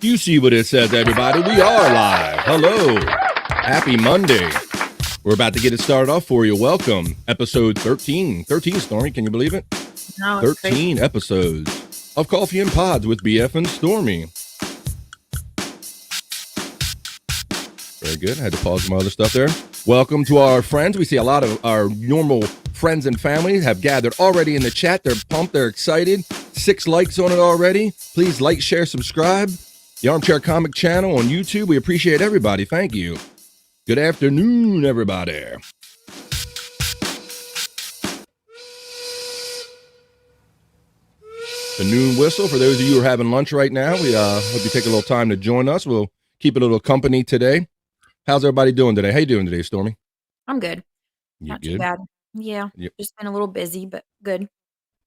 You see what it says, everybody. We are live. Hello. Happy Monday. We're about to get it started off for you. Welcome. Episode 13. 13, Stormy. Can you believe it? No, 13 crazy. Episodes of Coffee and Pods with BF and Stormy. Very good. I had to pause some other stuff there. Welcome to our friends. We see a lot of our normal friends and family have gathered already in the chat. They're pumped. They're excited. 6 likes on it already. Please like, share, subscribe. The Armchair Comic channel on YouTube. We appreciate everybody. Thank you. Good afternoon, everybody. The noon whistle. For those of you who are having lunch right now, we hope you take a little time to join us. We'll keep a little company today. How's everybody doing today? How you doing today, Stormy? I'm good. You Not good? too bad. Yeah. Yep. Just been a little busy, but good.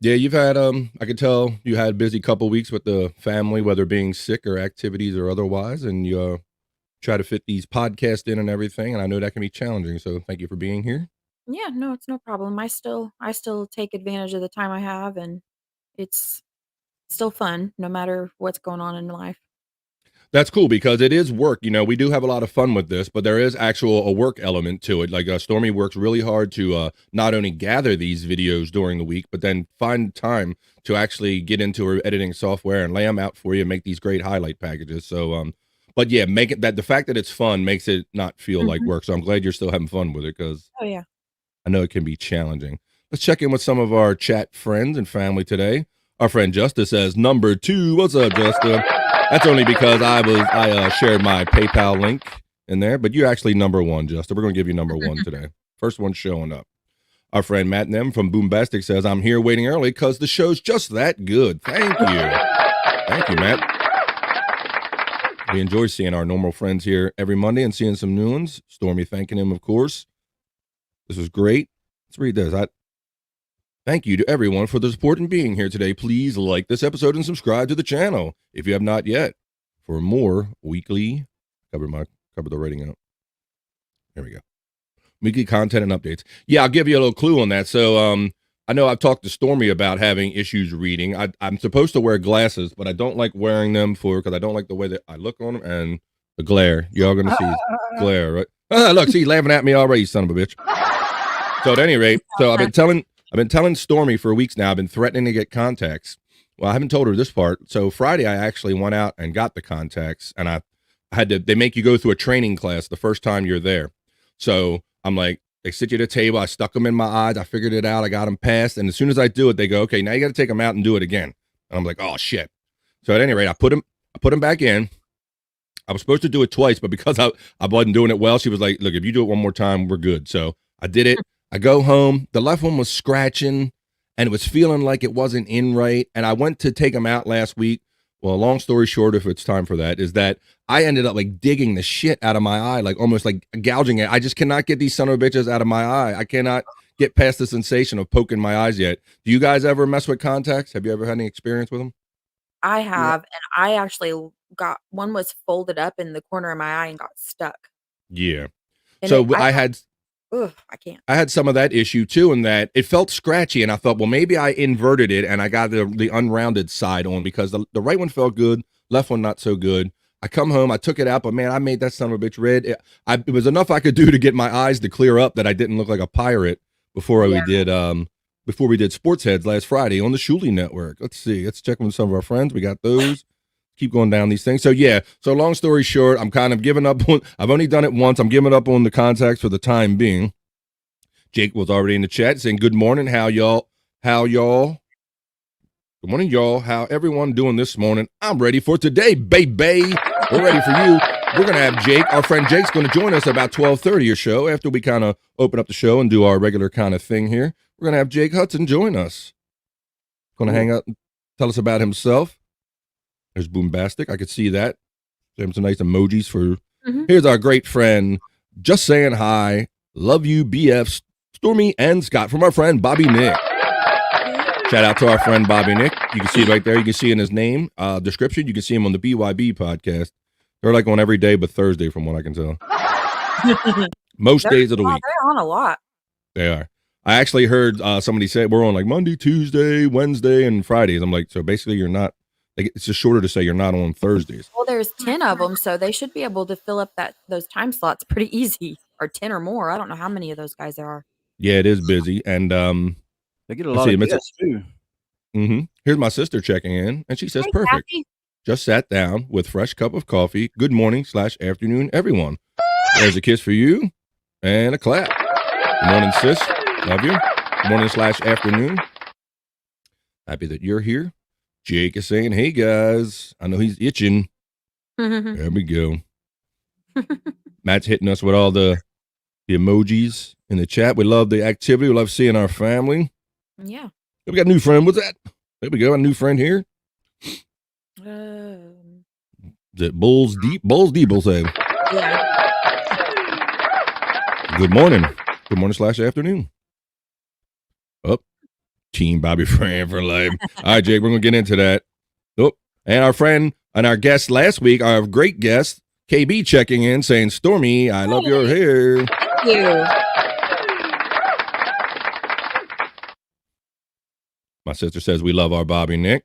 Yeah, you've had, I could tell you had a busy couple weeks with the family, whether being sick or activities or otherwise, and you try to fit these podcasts in and everything, and I know that can be challenging, so thank you for being here. Yeah, no, it's no problem. I still take advantage of the time I have, and it's still fun no matter what's going on in life. That's cool because it is work. You know, we do have a lot of fun with this, but there is a work element to it. Like Stormy works really hard to not only gather these videos during the week, but then find time to actually get into her editing software and lay them out for you and make these great highlight packages. So, but yeah, make it that the fact that it's fun makes it not feel like work. So I'm glad you're still having fun with it because yeah, I know it can be challenging. Let's check in with some of our chat friends and family today. Our friend Justice says, number 2. What's up, Justice? That's only because I shared my PayPal link in there, but you're actually number 1, Justin. We're going to give you number 1 today. First one showing up. Our friend Matt Nem from Boombastic says, I'm here waiting early because the show's just that good. Thank you. Thank you, Matt. We enjoy seeing our normal friends here every Monday and seeing some new ones. Stormy thanking him, of course. This was great. Let's read this. Thank you to everyone for the support and being here today. Please like this episode and subscribe to the channel if you have not yet for more weekly, cover the rating out. There we go. Weekly content and updates. Yeah, I'll give you a little clue on that. So I know I've talked to Stormy about having issues reading. I'm supposed to wear glasses, but I don't like wearing them because I don't like the way that I look on them and the glare. Y'all going to see glare, right? Look, see, he's laughing at me already, son of a bitch. So at any rate, I've been telling Stormy for weeks now, I've been threatening to get contacts. Well, I haven't told her this part. So Friday, I actually went out and got the contacts, and they make you go through a training class the first time you're there. So I'm like, they sit you at a table. I stuck them in my eyes. I figured it out. I got them passed. And as soon as I do it, they go, okay, now you got to take them out and do it again. And I'm like, oh shit. So at any rate, I put them back in. I was supposed to do it twice, but because I wasn't doing it well, she was like, look, if you do it one more time, we're good. So I did it. I go home. The left one was scratching and it was feeling like it wasn't in right. And I went to take them out last week. Well, long story short, if it's time for that, is that I ended up like digging the shit out of my eye, like almost like gouging it. I just cannot get these son of bitches out of my eye. I cannot get past the sensation of poking my eyes yet. Do you guys ever mess with contacts? Have you ever had any experience with them? I have, and I actually got one was folded up in the corner of my eye and got stuck. Yeah. And so I had some of that issue too, in that it felt scratchy, and I thought, well, maybe I inverted it and I got the unrounded side on because the right one felt good, left one not so good. I come home, I took it out, but man, I made that son of a bitch red. It was enough I could do to get my eyes to clear up that I didn't look like a pirate before we did Sports Heads last Friday on the Shuli Network. Let's see, let's check with some of our friends. We got those. Keep going down these things. So yeah, so long story short, I'm kind of giving up on, I've only done it once. I'm giving up on the contacts for the time being. Jake was already in the chat saying, good morning. How y'all? Good morning, y'all. How everyone doing this morning? I'm ready for today, baby. We're ready for you. We're going to have Jake, our friend Jake's going to join us about 12:30 or so after we kind of open up the show and do our regular kind of thing here. We're going to have Jake Hudson join us. Going to hang out and tell us about himself. There's Boombastic. I could see that. There's some nice emojis for. Here's our great friend, just saying hi. Love you, BFs, Stormy and Scott from our friend Bobby Nick. Shout out to our friend Bobby Nick. You can see it right there. You can see in his name description. You can see him on the BYB podcast. They're like on every day but Thursday, from what I can tell. Most days of the week. They're on a lot. They are. I actually heard somebody say we're on like Monday, Tuesday, Wednesday, and Fridays. I'm like, so basically you're not It's just shorter to say you're not on Thursdays. Well, there's 10 of them, so they should be able to fill up those time slots pretty easy, or 10 or more. I don't know how many of those guys there are. Yeah, it is busy. And they get a lot of guests too. Here's my sister checking in, and she says, Hey, perfect. Kathy. Just sat down with fresh cup of coffee. Good morning / afternoon, everyone. There's a kiss for you and a clap. Good morning, sis. Love you. Good morning / afternoon. Happy that you're here. Jake is saying, hey, guys. I know he's itching. There we go. Matt's hitting us with all the emojis in the chat. We love the activity. We love seeing our family. Yeah. We got a new friend. What's that? There we go. A new friend here. Is it Bulls Deep? Bulls Deep will say. Yeah. Good morning. Good morning / afternoon. Oh, Team Bobby Fran for life. All right, Jake, we're going to get into that. Oh, and our friend and our guest last week, our great guest, KB, checking in saying, Stormy, I love your hair. Thank you. My sister says we love our Bobby Nick.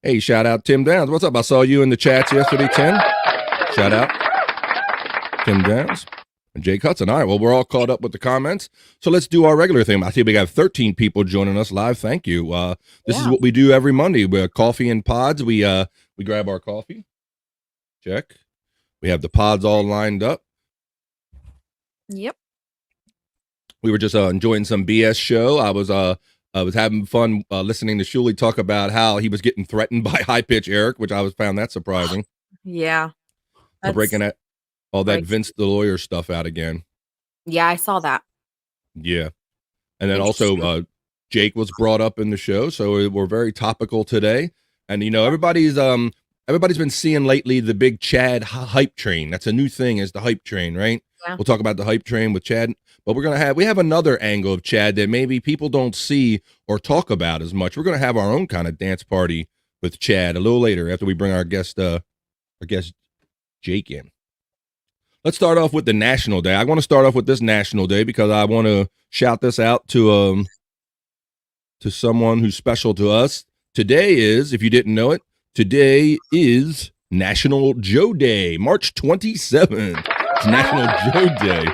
Hey, shout out Tim Downs. What's up? I saw you in the chats yesterday, Tim. Shout out Tim Downs and Jake Hudson. All right, well, we're all caught up with the comments. So let's do our regular thing. I see we got 13 people joining us live. Thank you. This is what we do every Monday. We're coffee and pods. We grab our coffee. Check. We have the pods all lined up. Yep. We were just enjoying some BS show. I was having fun listening to Shuli talk about how he was getting threatened by High Pitch Eric, which I found that surprising. Yeah. For breaking that Vince the lawyer stuff out again. Yeah, I saw that. Yeah. And then also Jake was brought up in the show, so we're very topical today. And everybody's been seeing lately the big Chad hype train. That's a new thing, is the hype train, right? Yeah. We'll talk about the hype train with Chad, but we have another angle of Chad that maybe people don't see or talk about as much. We're going to have our own kind of dance party with Chad a little later after we bring our guest Jake in. Let's start off with the National Day. I want to start off with this National Day because I want to shout this out to someone who's special to us. Today is, if you didn't know it, today is National Joe Day, March 27th. It's National Joe Day.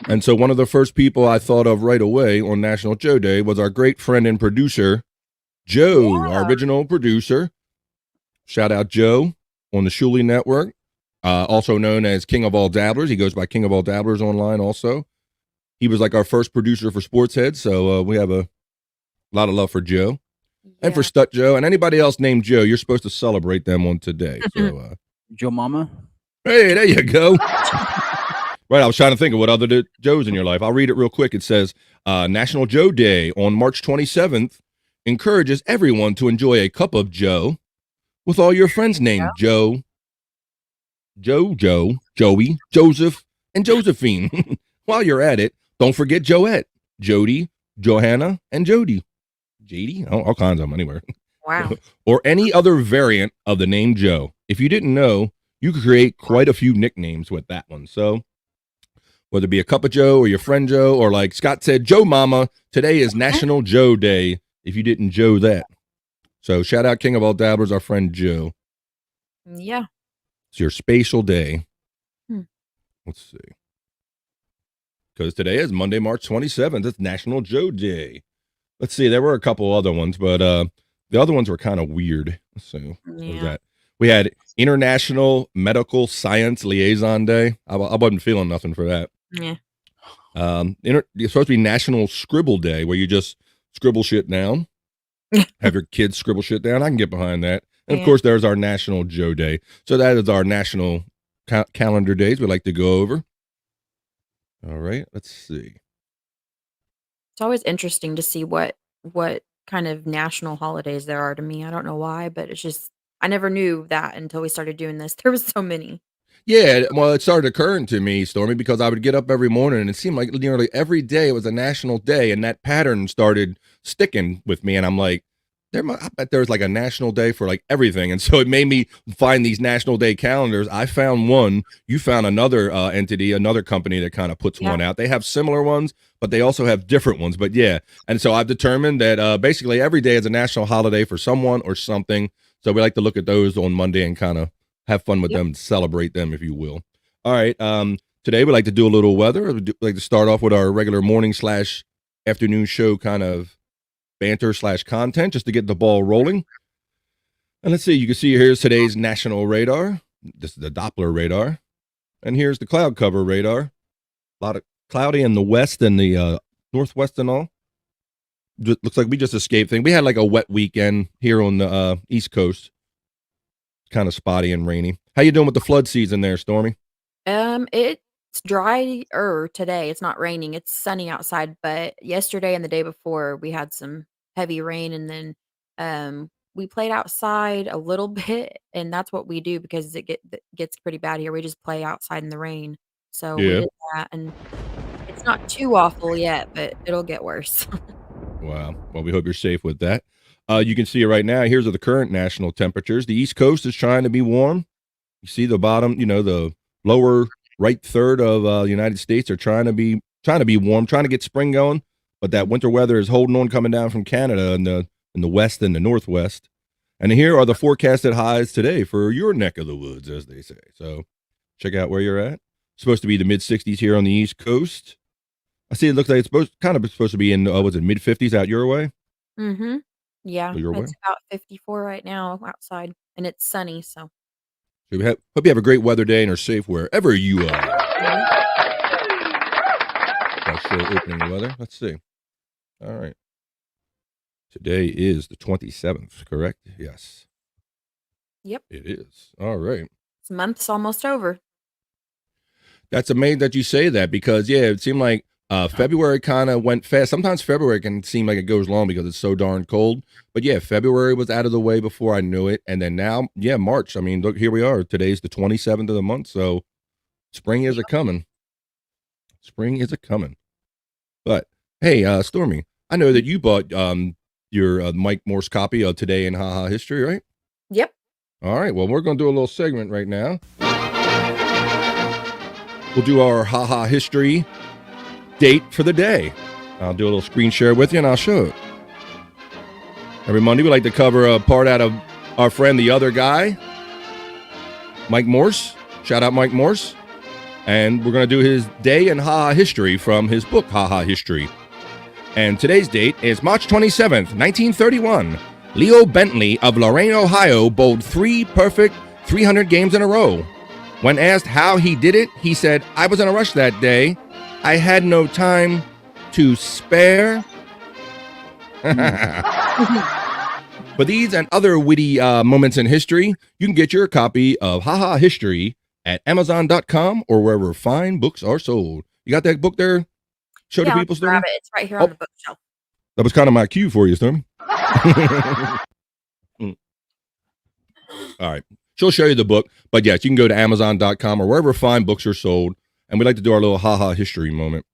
And so one of the first people I thought of right away on National Joe Day was our great friend and producer, Joe, our original producer. Shout out Joe on the Shuli Network, also known as King of All Dabblers. He goes by King of All Dabblers online also. He was like our first producer for Sports Head, so we have a lot of love for Joe. Yeah. And for Stut Joe and anybody else named Joe. You're supposed to celebrate them on today. So Joe Mama. Hey, there you go. Right, I was trying to think of what other Joes in your life. I'll read it real quick. It says, National Joe Day on March 27th encourages everyone to enjoy a cup of Joe with all your friends named Joe, Joey, Joseph, and Josephine. While you're at it, don't forget Joette, Jody, Johanna, and Jody. JD? All kinds of them anywhere. Wow. Or any other variant of the name Joe. If you didn't know, you could create quite a few nicknames with that one. So whether it be a cup of Joe or your friend Joe, or like Scott said, Joe Mama, today is National Joe Day, if you didn't Joe that. So shout out King of All Dabblers, our friend Joe. Yeah. It's your spatial day. Let's see. Because today is Monday, March 27th. It's National Joe Day. Let's see. There were a couple other ones, but the other ones were kind of weird. So what was that? We had International Medical Science Liaison Day. I wasn't feeling nothing for that. Yeah. It's supposed to be National Scribble Day, where you just scribble shit down. Have your kids scribble shit down. I can get behind that. And of course, there's our National Joe Day. So that is our national calendar days we like to go over. All right, let's see. It's always interesting to see what kind of national holidays there are to me. I don't know why, but it's just, I never knew that until we started doing this. There was so many. Yeah, well, it started occurring to me, Stormy, because I would get up every morning and it seemed like nearly every day it was a national day, and that pattern started sticking with me. And I'm like, I bet there's like a national day for like everything. And so it made me find these national day calendars. I found one. You found another entity, another company that kind of puts one out. They have similar ones, but they also have different ones. But yeah. And so I've determined that basically every day is a national holiday for someone or something. So we like to look at those on Monday and kind of have fun with them, celebrate them, if you will. All right. Today we like to do a little weather. We like to start off with our regular morning / afternoon show kind of banter / content just to get the ball rolling. And let's see, you can see here's today's national radar. This is the Doppler radar. And here's the cloud cover radar. A lot of cloudy in the west and the northwest and all. Looks like we just escaped things. We had like a wet weekend here on the East Coast. Kind of spotty and rainy. How you doing with the flood season there, Stormy? It's drier today. It's not raining. It's sunny outside, but yesterday and the day before we had some heavy rain, and then we played outside a little bit, and that's what we do because it gets pretty bad here. We just play outside in the rain. So we did that, and it's not too awful yet, but it'll get worse. Wow. Well, we hope you're safe with that. You can see it right now. Here's the current national temperatures. The East Coast is trying to be warm. You see the bottom, the lower right third of the United States are trying to be warm, trying to get spring going. But that winter weather is holding on, coming down from Canada in the west and the northwest. And here are the forecasted highs today for your neck of the woods, as they say. So check out where you're at. It's supposed to be the mid 60s here on the East Coast. I see it looks like it's supposed to be in was it mid 50s out your way? Mm-hmm. Yeah, Your way? it's about 54 right now outside, and it's sunny. So Hope you have a great weather day and are safe wherever you are. That show opening the weather. Let's see. All right. Today is the 27th, correct? Yes. Yep. It is. All right. This month's almost over. That's amazing that you say that because, it seemed like February kind of went fast. Sometimes February can seem like it goes long because it's so darn cold. But, February was out of the way before I knew it. And then now, March. I mean, look, here we are. Today's the 27th of the month. So spring is a-coming. Spring is a-coming. But, hey, Stormy, I know that you bought your Mike Morse copy of Today in HaHa History, right? Yep. All right. Well, we're going to do a little segment right now. We'll do our HaHa History date for the day. I'll do a little screen share with you and I'll show it. Every Monday we like to cover a part out of our friend the other guy, Mike Morse. Shout out Mike Morse. And we're going to do his day in HaHa History from his book HaHa History. And today's date is March 27th, 1931. Leo Bentley of Lorain, Ohio bowled 3 perfect 300 games in a row. When asked how he did it, he said, "I was in a rush that day. I had no time to spare." For these and other witty moments in history, you can get your copy of HaHa History at Amazon.com or wherever fine books are sold. You got that book there? Show the people, Stormy? Grab it. It's right here on the bookshelf. That was kind of my cue for you, Stormy. All right. She'll show you the book. But yes, you can go to Amazon.com or wherever fine books are sold. And we'd like to do our little HaHa History moment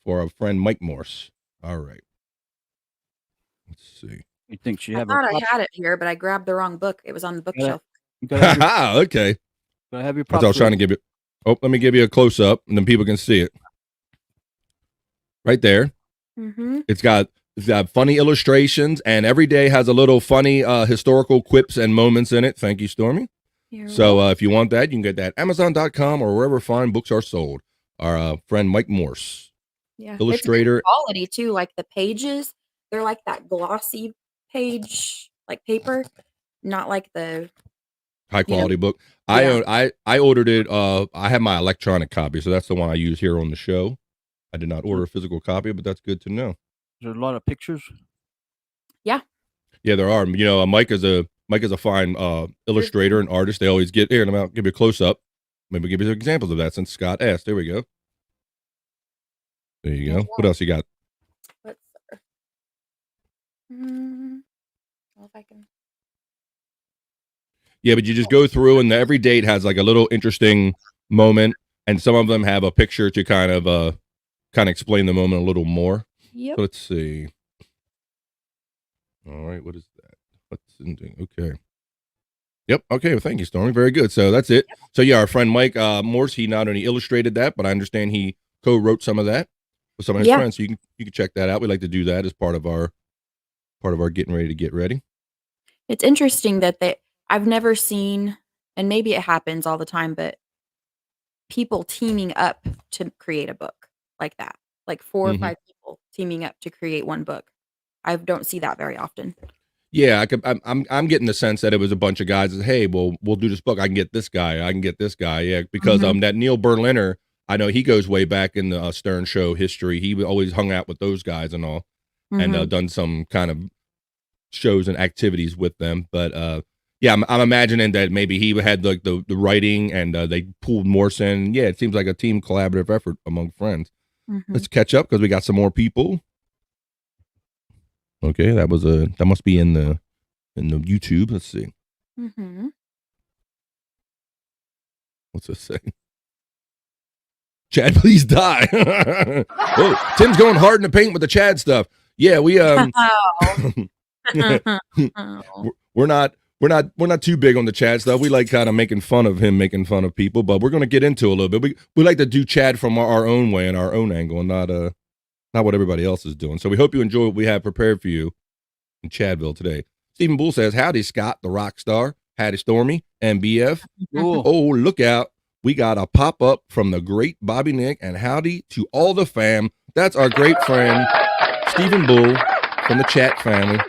for our friend Mike Morse. All right. Let's see. You think she I have? thought I had it here, but I grabbed the wrong book. It was on the bookshelf. Okay. Gotta have your That's what I was trying to give you. Oh, let me give you a close up, and then people can see it. Right there. Mm-hmm. It's got funny illustrations, and every day has a little funny historical quips and moments in it. Thank you, Stormy. So if you want that, you can get that Amazon.com or wherever fine books are sold. Our friend Mike Morse, illustrator. It's good quality too. Like the pages, they're like that glossy page, like paper, not like the high quality book. I ordered it. I have my electronic copy, so that's the one I use here on the show. I did not order a physical copy, but that's good to know. There's a lot of pictures. Yeah, there are. Mike is a fine illustrator and artist. They always get here, and I'll give you a close up. Maybe give you some examples of that since Scott asked. There we go. There you go. What else you got? Let's well, if I can. Yeah, but you just go through, and every date has like a little interesting moment, and some of them have a picture to kind of explain the moment a little more. Yep. So let's see. All right, what is that? Hudson. Okay. Yep. Okay. Well, thank you, Stormy. Very good. So that's it. So yeah, our friend Mike Morse, he not only illustrated that, but I understand he co-wrote some of that with some of his Yeah. friends. So you can check that out. We like to do that as part of our getting ready to get ready. It's interesting that I've never seen, and maybe it happens all the time, but people teaming up to create a book like that. Like 4 or Mhm. 5 people teaming up to create one book. I don't see that very often. Yeah, I'm getting the sense that it was a bunch of guys that, hey, well, we'll do this book. I can get this guy. I can get this guy. Yeah, because Mhm. that Neil Berliner, I know he goes way back in the Stern Show history. He always hung out with those guys and all, and Mhm. done some kind of shows and activities with them. But yeah, I'm imagining that maybe he had like the writing and they pulled Morse in. Yeah, it seems like a team collaborative effort among friends. Mhm. Let's catch up because we got some more people. Okay, that must be in the YouTube. Let's see. Mhm. What's this say? Chad, please die. Oh, Tim's going hard in the paint with the Chad stuff. Yeah, we Oh. we're not too big on the Chad stuff. We like kind of making fun of him, making fun of people, but we're gonna get into a little bit. We like to do Chad from our own way and our own angle, and not what everybody else is doing. So we hope you enjoy what we have prepared for you in Chadville today. Stephen Bull says, "Howdy, Scott, the rock star. Howdy, Stormy and BF. Cool. Oh, look out. We got a pop-up from the great Bobby Nick, and howdy to all the fam. That's our great friend, Stephen Bull from the chat family.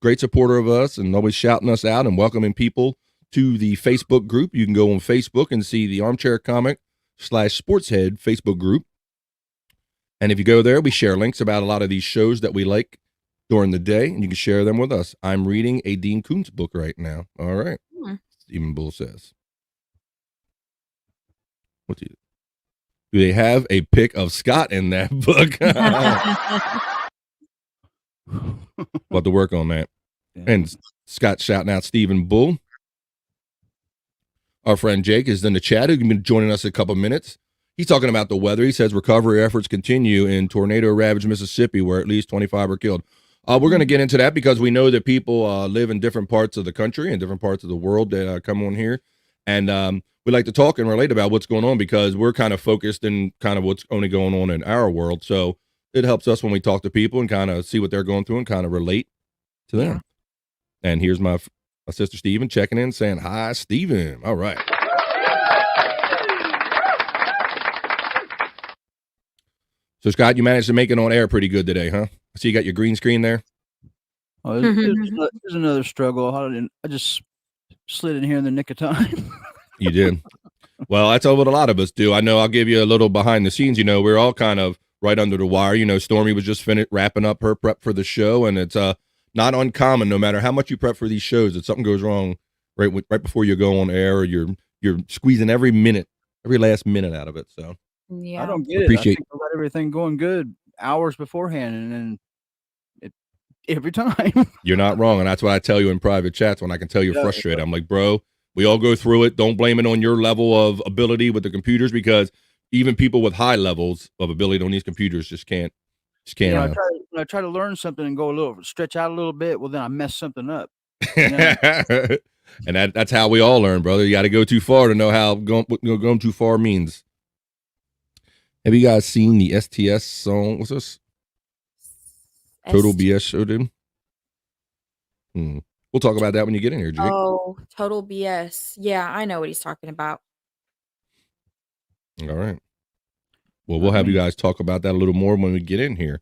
Great supporter of us and always shouting us out and welcoming people to the Facebook group. You can go on Facebook and see the Armchair Comic /Sportshead Facebook group. And if you go there, we share links about a lot of these shows that we like during the day, and you can share them with us. I'm reading a Dean Koontz book right now. All right. Stephen Bull says. Do they have a pic of Scott in that book? We'll have to work on that. Yeah. And Scott shouting out Stephen Bull. Our friend Jake is in the chat, who's been joining us a couple minutes. He's talking about the weather. He says recovery efforts continue in tornado-ravaged Mississippi, where at least 25 are killed. We're going to get into that because we know that people live in different parts of the country and different parts of the world that come on here. And we like to talk and relate about what's going on because we're kind of focused in kind of what's only going on in our world. So it helps us when we talk to people and kind of see what they're going through and kind of relate to them. Yeah. And here's my sister Steven checking in saying, hi, Steven. All right. So, Scott, you managed to make it on air pretty good today, huh? I see you got your green screen there. Oh, there's another struggle. I just slid in here in the nick of time. You did. Well, that's what a lot of us do. I know I'll give you a little behind the scenes. You know, we're all kind of right under the wire. You know, Stormy was just wrapping up her prep for the show, and it's not uncommon, no matter how much you prep for these shows, that something goes wrong right before you go on air, or you're squeezing every last minute out of it. So Yeah. I don't get it. I think I let everything going good hours beforehand, and then every time. You're not wrong, and that's what I tell you in private chats when I can tell you're frustrated. I'm like, bro, we all go through it. Don't blame it on your level of ability with the computers, because even people with high levels of ability on these computers just can't. When I try to learn something and go stretch out a little bit, well, then I mess something up. And that's how we all learn, brother. You got to go too far to know how going too far means. Have you guys seen the STS song? What's this? Total BS show, dude. We'll talk about that when you get in here, Jake. Oh, Total BS. Yeah, I know what he's talking about. All right. Well, we'll have you guys talk about that a little more when we get in here.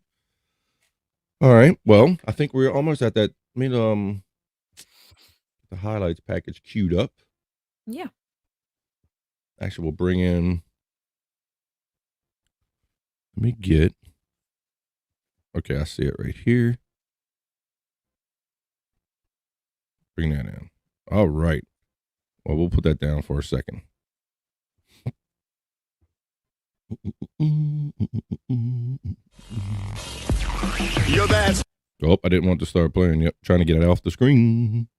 All right. Well, I think we're almost at that. The highlights package queued up. Yeah. Actually, we'll bring in. Let me get. Okay, I see it right here. Bring that in. All right. Well, we'll put that down for a second. You're bad. Oh, I didn't want to start playing. Yep, trying to get it off the screen.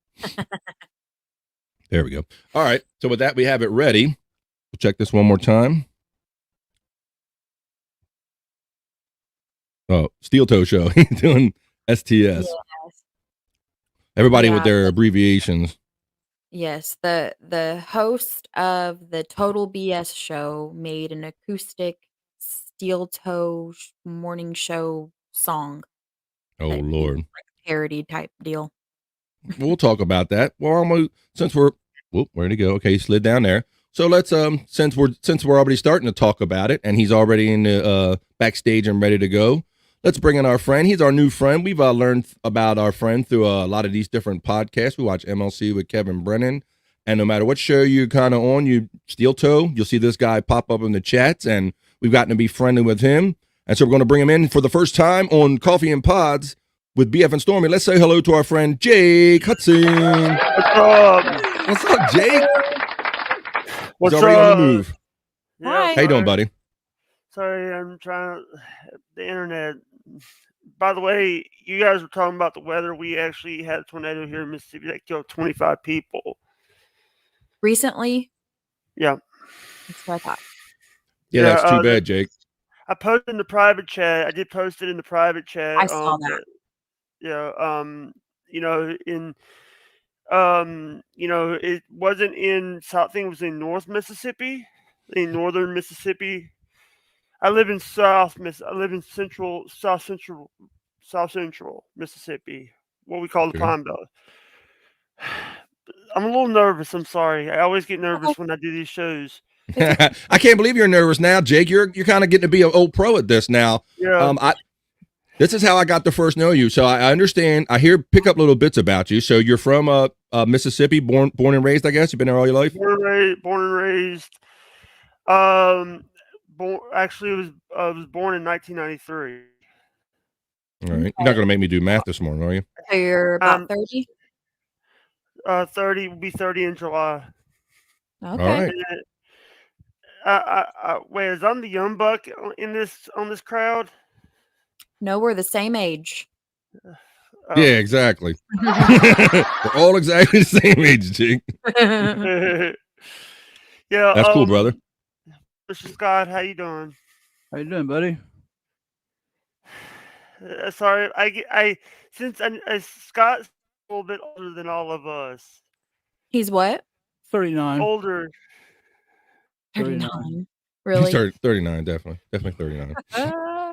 There we go. All right. So with that, we have it ready. We'll check this one more time. Oh, Steel Toe Show. He's doing STS. Yes. Everybody with Yeah, their abbreviations. yes. The host of the Total BS show made an acoustic steel toe morning show song Oh that he Lord. like a parody type deal. We'll talk about that. Well, since we're where'd he go? Okay, he slid down there. So let's since we're already starting to talk about it, and he's already in the backstage and ready to go. Let's bring in our friend. He's our new friend. We've learned about our friend through a lot of these different podcasts. We watch MLC with Kevin Brennan, and no matter what show you're kind of on, you steel toe, you'll see this guy pop up in the chats, and we've gotten to be friendly with him. And so we're going to bring him in for the first time on Coffee and Pods with BF and Stormy. Let's say hello to our friend Jake Hudson. What's up? What's up, Jake? What's He's already up? on the move. Hi. How you doing, buddy? Sorry, I'm trying the internet. By the way, you guys were talking about the weather. We actually had a tornado here in Mississippi that killed 25 people. Recently, Yeah. that's what I thought. Yeah, that's too bad, Jake. I posted in the private chat. I did post it in the private chat. I saw that. You know, it wasn't in South. I think it was in North Mississippi, in northern Mississippi. I live in South Central Mississippi, what we call the Okay. Pine Belt. I'm a little nervous. I'm sorry. I always get nervous when I do these shows. I can't believe you're nervous now, Jake. You're kind of getting to be an old pro at this now. Yeah. This is how I got to first know you. So I understand. I pick up little bits about you. So you're from Mississippi, born and raised, I guess. You've been there all your life. Born and raised. Actually, I was born in 1993. All right. You're not going to make me do math this morning, are you? So you're about 30? 30 will be 30 in July. Okay. All right. Wait, I'm the young buck on this crowd? No, we're the same age. Oh. Yeah, exactly. We're all exactly the same age, Jake. Yeah, That's cool, brother. Mr. Scott, how you doing? How you doing, buddy? Sorry, since Scott's a little bit older than all of us. He's what? 39. Older. 39. Really? 39, definitely 39. Ah.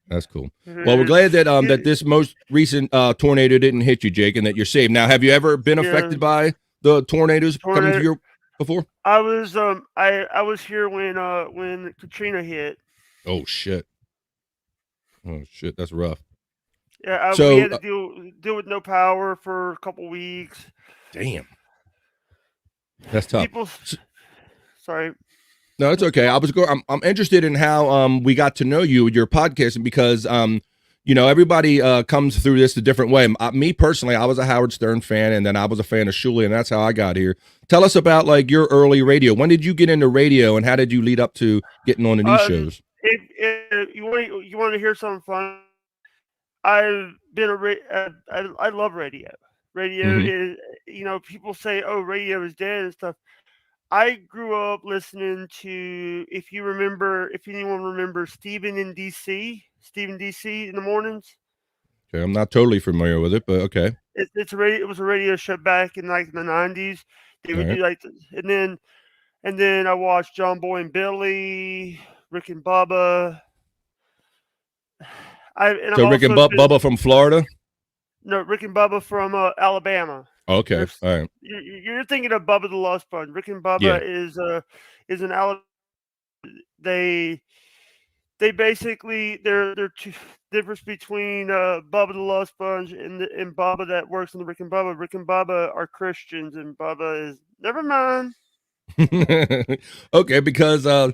That's cool. Well, we're glad that that this most recent tornado didn't hit you, Jake, and that you're safe. Now, have you ever been affected by the tornadoes coming to you before? I was I was here when Katrina hit. Oh shit! That's rough. Yeah, So we had to deal with no power for a couple weeks. Damn, that's tough. Sorry. No, it's okay. I'm interested in how we got to know you, your podcasting, because everybody comes through this a different way. Me personally, I was a Howard Stern fan, and then I was a fan of Shuli, and that's how I got here. Tell us about like your early radio. When did you get into radio, and how did you lead up to getting on these shows? If you want to hear something fun, I've been I love radio. Radio is, people say, "Oh, radio is dead" and stuff. I grew up listening to, if anyone remembers Stephen DC in the mornings. Okay, I'm not totally familiar with it, but okay. It was a radio show back in like the 90s. They would do like, and then I watched John Boy and Billy, Rick and Bubba. Rick and Bubba from Florida? No, Rick and Bubba from Alabama. Okay, all right. You're thinking of Bubba the Love Sponge. Rick and Bubba is an Alabama. They basically they're two difference between Bubba the Love Sponge and Bubba that works in the Rick and Bubba. Rick and Bubba are Christians, and Bubba is never mind. Okay, because I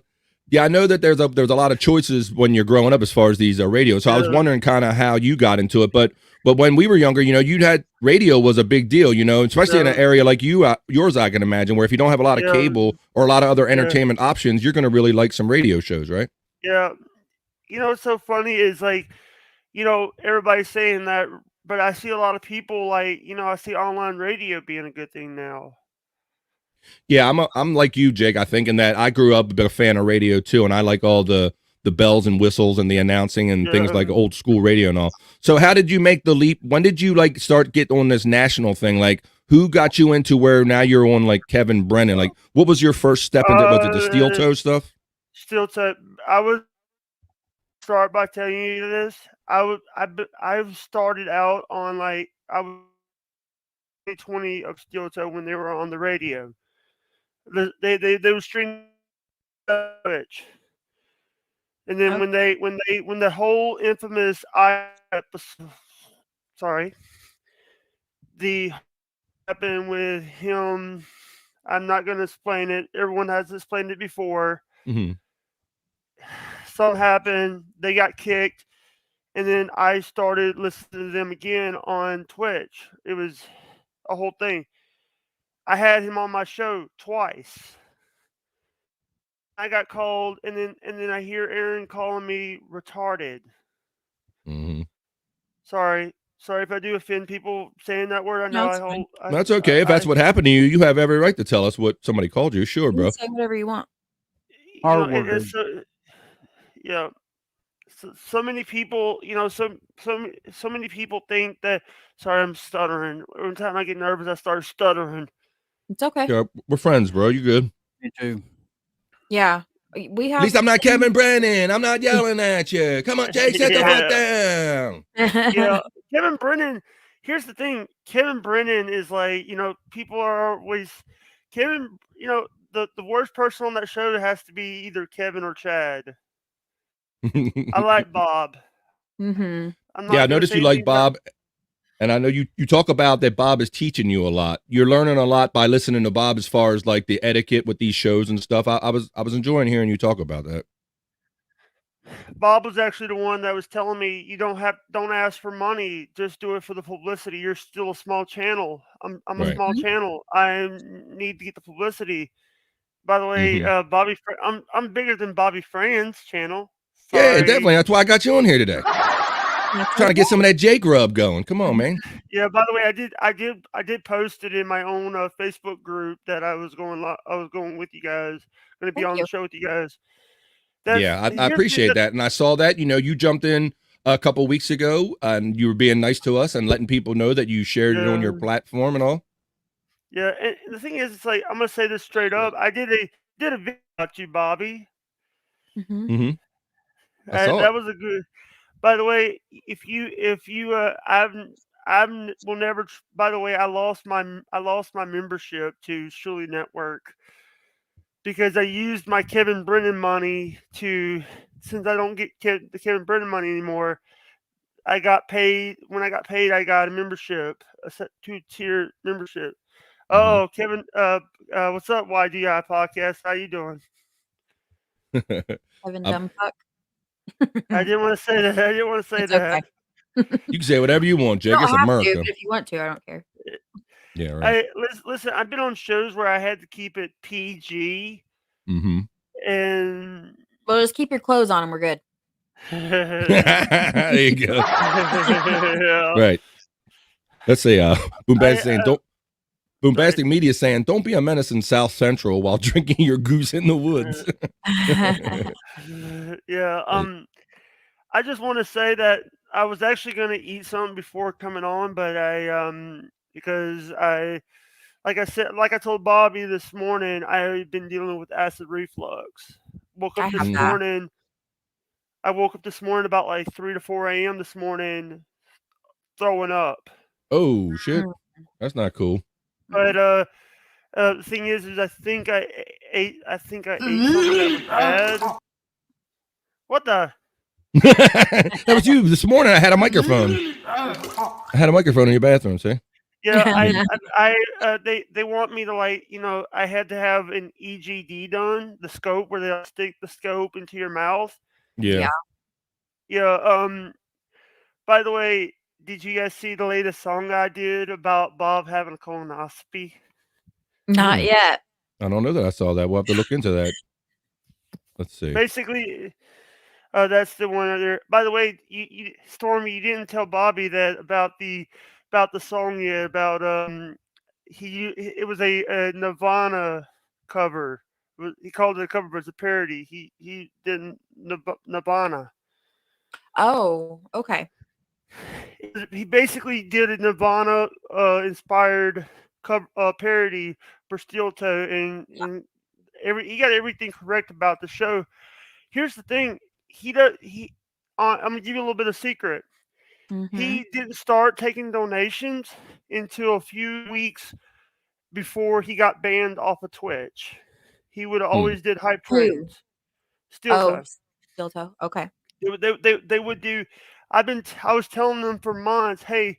know that there's a lot of choices when you're growing up as far as these radios. So I was wondering kind of how you got into it, but when we were younger, you'd had radio was a big deal, especially in an area like yours, I can imagine, where if you don't have a lot of cable or a lot of other entertainment options, you're going to really like some radio shows, right? Yeah. What's so funny is like, everybody's saying that, but I see a lot of people like, I see online radio being a good thing now. Yeah, I'm like you, Jake. I think in that I grew up a bit a fan of radio too, and I like all the the bells and whistles and the announcing and things Yeah. like old school radio and all. So how did you make the leap? When did you like start get on this national thing? Like who got you into where now you're on like Kevin Brennan? Like what was your first step into? Was it the steel toe stuff? Steel toe. I would start by telling you this. I've started out on like I was 20 of steel toe when they were on the radio. They were streaming Twitch. And then Okay. when the whole infamous sorry, the happened with him, I'm not going to explain it. Everyone has explained it before. Mm-hmm. Something happened. They got kicked, and then I started listening to them again on Twitch. It was a whole thing. I had him on my show twice. I got called, and then I hear Aaron calling me retarded. Mm-hmm. Sorry if I do offend people saying that word. I know No, it's fine. That's okay. If that's what happened to you, you have every right to tell us what somebody called you. Sure, You bro. can say whatever you want. R it's word. so many people, so many people think that. Sorry, I'm stuttering. Every time I get nervous, I start stuttering. It's okay. Yeah, we're friends, bro. You good? Me too. Yeah. We At have least I'm not Kevin Brennan. I'm not yelling at you. Come on, Jake, sit the fuck down. Yeah, Kevin Brennan. Here's the thing. Kevin Brennan is like, people are always Kevin. The worst person on that show has to be either Kevin or Chad. I like Bob. Mm-hmm. I'm not Yeah, I gonna noticed say you like anything about- Bob, and I know you talk about that Bob is teaching you a lot. You're learning a lot by listening to Bob as far as like the etiquette with these shows and stuff. I was enjoying hearing you talk about that. Bob was actually the one that was telling me you don't ask for money, just do it for the publicity. You're still a small channel. I'm a Right. small channel. I need to get the publicity. By the way, Mhm. I'm bigger than Bobby Fran's channel. Yeah, Sorry. definitely. That's why I got you on here today. That's Trying to get some of that Jake rub going. Come on, man. Yeah. By the way, I did post it in my own Facebook group that I was going with you guys. Going to be Thank on you. the show with you guys. Yeah, I appreciate that. And I saw that, you jumped in a couple weeks ago and you were being nice to us and letting people know that you shared it on your platform and all. Yeah, and the thing is, it's like I'm gonna say this straight up. I did a video about you, Bobby. Mm-hmm. Mm-hmm. I saw That it. was a good. By the way, if you I've will never. By the way, I lost my membership to Shuli Network because I used my Kevin Brennan money to. Since I don't get the Kevin Brennan money anymore, I got paid. When I got paid, I got a membership, a 2-tier membership. Oh, Kevin, what's up, YDI podcast? How you doing? Kevin Dumb Fuck. I didn't want to say that. I didn't want to say It's that. okay. You can say whatever you want, You Jake. don't It's have to, America. but if you want to, I don't care. Yeah, right. Listen, I've been on shows where I had to keep it PG, Mm-hmm. and Well, just keep your clothes on and we're good. There you go. Yeah. Right. Let's say Boombastic saying don't Boombastic Media saying don't be a menace in South Central while drinking your goose in the woods. Yeah. I just want to say that I was actually going to eat something before coming on, but because like I told Bobby this morning, I've been dealing with acid reflux. Woke I up have this that. morning. I woke up this morning about like 3 to 4 a.m. this morning, throwing up. Oh shit. That's not cool. But the thing is I think I ate something that was bad. What the? That was you. This morning I had a microphone. I had a microphone in your bathroom, see? Yeah, they want me to I had to have an EGD done, the scope where they stick the scope into your mouth. Yeah. Yeah. By the way, did you guys see the latest song I did about Bob having a colonoscopy? Not yet. I don't know that I saw that. We'll have to look into that. Let's see. Basically, that's the one there. By the way, Stormy, you didn't tell Bobby that about the song yet. About it was a Nirvana cover He called it a cover, but it's a parody. He did Nirvana. Oh, okay. He basically did a Nirvana inspired parody for Steel Toe, and he got everything correct about the show. Here's the thing: he. I'm gonna give you a little bit of secret. Mm-hmm. He didn't start taking donations until a few weeks before he got banned off of Twitch. He would always did hype Who? trains. Steel Oh, Toe. Steel Toe. Okay. They would do. I was telling them for months, hey,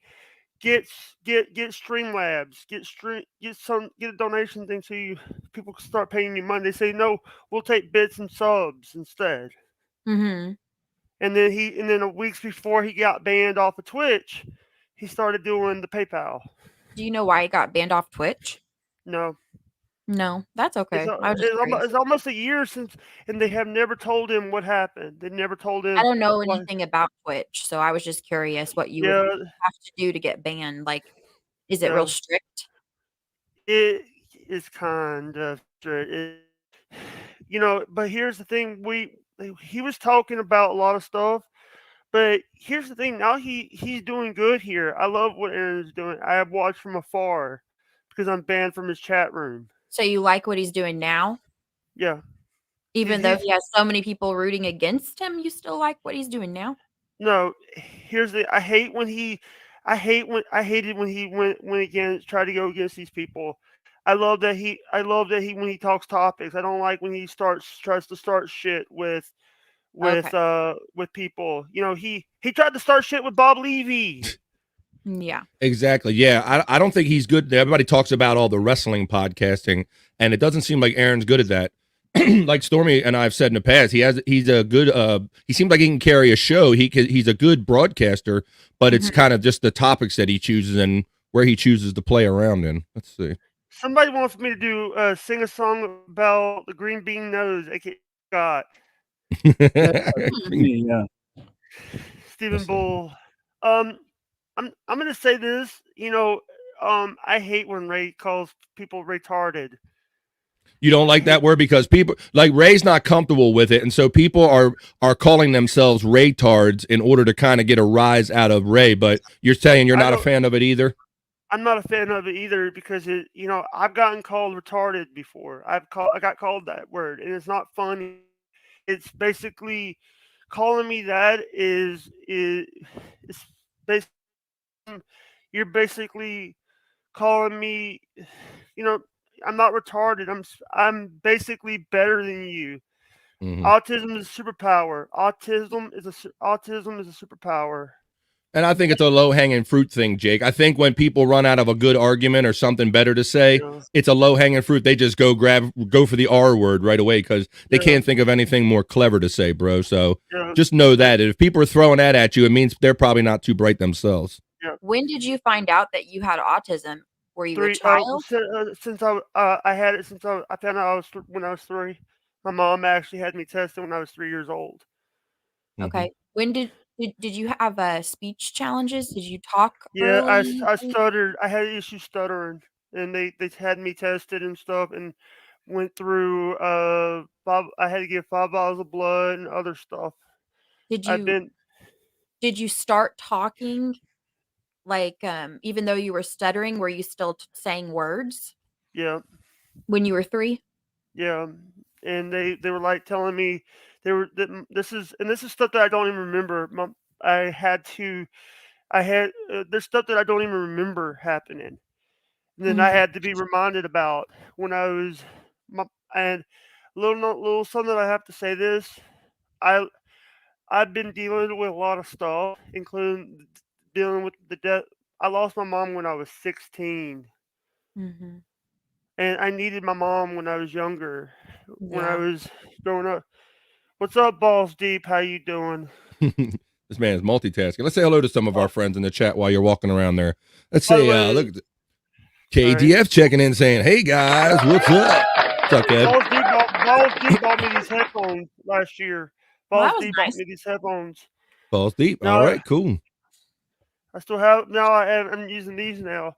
get Streamlabs, get a donation thing so people can start paying you money. They say no, we'll take bits and subs instead. Mm-hmm. And then weeks before he got banned off of Twitch, he started doing the PayPal. Do you know why he got banned off Twitch? No, No, that's okay. I was just curious. it's almost a year since, and they have never told him what happened. They never told I him don't know what. anything about Twitch, so I was just curious what you would Yeah, have to do to get banned. Like, is it yeah. real strict? It is kind of straight. But here's the thing: he was talking about a lot of stuff, but here's the thing: now he's doing good here. I love what Aaron's doing. I have watched from afar because I'm banned from his chat room. So you like what he's doing now? Yeah, Even though he's he has so many people rooting against him, you still like what he's doing now? no. Here's the. I hated when he went against tried to go against these people. I love that he when he talks topics. I don't like when he tries to start shit Okay. with people. He tried to start shit with Bob Levy. Yeah. Exactly. Yeah. I don't think he's good. Everybody talks about all the wrestling podcasting, and it doesn't seem like Aaron's good at that. Like Stormy and I've said in the past, he's a good he seems like he can carry a show. He's a good broadcaster, but it's Mhm. kind of just the topics that he chooses and where he chooses to play around in. Let's see. Somebody wants me to do sing a song about the green bean nose, aka Scott. Me, yeah. Stephen Bull. Um, I'm gonna say this. I hate when Ray calls people retarded. You don't like that word because people like Ray's not comfortable with it, and so people are calling themselves Raytards in order to kind of get a rise out of Ray. But you're saying you're I not a don't. fan of it either. I'm not a fan of it either because I've gotten called retarded before. I got called that word, and it's not funny. It's basically calling me that is basically you're basically calling me. You know, I'm not retarded. I'm basically better than you. Mm-hmm. Autism is a superpower. Autism is a superpower. And I think it's a low hanging fruit thing, Jake. I think when people run out of a good argument or something better to say, Yeah. it's a low hanging fruit. They just go for the R word right away because they Yeah. can't think of anything more clever to say, bro. So Yeah. just know that if people are throwing that at you, it means they're probably not too bright themselves. Yeah. When did you find out that you had autism? Were you a child? Since I had it since I found out when I was 3. My mom actually had me tested when I was 3 years old. Mm-hmm. Okay. When did you have speech challenges? Did you talk Yeah, early? I stuttered. I had issues stuttering, and they had me tested and stuff, and went through I had to give 5 bottles of blood and other stuff. Did I've you been did you start talking like even though you were stuttering, were you still saying words yeah. when you were 3? Yeah, and they were like telling me this is stuff that I don't even remember. I had to I had there's stuff that I don't even remember happening. And then I Mhm. had to be reminded about when I was my and little something that I have to say this. I I've been dealing with a lot of stuff, including dealing with the death. I lost my mom when I was 16, Mhm. and I needed my mom when I was younger, when I Yeah. was growing up. What's up, Balls Deep? How you doing? This man is multitasking. Let's say hello to some of our Oh, friends in the chat while you're walking around there. Let's by the say, way, look at sorry. KDF checking in saying, hey guys, what's up? What's up, Kev? Balls Deep bought me these headphones last year. Well, Balls that was Deep bought nice. me these headphones. Balls deep. All Now right, cool. I still have. Now I'm using these now.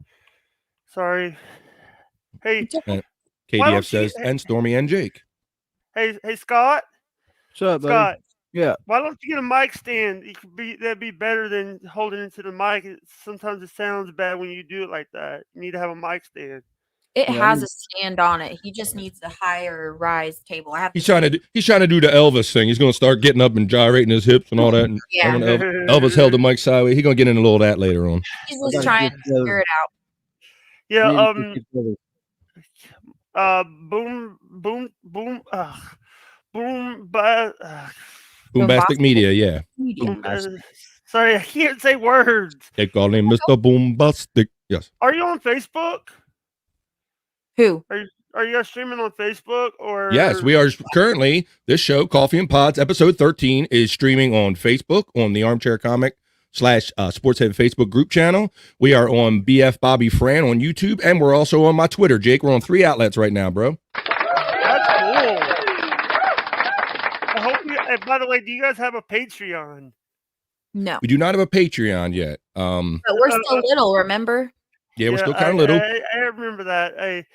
Sorry. Hey, It's okay. And why KDF don't you? says, and Stormy and Jake. Hey, Scott. What's up, buddy? Scott, Yeah. why don't you get a mic stand? That'd be better than holding into the mic. Sometimes it sounds bad when you do it like that. You need to have a mic stand. It Yeah, I has need- a stand on it. He just needs a higher rise table. I have He's to trying to do the Elvis thing. He's gonna start getting up and gyrating his hips and all that. And Yeah. when Elvis held the mic sideways. He's gonna get into a little of that later on. He's I just gotta trying get to together. figure it out. Yeah. Me and Keith together. Boom, boom, boom. Boom, but. Boombastic Media, yeah. Boom, sorry, I can't say words. They call him Mr. Boombastic. Yes. Are you on Facebook? Who? Are you guys streaming on Facebook or? Yes, we are currently. This show, Coffee and Pods, episode 13, is streaming on Facebook on the Armchair Comic / Sportshead Facebook group channel. We are on BF Bobby Fran on YouTube, and we're also on my Twitter, Jake. We're on 3 outlets right now, bro. That's cool. I hope you. By the way, do you guys have a Patreon? No. We do not have a Patreon yet. But we're still little, remember? Yeah, we're still kind of little. I remember that.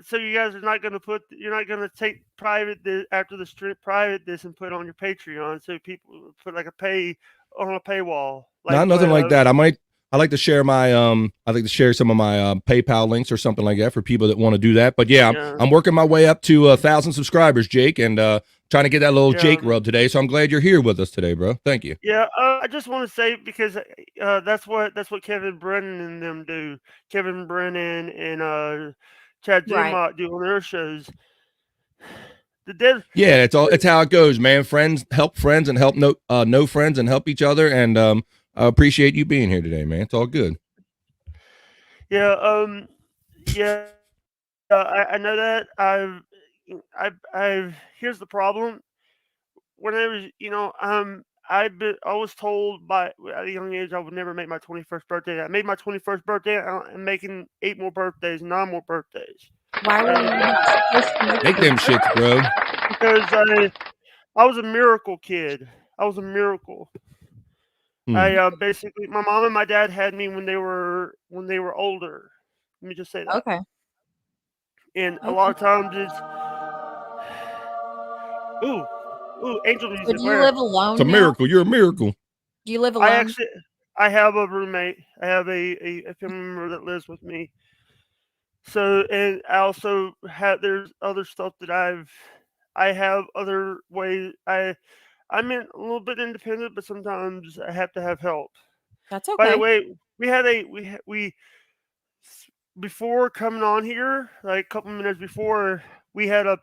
So you guys are not going to you're not going to take after the strip private this and put it on your Patreon, so people put like a paywall. Nothing like that. I like to share my some of my PayPal links or something like that for people that want to do that. But yeah, I'm working my way up to 1,000 subscribers, Jake, and trying to get that little Jake rub today. So I'm glad you're here with us today, bro. Thank you. Yeah, I just want to say because that's what Kevin Brennan and them do. Kevin Brennan and Chad Dumont do on their shows. Yeah, it's how it goes, man. Friends help friends and help know friends and help each other. And I appreciate you being here today, man. It's all good. Yeah, I know that. I've here's the problem. When I was, I was told at a young age I would never make my 21st birthday. I made my 21st birthday. I'm making 8 more birthdays, 9 more birthdays. Why were you not supposed to make them shits, bro? Because I was a miracle kid. I was a miracle. I basically, my mom and my dad had me when they were older. Let me just say that. Okay. And a lot of times it's angel music. So do you live alone? It's a miracle. You're a miracle. Do you live alone? I have a roommate. I have a family member that lives with me. So, and I also there's other stuff that I have other ways. I'm a little bit independent, but sometimes I have to have help. That's okay. By the way, we before coming on here, like a couple minutes before, we had the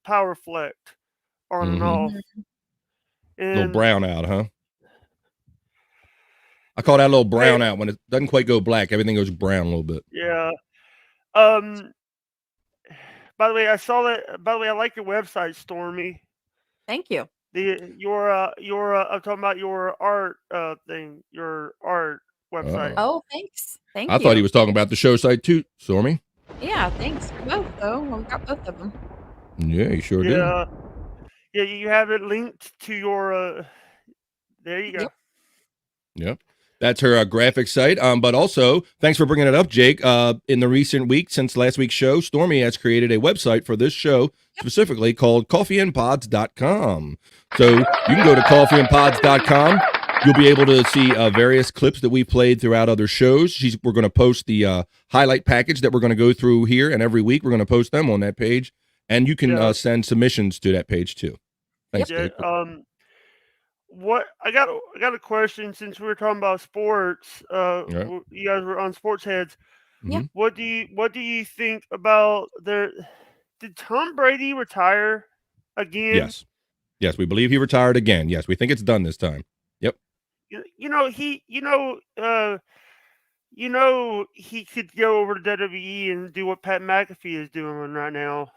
power flicked on and off. And little brown out, huh? I call that a little brown out when it doesn't quite go black. Everything goes brown a little bit. Yeah. By the way, I saw that. By the way, I like your website, Stormy. Thank you. I'm talking about your art thing, your art website. Oh, thanks. Thank you. I thought he was talking about the show site too, Stormy. Yeah, thanks for both though. We got both of them. Yeah, you sure did. Yeah, you have it linked to your. There you go. Yep. That's her graphic site. But also, thanks for bringing it up, Jake. In the recent week, since last week's show, Stormy has created a website for this show specifically called coffeeandpods.com. So you can go to coffeeandpods.com. You'll be able to see various clips that we played throughout other shows. We're going to post the highlight package that we're going to go through here, and every week we're going to post them on that page. And you can send submissions to that page too. Thanks, Jake. What I got a question since we were talking about sports. You guys were on Sports Heads. Yeah. What do you think about did Tom Brady retire again? Yes, we believe he retired again. Yes, we think it's done this time. Yep. He could go over to WWE and do what Pat McAfee is doing right now.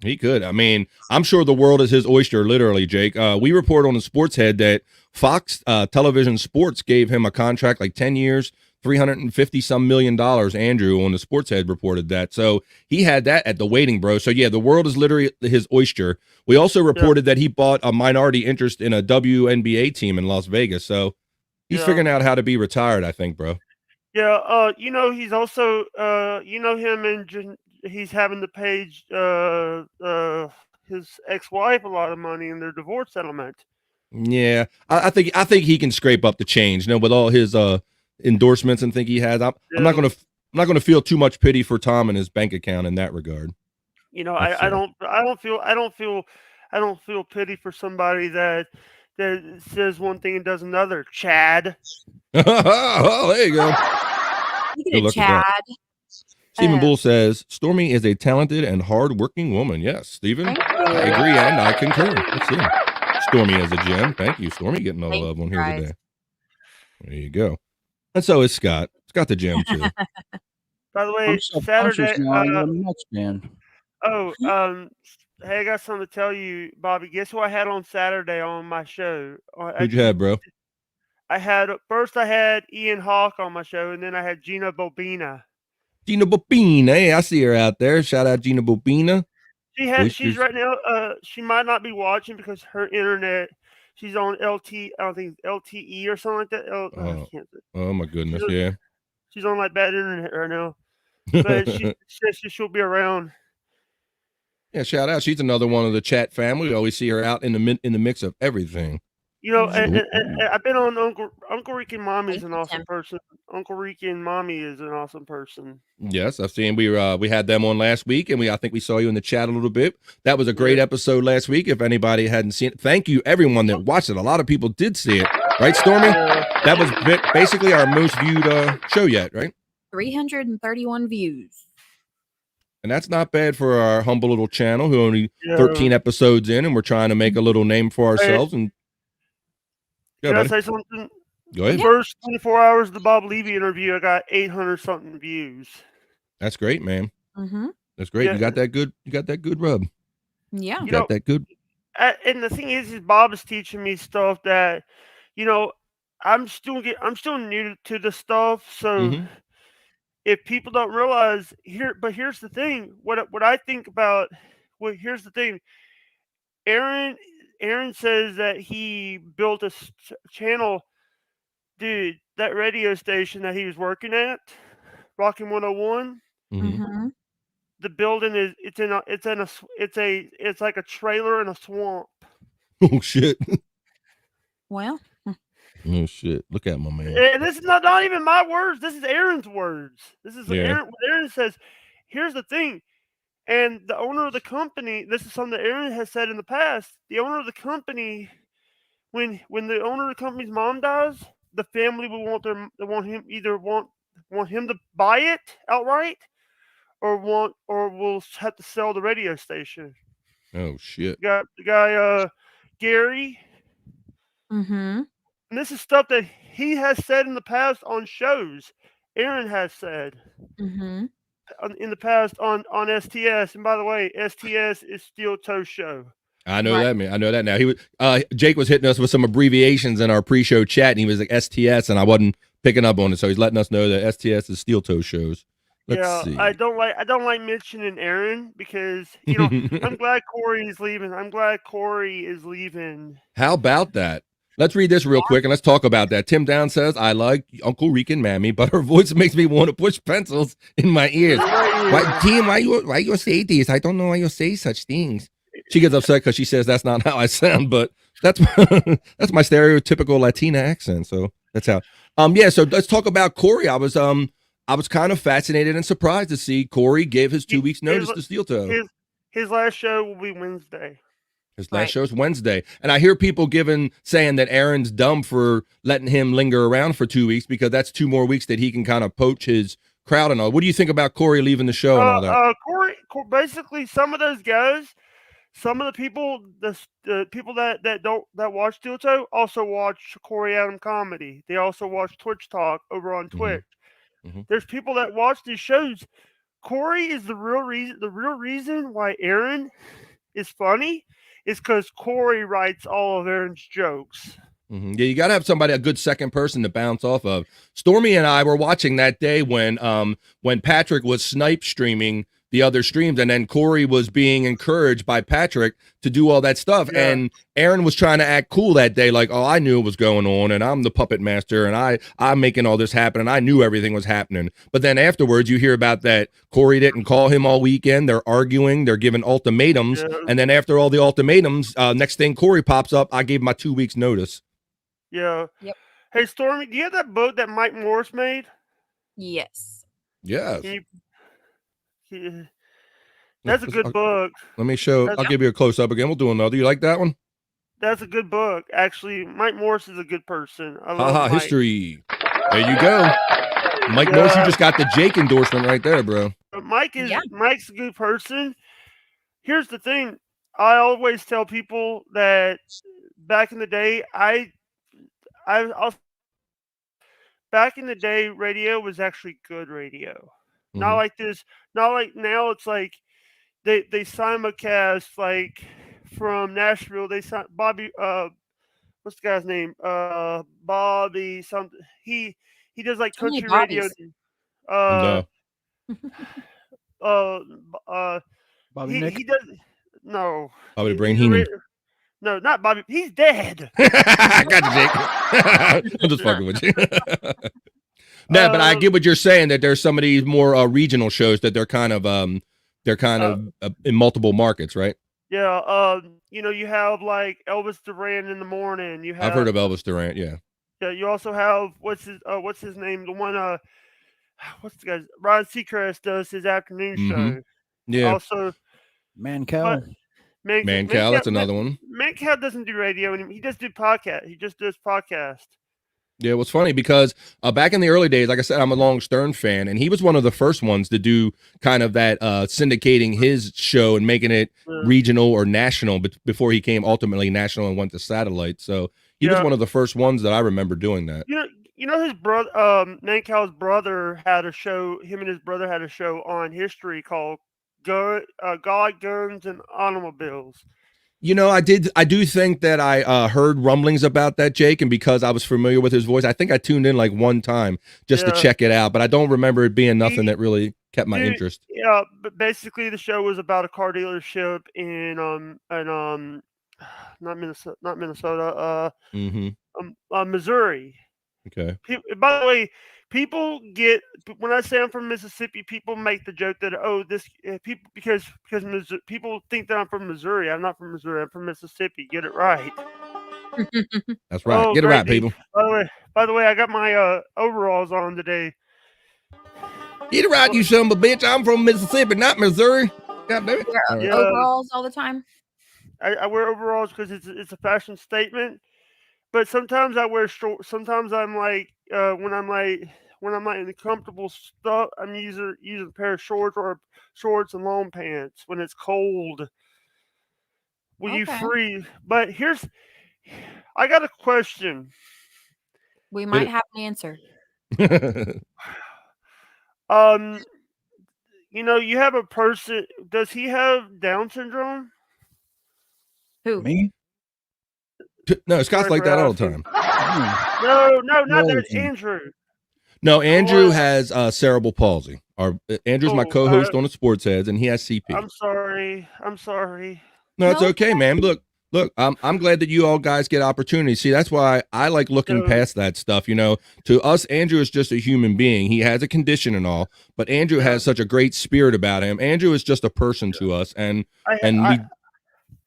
He could. I mean, I'm sure the world is his oyster, literally, Jake. We report on the Sports Head that Fox Television Sports gave him a contract like 10 years, $350-some million. Andrew on the Sports Head reported that. So he had that at the waiting, bro. So, yeah, the world is literally his oyster. We also reported that he bought a minority interest in a WNBA team in Las Vegas. So he's figuring out how to be retired, I think, bro. Yeah, he's also, him and he's having to pay his ex-wife a lot of money in their divorce settlement. Yeah, I think he can scrape up the change. With all his endorsements and think he has. I'm not gonna feel too much pity for Tom and his bank account in that regard. I don't feel pity for somebody that says one thing and does another. Chad. Oh, there you go. Speaking of Chad, Stephen Bull says Stormy is a talented and hard-working woman. Yes, Stephen, I agree and I concur. Let's see. Stormy is a gem. Thank you, Stormy, getting all the love on here today. There you go. And so is Scott. Scott the gem too. By the way, Saturday. Hey, I got something to tell you, Bobby. Guess who I had on Saturday on my show? Who'd you have, bro? I had Ian Hawk on my show, and then I had Gina Bobina. Gina Bobina, hey, I see her out there. Shout out Gina Bobina. She's right now. She might not be watching because her internet. She's on LT. I don't think LTE or something like that. Oh my goodness, yeah. She's on like bad internet right now, but she says she'll be around. Yeah, shout out. She's another one of the chat family. We always see her out in the mix of everything. And I've been on Uncle Rick and Mommy is an awesome person. Uncle Rick and Mommy is an awesome person. Yes, I've seen we had them on last week, and I think we saw you in the chat a little bit. That was a great episode last week. If anybody hadn't seen it, thank you everyone that watched it. A lot of people did see it, right, Stormy? That was basically our most viewed show yet, right? 331 views. And that's not bad for our humble little channel who only 13 episodes in, and we're trying to make a little name for ourselves. And can I say something? Go ahead. The first 24 hours of the Bob Levy interview, I got 800 something views. That's great, man. Mm-hmm. That's great. Yeah. You got that good rub. Yeah. You got that good. And the thing is Bob is teaching me stuff that, I'm still new to the stuff. So if people don't realize here's the thing. What I think about. Well, here's the thing. Aaron says that he built a channel. Dude, that radio station that he was working at, Rockin' 101. Mm-hmm. The building is it's like a trailer in a swamp. Oh shit. Well. Oh shit. Look at my man. And this is not even my words. This is Aaron's words. This is what Aaron says. Here's the thing. And the owner of the company, this is something that Aaron has said in the past. The owner of the company, when the owner of the company's mom dies, the family will want him to buy it outright, or will have to sell the radio station. Oh shit! The guy Gary. Mm-hmm. And this is stuff that he has said in the past on shows. Aaron has said in the past on STS. And by the way, STS is Steel Toe Show. I know that, man. I know that now. He was Jake was hitting us with some abbreviations in our pre-show chat, and he was like STS, and I wasn't picking up on it, so he's letting us know that STS is Steel Toe Shows. Let's see. I don't like mentioning Aaron because I'm glad Corey is leaving. How about that? Let's read this real quick and let's talk about that. Tim Down says, I like Uncle Rick and Mammy, but her voice makes me want to push pencils in my ears. Tim, why you say this? I don't know why you say such things. She gets upset because she says that's not how I sound, but that's my stereotypical Latina accent. So that's how. So let's talk about Corey. I was kind of fascinated and surprised to see Corey give his 2 weeks notice to Steel Toe. His last show will be Wednesday. His last show is Wednesday. And I hear people saying that Aaron's dumb for letting him linger around for 2 weeks because that's 2 more weeks that he can kind of poach his crowd and all. What do you think about Corey leaving the show and all that? Corey, basically some of those guys, some of the people, the people that watch Steel Toe also watch Corey Adam Comedy. They also watch Twitch Talk over on Twitch. Mm-hmm. There's people that watch these shows. Corey is the real reason why Aaron is funny is because Corey writes all of Aaron's jokes. Mm-hmm. Yeah, you got to have a good second person to bounce off of. Stormy and I were watching that day when Patrick was snipe streaming the other streams, and then Corey was being encouraged by Patrick to do all that stuff. Yeah. And Aaron was trying to act cool that day, like, oh, I knew it was going on, and I'm the puppet master, and I'm making all this happen, and I knew everything was happening. But then afterwards, you hear about that Corey didn't call him all weekend. They're arguing, they're giving ultimatums, Yeah. and then after all the ultimatums, next thing Corey pops up, I gave my 2 weeks notice. Yeah. Yep. Hey, Stormy, do you have that book that Mike Morris made? Yes. Yes. That's a good book. Let me show. I'll give you a close up again. We'll do another. You like that one? That's a good book. Actually, Mike Morris is a good person. I love Haha, Mike. history. There you go. Mike Morris, you just got the Jake endorsement right there, bro. But Mike's a good person. Here's the thing. I always tell people that back in the day, back in the day, radio was actually good radio. Not like this. Not like now. It's like they simulcast like from Nashville. They Bobby. What's the guy's name? Bobby something. He does like Too many country radio. Bobbies. Bobby Nick? He does no. Bobby the Brain Heenan. No, not Bobby. He's dead. I got you, Jake. I'm just fucking with you. No, but I get what you're saying, that there's some of these more regional shows that they're kind of in multiple markets, right? Yeah. You have like Elvis Duran in the morning. You have. I've heard of Elvis Duran. Yeah. Yeah. You also have what's his name? The one. What's the guy's? Ryan Seacrest does his afternoon show. Yeah. Also, Mancal. Mancal, that's another one. Mancal doesn't do radio anymore. He just do podcast. He just does podcast. Yeah, it was funny because back in the early days, like I said, I'm a Long Stern fan, and he was one of the first ones to do kind of that syndicating his show and making it regional or national, but before he came ultimately national and went to satellite. So he was one of the first ones that I remember doing that. You know his brother, Mancal's brother had a show. Him and his brother had a show on history called God, Guns, and Automobiles. I do think that I heard rumblings about that, Jake, and because I was familiar with his voice, I think I tuned in like one time just to check it out, but I don't remember it being nothing that really kept my interest. Yeah, but basically the show was about a car dealership in not Minnesota, Missouri. Okay. By the way, people when I say I'm from Mississippi, people make the joke that people because people think that I'm from Missouri. I'm not from Missouri. I'm from Mississippi. Get it right. That's right. Get it right, people. By the way, I got my overalls on today. Get it right, you son of a bitch. I'm from Mississippi, not Missouri. God damn it. Yeah. Overalls all the time. I wear overalls because it's a fashion statement. But sometimes I wear shorts. Sometimes I'm like when I'm like in the comfortable stuff, I'm using a pair of shorts or shorts and long pants when it's cold. Will you freeze? But I got a question. We might have an answer. You have a person. Does he have Down syndrome? Who? Me? No, Scott's like that all the time. No, not that. It's Andrew. No, Andrew has cerebral palsy. Andrew's my co-host on the Sports Heads, and he has CP. I'm sorry. No, it's okay, man. Look. I'm glad that you all guys get opportunities. See, that's why I like looking past that stuff. To us, Andrew is just a human being. He has a condition and all, but Andrew has such a great spirit about him. Andrew is just a person to us, and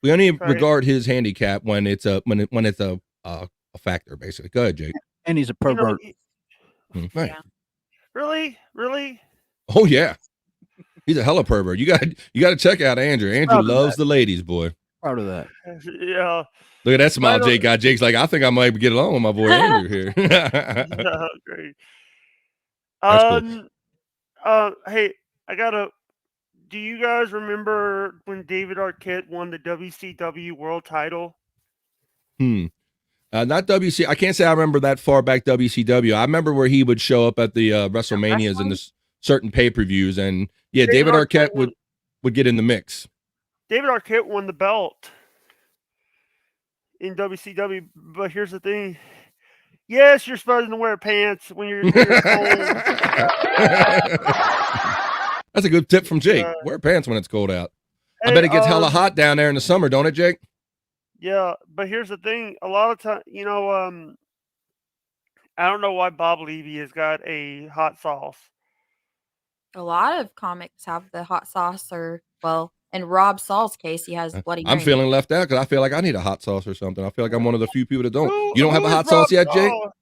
we only regard his handicap when it's a factor, basically. Go ahead, Jake. And he's a pervert. Right. Really? Oh yeah, he's a hella pervert. You got to check out Andrew. Andrew loves the ladies, boy. Proud of that. Yeah. Look at that smile Jake got. Jake's like, I think I might get along with my boy Andrew here. Yeah, great. Cool. Hey, do you guys remember when David Arquette won the WCW world title? Not WC. I can't say I remember that far back WCW. I remember where he would show up at the WrestleManias and the certain pay-per-views, and David Arquette would get in the mix. David Arquette won the belt in WCW, but here's the thing. Yes, you're supposed to wear pants when you're cold. That's a good tip from Jake. Yeah. Wear pants when it's cold out. I Hey, bet it gets hella hot down there in the summer, don't it, Jake? Yeah, but here's the thing. A lot of time, I don't know why Bob Levy has got a hot sauce. A lot of comics have the hot sauce, or well, in Rob Saul's case, he has Bloody Mary. I'm feeling left out because I feel like I need a hot sauce or something. I feel like I'm one of the few people that don't. Who- You don't have who a is hot sauce Rob yet, Jake? Saul?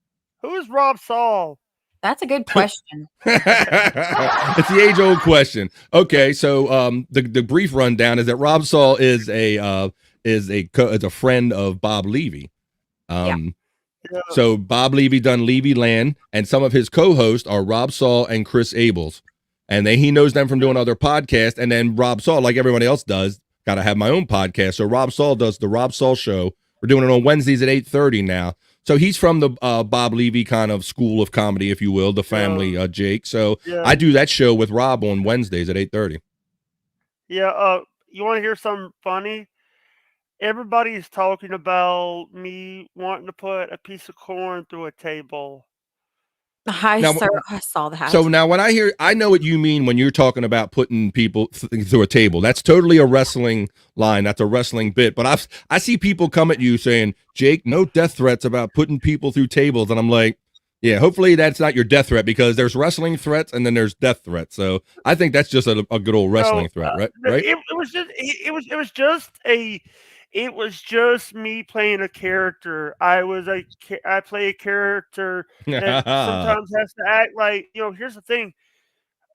Who is Rob Saul? That's a good question. It's the age-old question. Okay, so the brief rundown is that Rob Saul is a friend of Bob Levy. Yeah. So Bob Levy done Levy Land, and some of his co-hosts are Rob Saul and Chris Abels, and he knows them from doing other podcasts. And then Rob Saul, like everyone else does, got to have my own podcast. So Rob Saul does the Rob Saul Show. We're doing it on Wednesdays at 8:30 now. So he's from the Bob Levy kind of school of comedy, if you will, the family, Jake. So I do that show with Rob on Wednesdays at 8:30. Yeah. You want to hear something funny? Everybody's talking about me wanting to put a piece of corn through a table. I saw that. So now when I know what you mean when you're talking about putting people through a table. That's totally a wrestling line. That's a wrestling bit. But I see people come at you saying, Jake, no death threats about putting people through tables. And I'm like, yeah, hopefully that's not your death threat, because there's wrestling threats and then there's death threats. So I think that's just a good old wrestling threat, right? It was just me playing a character. I play a character that sometimes has to act like, here's the thing.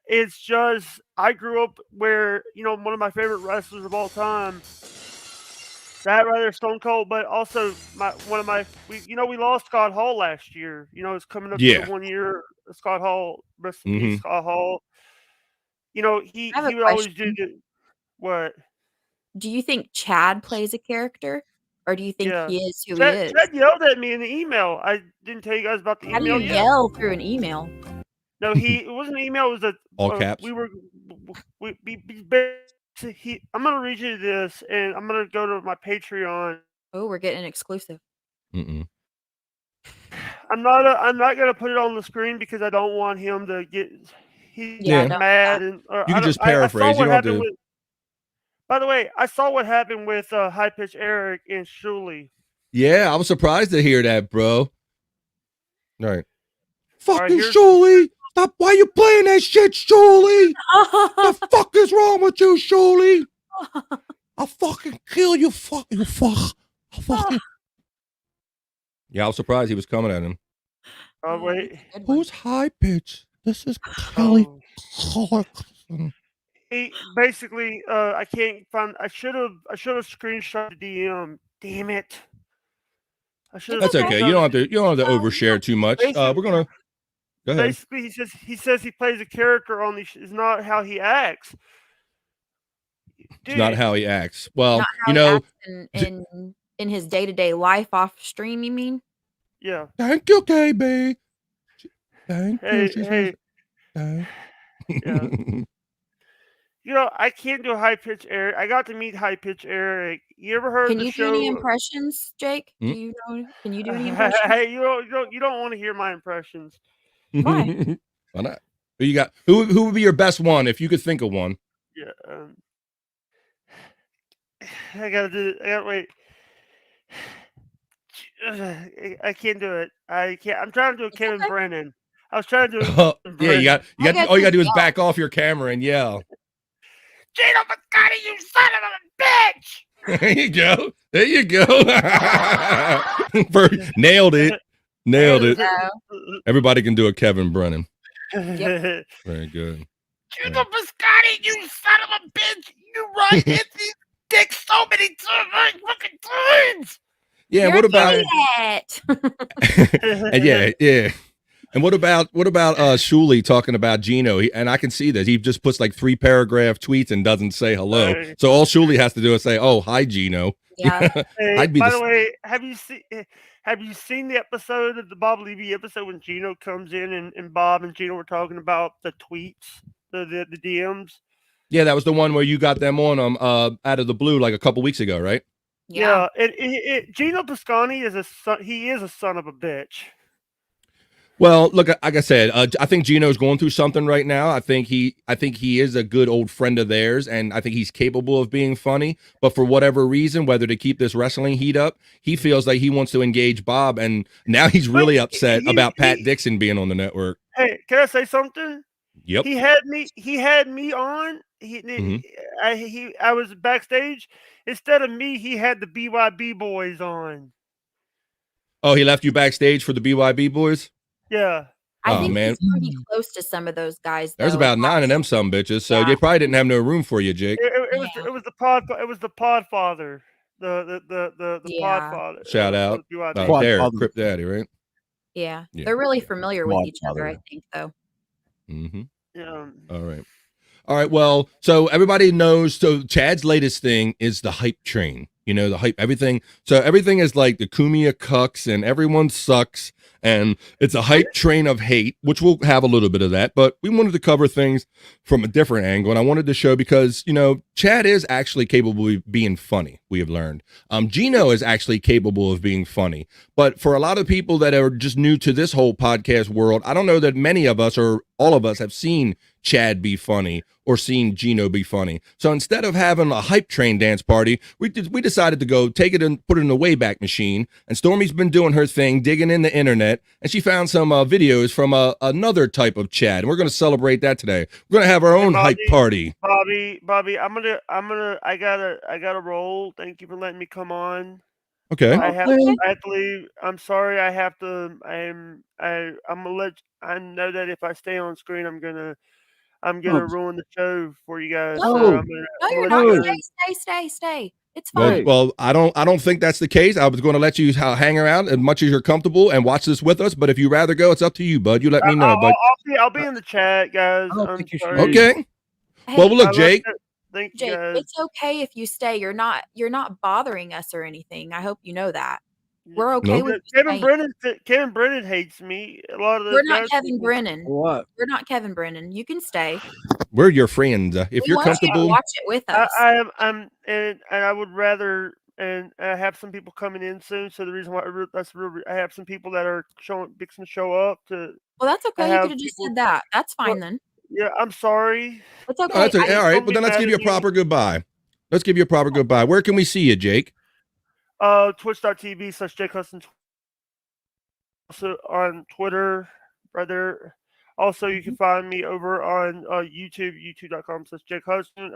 It's just, I grew up where, one of my favorite wrestlers of all time, that rather Stone Cold, but also we lost Scott Hall last year. It's coming up to 1 year. Scott Hall, rest in peace, Scott Hall. He would always do what? Do you think Chad plays a character, or do you think he is who he is? Chad yelled at me in the email. I didn't tell you guys about the email yet. How do you yell through an email? No, it wasn't an email. It was all caps. I'm gonna read you this, and I'm gonna go to my Patreon. Oh, we're getting an exclusive. Mm-mm. I'm not gonna put it on the screen because I don't want him to get mad. And you can just paraphrase. You don't have to. By the way, I saw what happened with High Pitch Eric and Shuli. Yeah, I was surprised to hear that, bro. All right. Fucking right, Shuli! Stop! Why you playing that shit, Shuli? The fuck is wrong with you, Shuli? I'll fucking kill you, fuck. I'll fucking. Yeah, I was surprised he was coming at him. Oh wait. Who's High Pitch? This is Kelly Clarkson. He basically, I can't find. I should have screenshot the DM. Damn it! That's okay. You don't have to overshare too much. We're gonna go ahead. Basically, he says he plays a character on these. Is not how he acts. Dude, it's not how he acts. Well, in his day-to-day life off stream, you mean? Yeah. Thank you, KB. Thank you. Hey. Yeah. I can't do High Pitch Eric. I got to meet High Pitch Eric. You ever heard Can the you show? do any impressions, Jake? Do you know? Can you do any impressions? Hey, you don't want to hear my impressions. Why? Why not? Who you got? Who would be your best one if you could think of one? Yeah. I gotta wait. I can't do it. I can't. I'm trying to do a Kevin Brennan. I was trying to do. Yeah, you got. All you gotta do is back off your camera and yell. Gino Biscotti, you son of a bitch! There you go. Nailed it. Everybody can do a Kevin Brennan. Yep. Very good. Gino Biscotti, you son of a bitch! You run into these dicks so many times. Yeah. You're What about? And yeah. And what about Shuli talking about Gino? And I can see this. He just puts like 3-paragraph tweets and doesn't say hello. So all Shuli has to do is say, "Oh, hi, Gino." Yeah. Hey, by the way, have you seen the episode of the Bob Levy episode when Gino comes in and Bob and Gino were talking about the tweets, the DMs? Yeah, that was the one where you got them on out of the blue like a couple weeks ago, right? Yeah. Gino Biscotti is a son of a bitch. Well, look, like I said, I think Gino's going through something right now. I think he is a good old friend of theirs, and I think he's capable of being funny. But for whatever reason, whether to keep this wrestling heat up, he feels like he wants to engage Bob, and now he's really upset about Pat Dixon being on the network. Hey, can I say something? Yep. He had me on. I was backstage. Instead of me, he had the BYB boys on. Oh, he left you backstage for the BYB boys? Yeah. I Oh, think man. he's pretty close to some of those guys. There's though. about 9 of them some bitches, so they probably didn't have no room for you, Jake. It was the Podfather. The Podfather. Shout out. There, Crip Daddy, right? Yeah. Yeah. They're really familiar with each other, I think, though. Mm-hmm. Yeah. All right. Well, so everybody knows. So Chad's latest thing is the hype train. You know, the hype, everything. So everything is like the Kumia cucks and everyone sucks. And it's a hype train of hate, which we'll have a little bit of that. But we wanted to cover things from a different angle. And I wanted to show because, you know, Chad is actually capable of being funny, we have learned. Gino is actually capable of being funny. But for a lot of people that are just new to this whole podcast world, I don't know that many of us or all of us have seen Chad be funny or seen Gino be funny. So instead of having a hype train dance party, we decided to go take it and put it in the Wayback Machine. And Stormy's been doing her thing, digging in the internet, and she found some videos from another type of Chad. And we're going to celebrate that today. We're going to have our own hype party. Bobby, I gotta roll. Thank you for letting me come on. Okay. I have to leave. I'm sorry. I have to. I'm gonna let. I know that if I stay on screen, I'm gonna ruin the show for you guys. No, you're not. Stay. It's fine. Well, I don't think that's the case. I was going to let you hang around as much as you're comfortable and watch this with us. But if you rather go, it's up to you, bud. You let me know. I'll be in the chat, guys. I'm sorry. Okay. Hey, well, look, Jake. Thank you, Jake, guys. it's okay if you stay. You're not bothering us or anything. I hope you know that. We're okay with Kevin Brennan hates me. A lot of We're not Kevin Brennan. What? We're not Kevin Brennan. You can stay. We're your friends. If you're comfortable, watch it with us. I'm and I would rather and I have some people coming in soon. So the reason why I have some people that are fixing to show up to. Well, that's okay. You could have just said that. That's fine then. Yeah, I'm sorry. It's okay. No, all right, but then let's give you a proper goodbye. Let's give you a proper goodbye. Where can we see you, Jake? Twitch.tv/Jake Hudson. Also on Twitter, brother. Also, you can find me over on YouTube, youtube.com/Jake Hudson.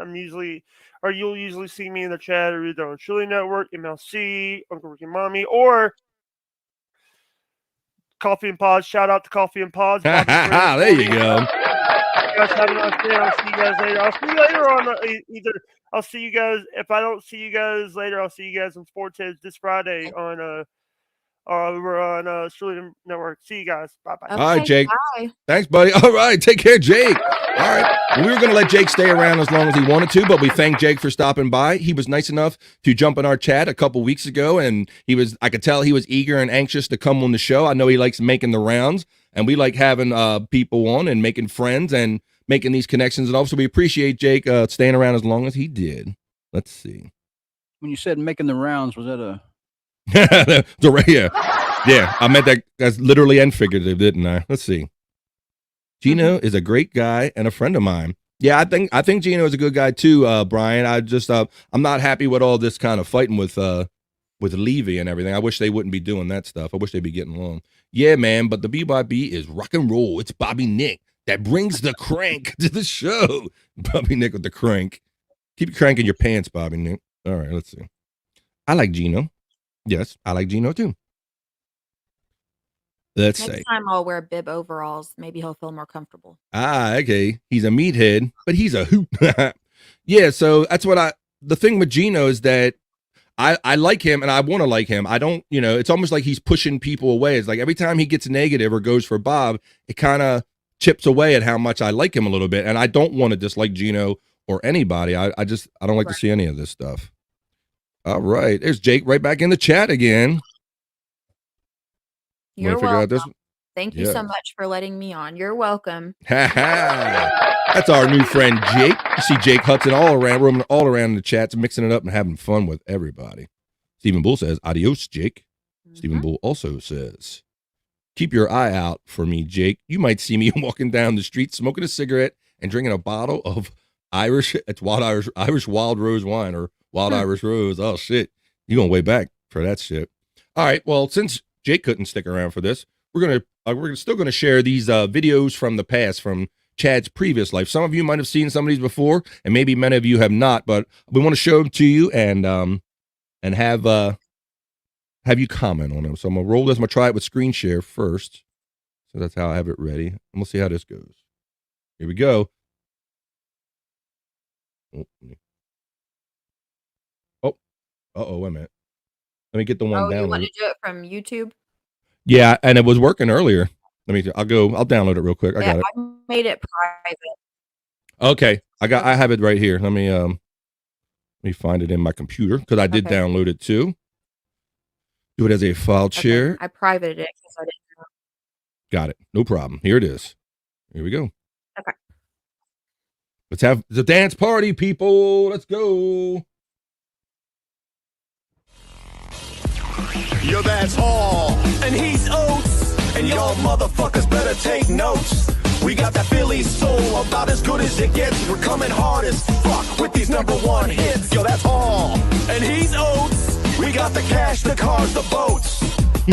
You'll usually see me in the chat or either on Shuli Network, MLC, Uncle Ricky Mommy, or Coffee and Pods. Shout out to Coffee and Pods. There you go. Guys, have a nice day. I'll see you guys later. I'll see you later on I'll see you guys. If I don't see you guys later, I'll see you guys on Sports Edge this Friday on over on Shuli Network. See you guys. Bye-bye. Okay, all right, Jake. Bye. Thanks, buddy. All right. Take care, Jake. All right. We were going to let Jake stay around as long as he wanted to, but we thank Jake for stopping by. He was nice enough to jump in our chat a couple weeks ago, and I could tell he was eager and anxious to come on the show. I know he likes making the rounds, and we like having people on and making friends and making these connections. And also we appreciate Jake staying around as long as he did. Let's see. When you said making the rounds, was that a... yeah, I meant that as literally and figurative, didn't I? Let's see. Gino is a great guy and a friend of mine. Yeah, I think Gino is a good guy too, Brian. I'm not happy with all this kind of fighting with Levy and everything. I wish they wouldn't be doing that stuff. I wish they'd be getting along. Yeah, man, but the BYB is rock and roll. It's Bobby Nick that brings the crank to the show. Bobby Nick with the crank. Keep your crank in your pants, Bobby Nick. All right, let's see. I like Gino. Yes, I like Gino too. Next time I'll wear bib overalls. Maybe he'll feel more comfortable. Okay. He's a meathead, but he's a hoot. Yeah, so that's what the thing with Gino is that I like him and I want to like him. I don't, it's almost like he's pushing people away. It's like every time he gets negative or goes for Bob, it kind of chips away at how much I like him a little bit. And I don't want to dislike Gino or anybody. I don't like to see any of this stuff. All right. There's Jake right back in the chat again. You're welcome. Thank you so much for letting me on. You're welcome. That's our new friend, Jake. You see Jake Hudson roaming all around the chats, mixing it up and having fun with everybody. Stephen Bull says, adios, Jake. Mm-hmm. Stephen Bull also says, Keep your eye out for me, Jake. You might see me walking down the street smoking a cigarette and drinking a bottle of Irish wild rose wine or wild Irish rose. Oh shit. You're going way back for that shit. All right. Well, since Jake couldn't stick around for this, we're still gonna share these videos from the past from Chad's previous life. Some of you might have seen some of these before, and maybe many of you have not, but we want to show them to you and have you comment on them. So I'm gonna roll this. I'm gonna try it with screen share first. So that's how I have it ready. And we'll see how this goes. Here we go. Oh, wait a minute. Let me get the one downloaded. You want to do it from YouTube? Yeah, and it was working earlier. I'll download it real quick. I got it. I made it private. Okay. I have it right here. Let me find it in my computer because I did download it too. Do it as a file share. I privated it because I didn't know. Got it. No problem. Here it is. Here we go. Okay. Let's have the dance party, people. Let's go. Yo, that's Hall, and he's Oates, and y'all motherfuckers better take notes. We got that Philly soul, about as good as it gets. We're coming hard as fuck with these #1 hits. Yo, that's Hall, and he's Oates. We got the cash, the cars, the boats.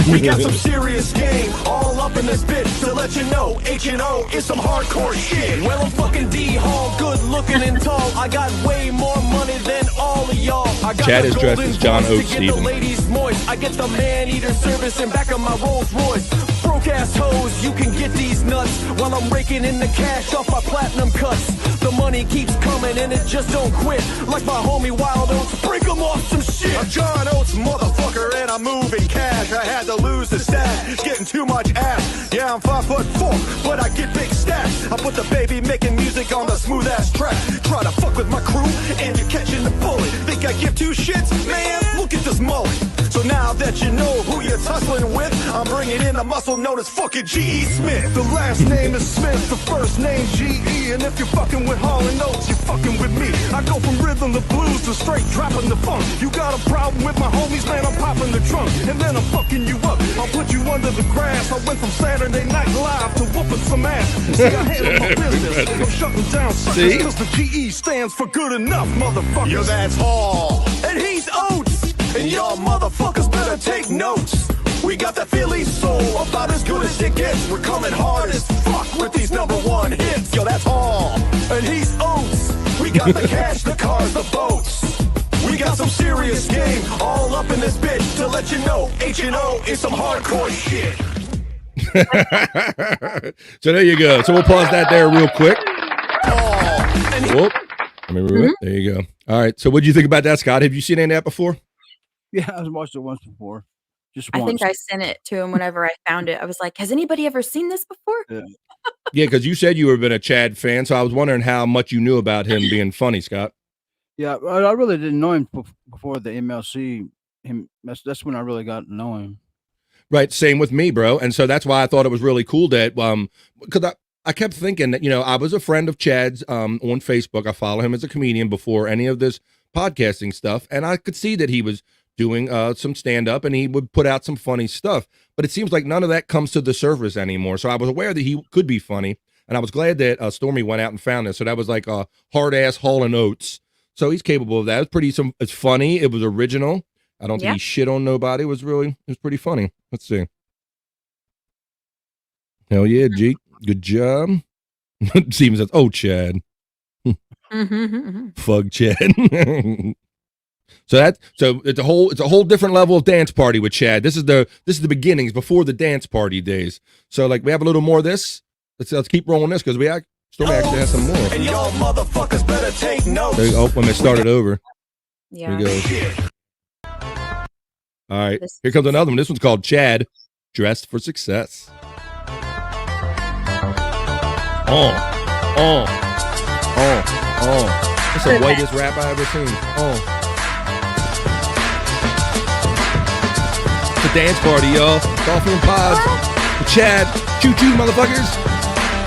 We got some serious game all up in this bitch to let you know H&O is some hardcore shit. Well, I'm fucking D-Hall, good looking and tall. I got way more money than all of y'all. I got Chad is dressed as John Oates, to get the ladies moist. I get the man-eater service in back of my Rolls Royce. Broke ass hoes, you can get these nuts while I'm raking in the cash off my platinum cuts. The money keeps coming and it just don't quit. Like my homie Wild Oats, break 'em off some shit. I'm John Oates, motherfucker, and I'm moving cash. I had to lose the stash, getting too much ass. Yeah, I'm 5'4", but I get big stacks. I put the baby making music on the smooth ass track. Try to fuck with my crew and you're catching the bullet. Think I give two shits? Man, look at this mullet. So now that you know who you're tussling with, I'm bringing in the muscle known as fucking G.E. Smith. The last name is Smith, the first name G.E. And if you're fucking with Hall and Oates, you're fucking with me. I go from rhythm to blues to straight dropping the funk. You got a problem with my homies, man, I'm popping the trunk. And then I'm fucking you up, I'll put you under the grass. I went from Saturday Night Live to whooping some ass. See, I handle my business, I'm shutting down suckers, cause the G.E. stands for good enough, motherfuckers. Yo, that's Hall, and he's Oates. And y'all motherfuckers better take notes. We got that Philly soul, about as good as it gets. We're coming hard as fuck with these #1 hits. Yo, that's Hall, and he's Oates. We got the cash, the cars, the boats. We got some serious game all up in this bitch to let you know H&O is some hardcore shit. So there you go. So we'll pause that there real quick. Whoop. There you go. All right. So what do you think about that, Scott? Have you seen any of that before? Yeah, I watched it once before. Just once. I think I sent it to him whenever I found it. I was like, has anybody ever seen this before? Yeah, because you said you were been a Chad fan, so I was wondering how much you knew about him being funny, Scott. Yeah, I really didn't know him before the MLC. That's when I really got to know him. Right, same with me, bro. And so that's why I thought it was really cool that because I kept thinking that, I was a friend of Chad's on Facebook. I follow him as a comedian before any of this podcasting stuff, and I could see that he was doing some stand-up and he would put out some funny stuff, but it seems like none of that comes to the surface anymore. So I was aware that he could be funny, and I was glad that Stormy went out and found this. So that was like a hard-ass Hall and Oates. So he's capable of that. It's funny. It was original. I don't think he shit on nobody. It was pretty funny. Let's see. Hell yeah, Jake. Good job. Steven says, oh, Chad. Fug Chad. So it's a whole different level of dance party with Chad. This is the beginnings before the dance party days. So like we have a little more of this. Let's keep rolling this because Stormy actually has some more. And y'all motherfuckers better take notes. When they started over. Yeah. Here we go. All right. Here comes another one. This one's called Chad Dressed for Success. That's the whitest rap I ever seen. It's a dance party, y'all. Coffee and pods. With Chad. Choo-choo, motherfuckers.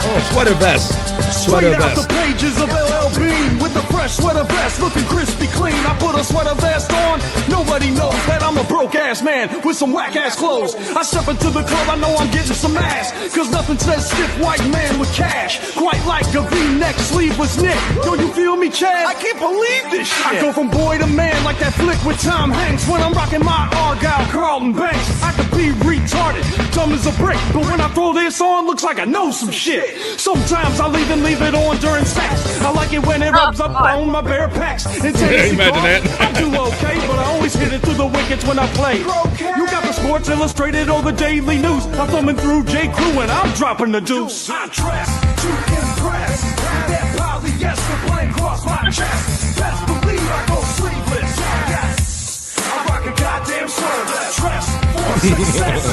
Oh, sweater vest. Sweater Straight out vest. the pages of LL Bean with the fresh sweater vest, looking crispy clean. I put a sweater vest on. Nobody knows that I'm a broke ass man with some whack ass clothes. I step into the club, I know I'm getting some ass, cause nothing says stiff white man with cash quite like a V-neck sleeveless knit. Don't you feel me, Chad? I can't believe this shit. I go from boy to man like that flick with Tom Hanks when I'm rocking my Argyle Carlton Banks. I could be retarded, dumb as a brick, but when I throw this on, looks like I know some shit. Sometimes I'll even leave it on during sex. I like it when it rubs up on my bare pecs. In Tennessee, imagine that. I do okay, but I always hit it through the wickets when I play. You got the Sports Illustrated or the Daily News. I'm thumbing through J. Crew and I'm dropping the deuce. I dress to impress. That polyester blank across my chest. Best believe I go sleeveless. Yes, I rock a goddamn sweater vest. Dress for success.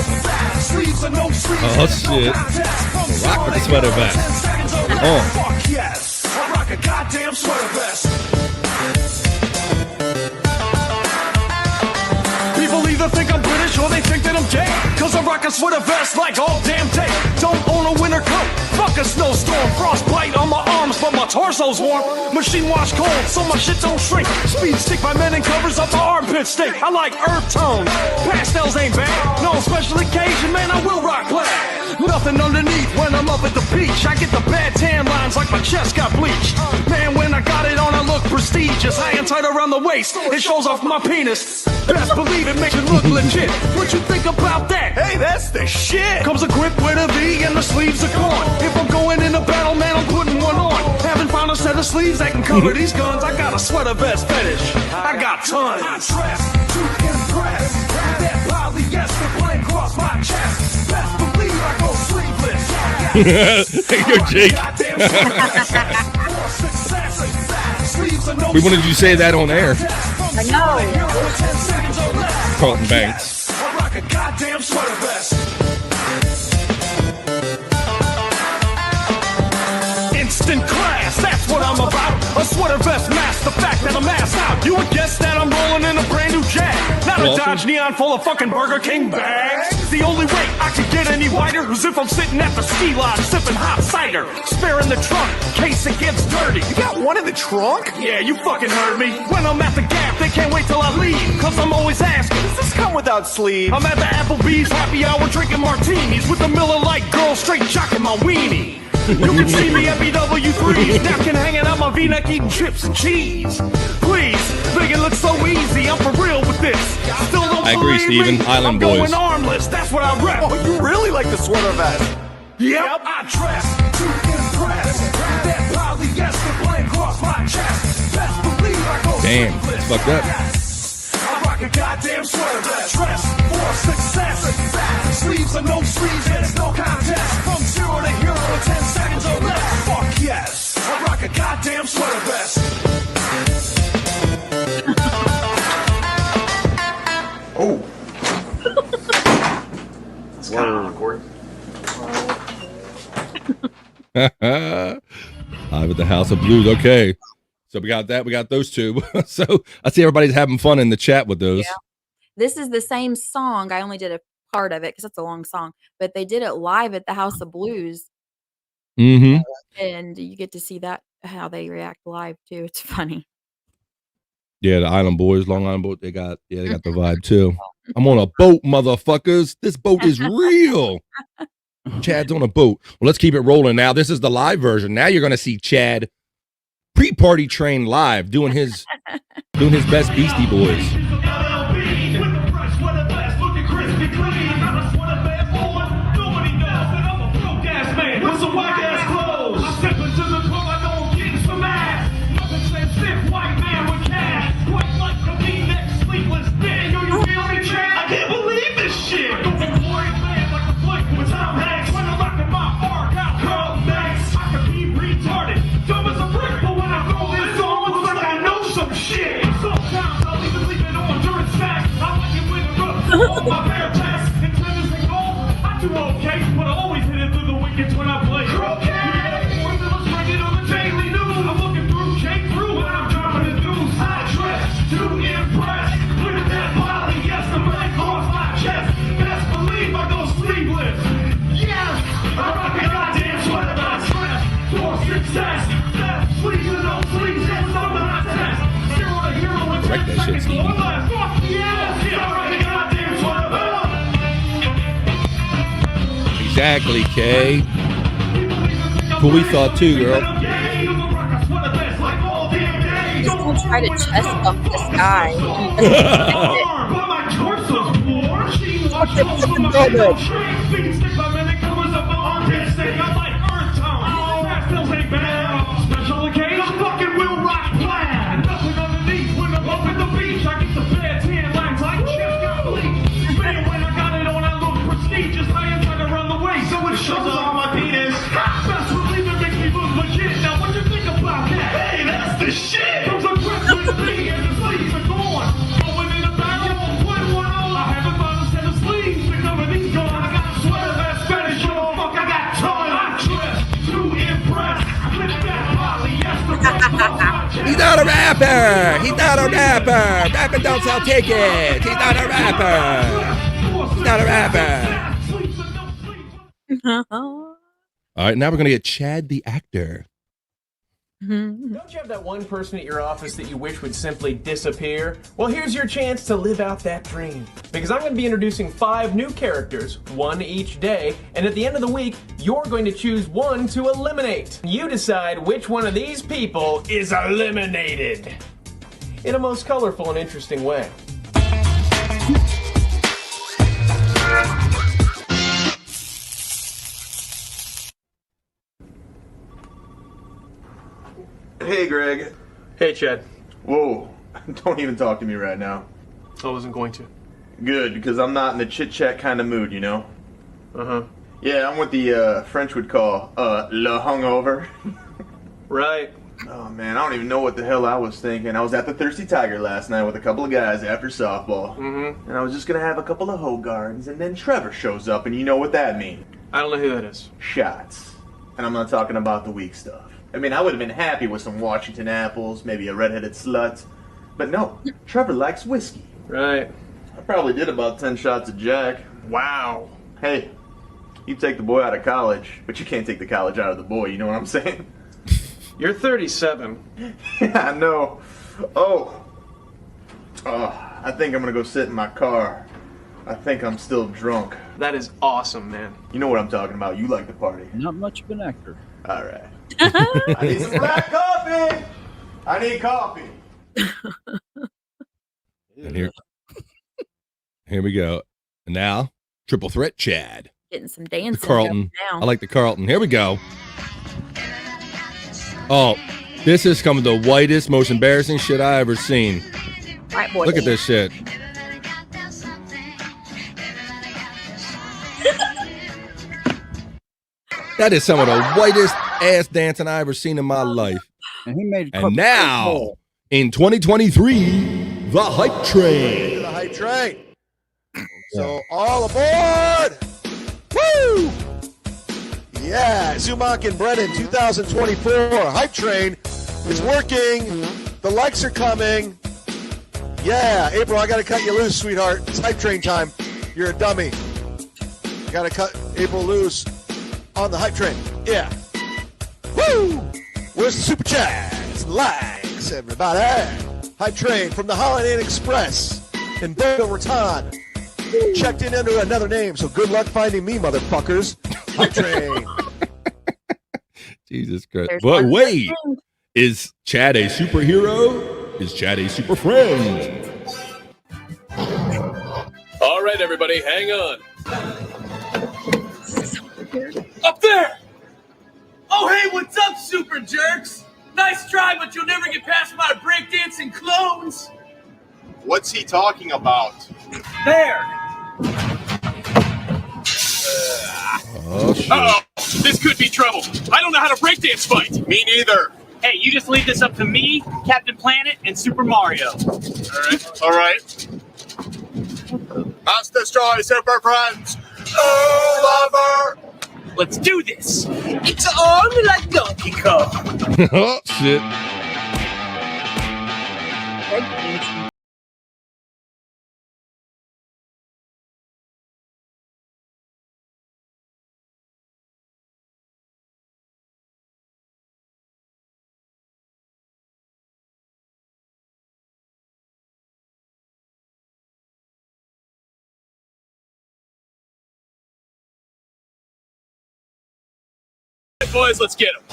Sleeves or no sleeves. Oh, shit. Rock with the sweater vest. Fuck yes, I rock a goddamn sweater vest. People either think I'm British or they think that I'm gay, cause I rock a sweater vest like all damn day. Don't own a winter coat, fuck a snowstorm. Frostbite on my arms but my torso's warm. Machine wash cold so my shit don't shrink. Speed stick by men and covers up my armpit stink. I like earth tone, pastels ain't bad. No special occasion, man, I will rock plaid. Nothing underneath when I'm up at the beach. I get the bad tan lines like my chest got bleached. Man, when I got it on, I look prestigious. High and tight around the waist, it shows off my penis. Best believe it makes it look legit. What you think about that? Hey, that's the shit. Comes a grip with a V and the sleeves are gone. If I'm going in a battle, man, I'm putting one on. Haven't found a set of sleeves that can cover these guns. I got a sweater vest fetish. I got tons. I dress to impress. That polyester blank across my chest. Best believe I go sleeveless. Yo, Jake. We wanted you to say that on air. I know. Carlton Banks. I rock a goddamn sweater vest. Instant class, that's what I'm about. A sweater vest masks the fact that I'm ass out. You would guess that I'm rolling in a brand new Jag, not a Dodge Neon full of fucking Burger King bags. The only way I could get any whiter is if I'm sitting at the ski lodge sipping hot cider. Spare in the trunk, case it gets dirty. You got one in the trunk? Yeah, you fucking heard me. When I'm at the Gap, they can't wait till I leave, cause I'm always asking, does this come without sleeves? I'm at the Applebee's happy hour drinking martinis with the Miller Lite girl straight jocking my weenie. You can see me at BW3's, napkin hanging out my V-neck eating chips and cheese. Please, make it look so easy, I'm for real with this. Still don't I agree, believe Steven. me? Island I'm Boys. going armless, that's what I rep. Oh, you really like the sweater vest? Yep, I dress to impress. That polyester blank across my chest. Best believe I go Damn, sleeveless. it's fucked up. Yes, I rock a goddamn sweater vest. Dress for success. Sleeves or no sleeves, there's no contest. From 0 to hero in 10 seconds or less. Fuck yes, I rock a goddamn sweater vest. Oh. It's kind of awkward. Live at the House of Blues. Okay. So we got that. We got those two. So I see everybody's having fun in the chat with those. Yeah. This is the same song. I only did a part of it because it's a long song, but they did it live at the House of Blues. Mm-hmm. And you get to see that, how they react live too. It's funny. Yeah, the Island Boys, Long Island Boat, they got the vibe too. I'm on a boat, motherfuckers. This boat is real. Chad's on a boat. Well, let's keep it rolling now. This is the live version. Now you're gonna see Chad pre-party train live doing his best Beastie Boys. My bare chest and tennis and gold. I do okay, but I always hit it through the wickets when I play. Okay. Sports Illustrated on the Daily News. I'm looking through J. Crew and I'm dropping the deuce. I dress to impress. Look at that body, yes, the blank off my chest. Best believe I go sleeveless. Yes, I rock a goddamn sweater vest. Correct that shit, Stevie. Exactly, Kay. What we thought too, girl. He's gonna try to chest bump this guy. He's not a rapper. He's not a rapper. Rapping don't sell tickets. He's not a rapper. He's not a rapper. All right, now we're gonna get Chad the actor. Don't you have that one person at your office that you wish would simply disappear? Well, here's your chance to live out that dream. Because I'm going to be introducing 5 new characters, one each day, and at the end of the week, you're going to choose one to eliminate. You decide which one of these people is eliminated. In a most colorful and interesting way. Hey, Greg. Hey, Chad. Whoa. Don't even talk to me right now. I wasn't going to. Good, because I'm not in the chit-chat kind of mood, you know? Uh-huh. Yeah, I'm what the French would call, le hungover. Right. Oh, man, I don't even know what the hell I was thinking. I was at the Thirsty Tiger last night with a couple of guys after softball. Mm-hmm. And I was just gonna have a couple of Hogardens, and then Trevor shows up, and you know what that means. I don't know who that is. Shots. And I'm not talking about the weak stuff. I mean, I would have been happy with some Washington apples, maybe a redheaded slut. But no, Trevor likes whiskey. Right. I probably did about 10 shots of Jack. Wow. Hey, you take the boy out of college, but you can't take the college out of the boy, you know what I'm saying? You're 37. Yeah, I know. Oh, I think I'm gonna go sit in my car. I think I'm still drunk. That is awesome, man. You know what I'm talking about. You like to party. Not much of an actor. All right. I need some black coffee. I need coffee. And here we go. And now, triple threat Chad. Getting some The dancing Carlton. now. I like the Carlton. Here we go. Oh, this is some of the whitest, most embarrassing shit I ever seen. Right, boy. Look at this shit. That is some of the whitest ass dancing I ever seen in my life. And he made. And now, in 2023, the Hype Train. The Hype Train. So all aboard! Woo! Yeah, Zumak and Brennan, 2024 Hype Train is working. The likes are coming. Yeah, April, I gotta cut you loose, sweetheart. It's Hype Train time. You're a dummy. I gotta cut April loose on the Hype Train. Yeah. Woo! Where's the super chats? Likes, everybody. Hype Train from the Holiday Inn Express in Boca Raton. Checked in under another name, so good luck finding me, motherfuckers. Hype Train. Jesus Christ. There's But one wait, thing. is Chad a superhero? Is Chad a super friend? All right, everybody, hang on. Up there! Oh, hey, what's up, super jerks? Nice try, but you'll never get past my breakdancing clones. What's he talking about? There! Oh, shit. Uh-oh, this could be trouble. I don't know how to breakdance fight. Me neither. Hey, you just leave this up to me, Captain Planet, and Super Mario. All right. Let's destroy super friends. Oh, lover. Let's do this. It's on like Donkey Kong. Oh, shit. Breakdancing. right, boys, let's get them.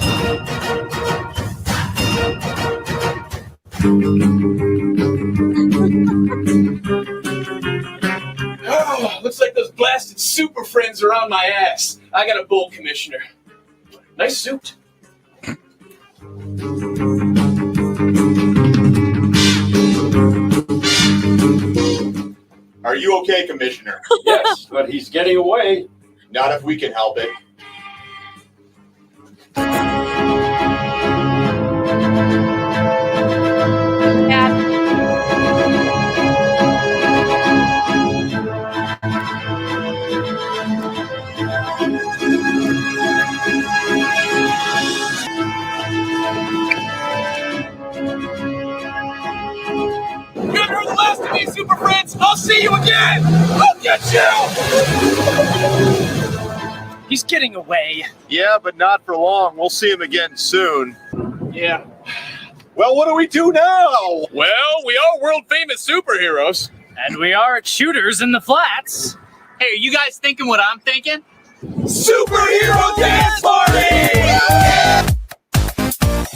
Oh, looks like those blasted super friends are on my ass. I got a bull, Commissioner. Nice suit. Are you okay, Commissioner? Yes, but he's getting away. Not if we can help it. You're the last of these super friends. I'll see you again. I'll get you. He's getting away. Yeah, but not for long. We'll see him again soon. Yeah. Well, what do we do now? Well, we are world famous superheroes. And we are shooters in the flats. Hey, are you guys thinking what I'm thinking? Superhero dance party!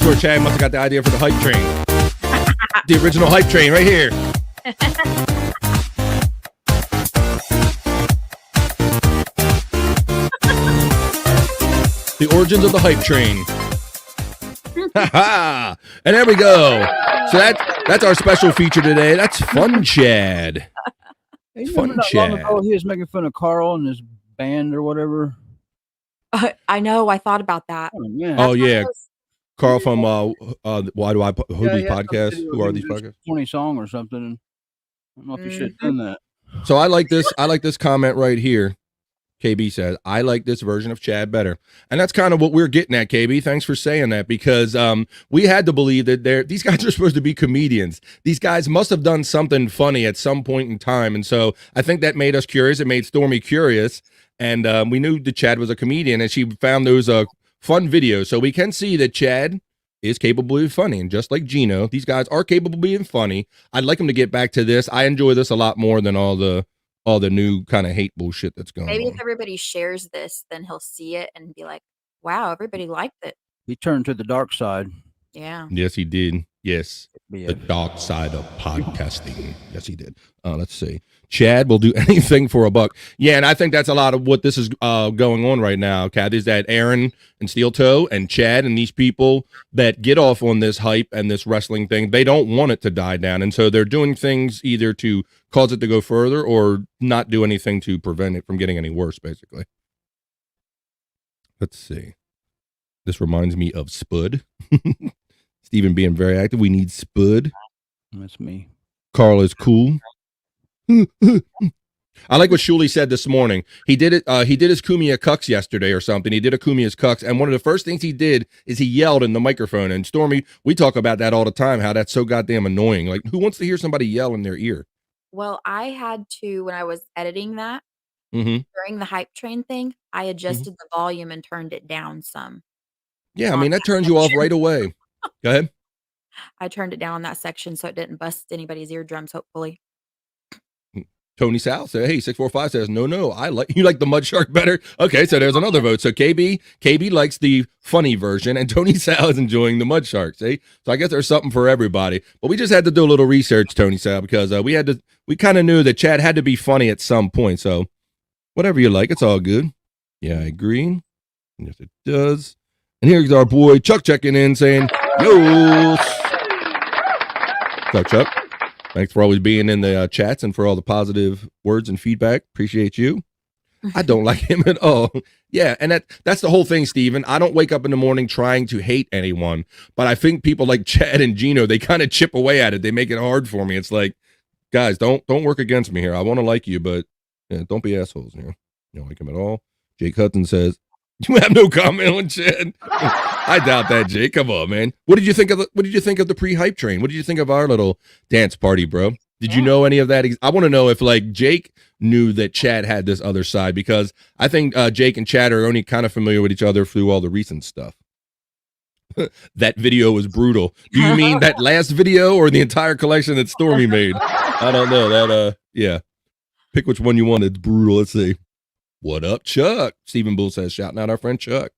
Sure, Chad must have got the idea for the hype train. The original hype train right here. The origins of the hype train. And there we go. So that's our special feature today. That's Fun Chad. Hey, you Fun remember not long Chad. ago he was making fun of Carl and his band or whatever. I know. I thought about that. Oh, yeah. Oh yeah, Carl from Why Do I Who Yeah, Do he had some Podcast? video Who of are him these doing podcasts? 20 song or something. And I don't know if you should have done that. So I like this. I like this comment right here. KB says, I like this version of Chad better. And that's kind of what we're getting at, KB. Thanks for saying that, because we had to believe that these guys are supposed to be comedians. These guys must have done something funny at some point in time. And so I think that made us curious. It made Stormy curious. And we knew that Chad was a comedian, and she found those fun videos. So we can see that Chad is capable of being funny. And just like Gino, these guys are capable of being funny. I'd like them to get back to this. I enjoy this a lot more than all the new kind of hate bullshit that's going Maybe on. if everybody shares this, then he'll see it and be like, wow, everybody liked it. He turned to the dark side. Yeah. Yes, he did. Yes. Yeah. The dark side of podcasting. Yes, he did. Let's see. Chad will do anything for a buck. Yeah, and I think that's a lot of what this is going on right now, Kat, is that Aaron and Steel Toe and Chad and these people that get off on this hype and this wrestling thing, they don't want it to die down. And so they're doing things either to cause it to go further or not do anything to prevent it from getting any worse, basically. Let's see. This reminds me of Spud. Steven being very active. We need Spud. That's me. Carl is cool. I like what Shuli said this morning. He did it. He did his Kumia Cucks yesterday or something. He did a Kumia's Cucks, and one of the first things he did is he yelled in the microphone. And Stormy, we talk about that all the time, how that's so goddamn annoying. Like, who wants to hear somebody yell in their ear? Well, I had to, when I was editing that Mm-hmm. during the hype train thing, I adjusted the volume and turned it down some. Yeah, I mean, that turns you off right away. Go ahead. I turned it down on that section so it didn't bust anybody's eardrums, hopefully. Tony Sal said, hey, 645 says, no, you like the Mud Shark better? Okay, so there's another vote. So KB likes the funny version, and Tony Sal is enjoying the Mud Shark, see? So I guess there's something for everybody. But we just had to do a little research, Tony Sal, because we kind of knew that Chad had to be funny at some point. So whatever you like, it's all good. Yeah, I agree. Yes, it does. And here's our boy Chuck checking in saying, yo. What's up, Chuck? Thanks for always being in the chats and for all the positive words and feedback. Appreciate you. I don't like him at all. Yeah, and that's the whole thing, Steven. I don't wake up in the morning trying to hate anyone, but I think people like Chad and Gino, they kind of chip away at it. They make it hard for me. It's like, guys, don't work against me here. I want to like you, but don't be assholes here. You don't like him at all. Jake Hudson says, you have no comment on Chad. I doubt that, Jake. Come on, man. What did you think of the pre-hype train? What did you think of our little dance party, bro? Did you know any of that? I want to know if like Jake knew that Chad had this other side, because I think Jake and Chad are only kind of familiar with each other through all the recent stuff. That video was brutal. Do you mean that last video or the entire collection that Stormy made? I don't know. That yeah. Pick which one you want. It's brutal. Let's see. What up, Chuck? Stephen Bull says, shouting out our friend Chuck.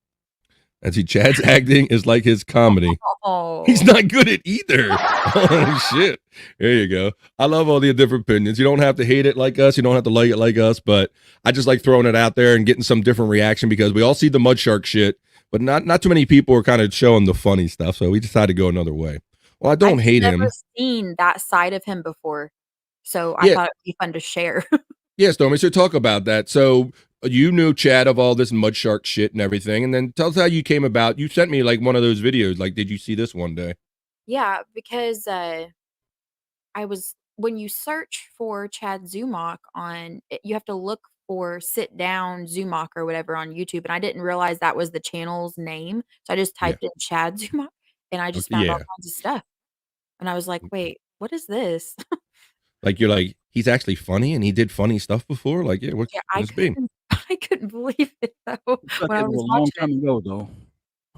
And see, Chad's acting is like his comedy. Oh. He's not good at either. Oh, shit. There you go. I love all the different opinions. You don't have to hate it like us. You don't have to like it like us. But I just like throwing it out there and getting some different reaction because we all see the mud shark shit, but not too many people are kind of showing the funny stuff. So we decided to go another way. Well, I don't hate him. I've never seen that side of him before. So I Yeah. thought it'd be fun to share. Yeah, Stormy, so talk about that. So you knew Chad of all this mud shark shit and everything. And then tell us how you came about. You sent me like one of those videos. Like, did you see this one day? Yeah, because when you search for Chad Zumach you have to look for sit down Zumach or whatever on YouTube. And I didn't realize that was the channel's name. So I just typed in Chad Zumach and I just found all kinds of stuff. And I was like, wait, what is this? Like, you're like, he's actually funny and he did funny stuff before? Like, yeah, what can this be? I couldn't believe it though. Looked When like I it was was a long watching time it. ago, though.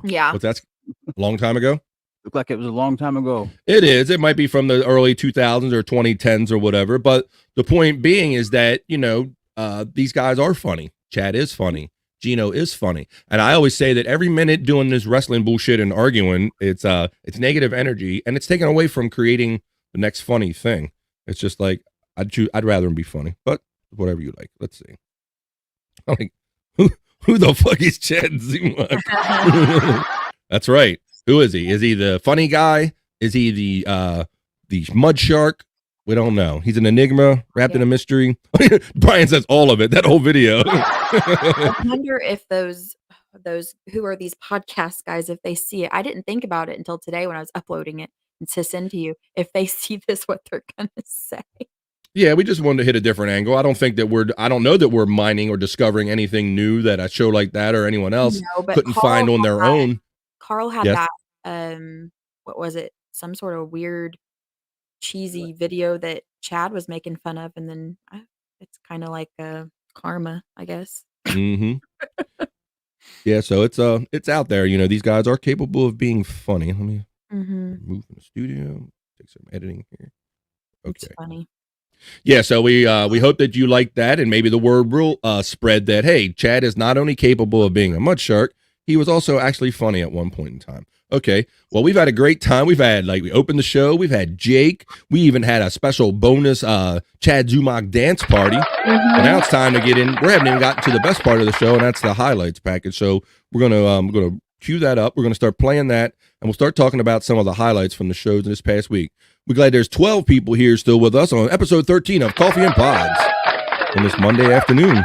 Yeah. What's that? A long time ago? Looked like it was a long time ago. It is. It might be from the early 2000s or 2010s or whatever. But the point being is that, these guys are funny. Chad is funny. Gino is funny. And I always say that every minute doing this wrestling bullshit and arguing, it's negative energy and it's taken away from creating the next funny thing. It's just like, I'd rather him be funny, but whatever you like. Let's see. I'm like, who the fuck is Chad Zumach? That's right. Who is he? Is he the funny guy? Is he the mud shark? We don't know. He's an enigma wrapped in a mystery. Brian says all of it. That whole video. I wonder if those who are these podcast guys, if they see it. I didn't think about it until today when I was uploading it and to send to you. If they see this, what they're gonna say. Yeah, we just wanted to hit a different angle. I don't know that we're mining or discovering anything new that a show like that or anyone else couldn't find on their own. Carl had Yes. that, what was it? Some sort of weird, cheesy video that Chad was making fun of, and then it's kind of like karma, I guess. Mm-hmm. Yeah, so it's out there. These guys are capable of being funny. Let me move in the studio, take some editing here. Okay. It's funny. Yeah, so we hope that you like that, and maybe the word will spread that, hey, Chad is not only capable of being a mud shark, he was also actually funny at one point in time. Okay, well, we've had a great time. We've had, we opened the show. We've had Jake. We even had a special bonus Chad Zumach dance party. And now it's time to get in. We haven't even gotten to the best part of the show, and that's the highlights package. So we're gonna cue that up. We're gonna start playing that, and we'll start talking about some of the highlights from the shows in this past week. We're glad there's 12 people here still with us on episode 13 of Coffee and Pods on this Monday afternoon.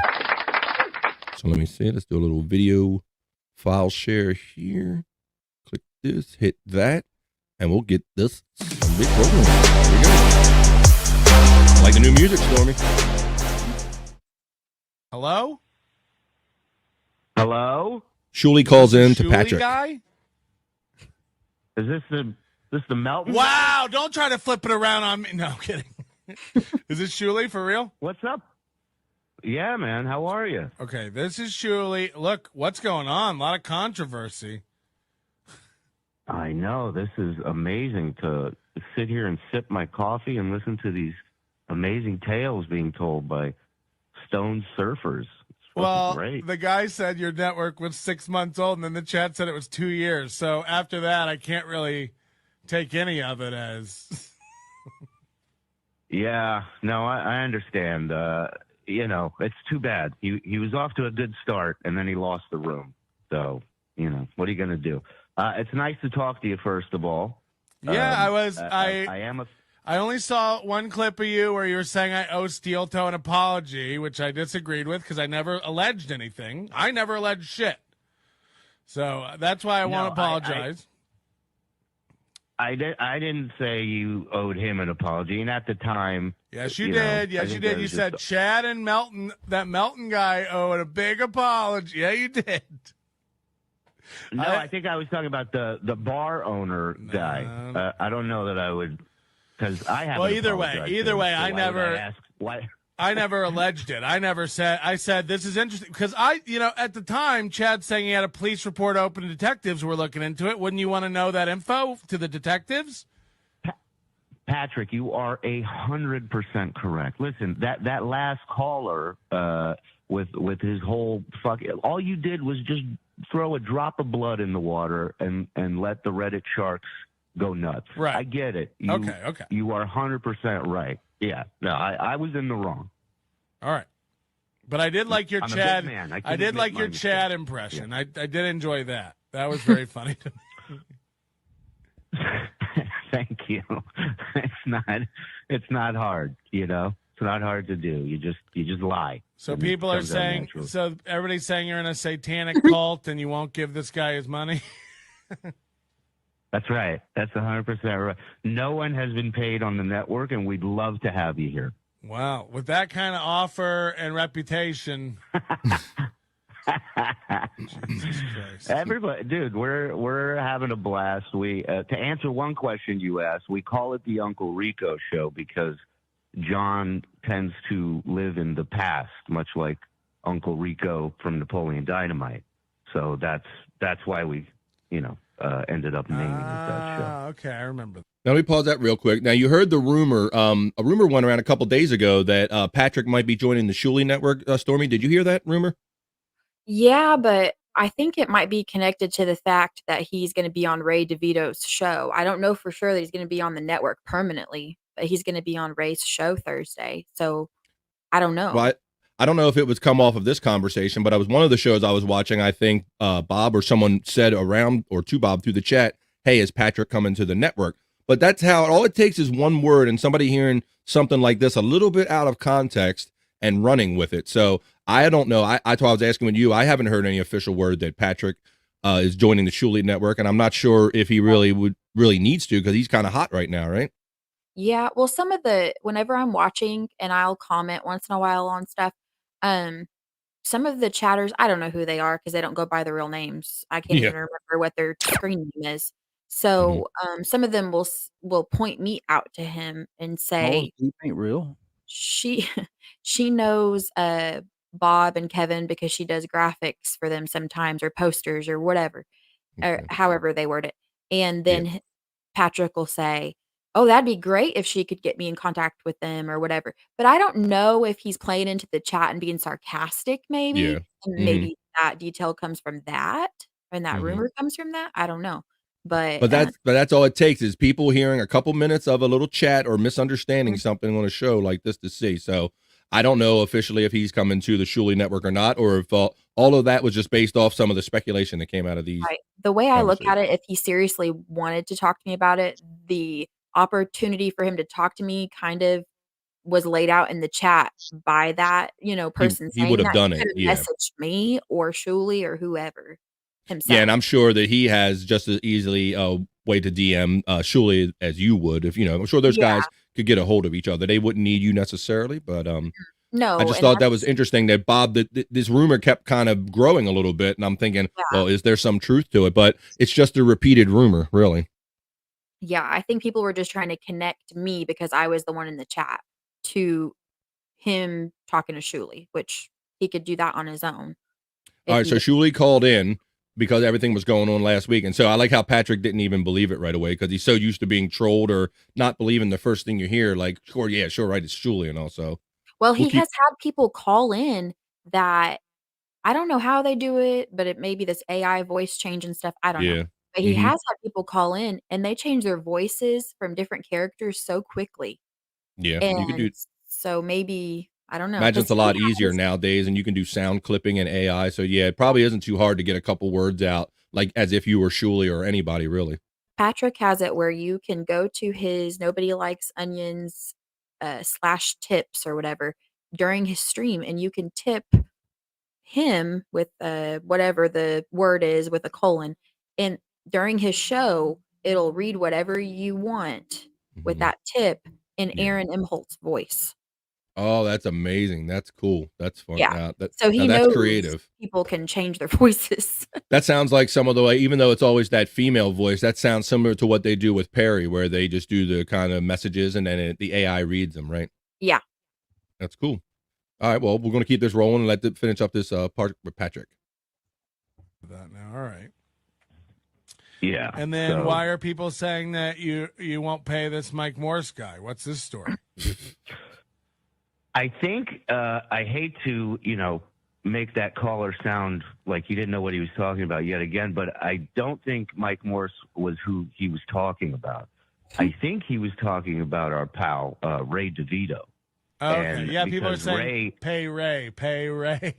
So let me see. Let's do a little video file share here. Click this, hit that, and we'll get this big program. Here we go. I like the new music, Stormy. Hello? Hello? Shuli calls in to Shuli Patrick. guy? Is this the Melton? Wow, don't try to flip it around on me. No, I'm kidding. Is this Shuli for real? What's up? Yeah, man. How are you? Okay, this is Shuli. Look, what's going on? A lot of controversy. I know. This is amazing to sit here and sip my coffee and listen to these amazing tales being told by stone surfers. Well, great. the guy said your network was 6 months old, and then the chat said it was 2 years. So after that, I can't really take any of it as... Yeah, no, I understand. It's too bad. He was off to a good start, and then he lost the room. So, what are you going to do? It's nice to talk to you, first of all. Yeah, I I only saw one clip of you where you were saying I owe Steel Toe an apology, which I disagreed with because I never alleged anything. I never alleged shit. So that's why I want to apologize. I didn't say you owed him an apology, and at the time... Yes, you did. Yes, you did. You said Chad and Melton, that Melton guy owed a big apology. Yeah, you did. No, I think I was talking about the bar owner guy. I don't know that I would... Because I have. Well, either way, I never alleged it. I said this is interesting because at the time, Chad saying he had a police report open and detectives were looking into it. Wouldn't you want to know that info to the detectives? Patrick, you are 100% correct. Listen, that last caller with his whole all you did was just throw a drop of blood in the water and let the Reddit sharks go nuts. Right. I get it. Okay. You are 100% right. Yeah. No, I was in the wrong. All right. But I did like your I'm a Chad. big man. I did like your Chad impression. I did enjoy that. That was very funny to me. Thank you. It's not hard, you know. It's not hard to do. You just lie. So And people it are comes out saying. naturally. So everybody's saying you're in a satanic cult and you won't give this guy his money. That's right. That's 100% right. No one has been paid on the network, and we'd love to have you here. Wow, with that kind of offer and reputation. Jesus Christ. Everybody, dude, we're having a blast. We to answer one question you asked, we call it the Uncle Rico Show because John tends to live in the past, much like Uncle Rico from Napoleon Dynamite. So that's why we, ended up naming it that show. Okay, I remember. Now, let me pause that real quick. Now, you heard the rumor. A rumor went around a couple days ago that Patrick might be joining the Shuli Network. Stormy, did you hear that rumor? Yeah, but I think it might be connected to the fact that he's going to be on Ray DeVito's show. I don't know for sure that he's going to be on the network permanently, but he's going to be on Ray's show Thursday. So I don't know. Well, I don't know if it was come off of this conversation, but I was one of the shows I was watching. I think Bob or someone said around or to Bob through the chat, "Hey, is Patrick coming to the network?" But that's how all it takes is one word and somebody hearing something like this a little bit out of context and running with it. So I don't know. I was asking with you. I haven't heard any official word that Patrick is joining the Shuli Network, and I'm not sure if he really needs to because he's kind of hot right now, right? Yeah, well, whenever I'm watching and I'll comment once in a while on stuff, some of the chatters, I don't know who they are because they don't go by the real names. I can't even remember what their screen name is. So, some of them will point me out to him and say, "You ain't real." She knows Bob and Kevin because she does graphics for them sometimes or posters or whatever, or however they word it. And then Patrick will say, "Oh, that'd be great if she could get me in contact with them or whatever." But I don't know if he's playing into the chat and being sarcastic, maybe. Yeah. And maybe that detail comes from that, and that rumor comes from that. I don't know. But that's all it takes is people hearing a couple minutes of a little chat or misunderstanding something on a show like this to see. So I don't know officially if he's coming to the Shuli Network or not, or if all of that was just based off some of the speculation that came out of these. Right. The way I look at it, if he seriously wanted to talk to me about it, the opportunity for him to talk to me kind of was laid out in the chat by that, person He saying would have that. done He it. could have messaged me or Shuli or whoever himself. Yeah, and I'm sure that he has just as easily a way to DM Shuli as you would. If I'm sure those guys could get a hold of each other. They wouldn't need you necessarily, but no. I just thought that was interesting that Bob, this rumor kept kind of growing a little bit, and I'm thinking, well, is there some truth to it? But it's just a repeated rumor, really. Yeah, I think people were just trying to connect me because I was the one in the chat to him talking to Shuli, which he could do that on his own. All right, so Shuli called in because everything was going on last week. And so I like how Patrick didn't even believe it right away because he's so used to being trolled or not believing the first thing you hear. Like, sure, right, it's Shuli and also. Well, he has had people call in that I don't know how they do it, but it may be this AI voice change and stuff. I don't know. But he has had people call in and they change their voices from different characters so quickly. Yeah, and you could do. So maybe, I don't know. Imagine it's a lot easier nowadays and you can do sound clipping and AI. So yeah, it probably isn't too hard to get a couple words out, like as if you were Shuli or anybody really. Patrick has it where you can go to his Nobody Likes Onions /tips or whatever during his stream and you can tip him with whatever the word is with a colon. And during his show, it'll read whatever you want with that tip in Aaron Imholt's voice. Oh, that's amazing. That's cool. That's fun. Yeah. That's knows creative. People can change their voices. That sounds like some of the way, even though it's always that female voice, that sounds similar to what they do with Perry, where they just do the kind of messages and then the AI reads them, right? Yeah. That's cool. All right. Well, we're going to keep this rolling and let them finish up this part with Patrick. That now. All right. Yeah. And then why are people saying that you won't pay this Mike Morse guy? What's this story? I think I hate to, make that caller sound like he didn't know what he was talking about yet again, but I don't think Mike Morse was who he was talking about. I think he was talking about our pal, Ray DeVito. Oh, okay. Yeah, people are saying, Ray, pay Ray.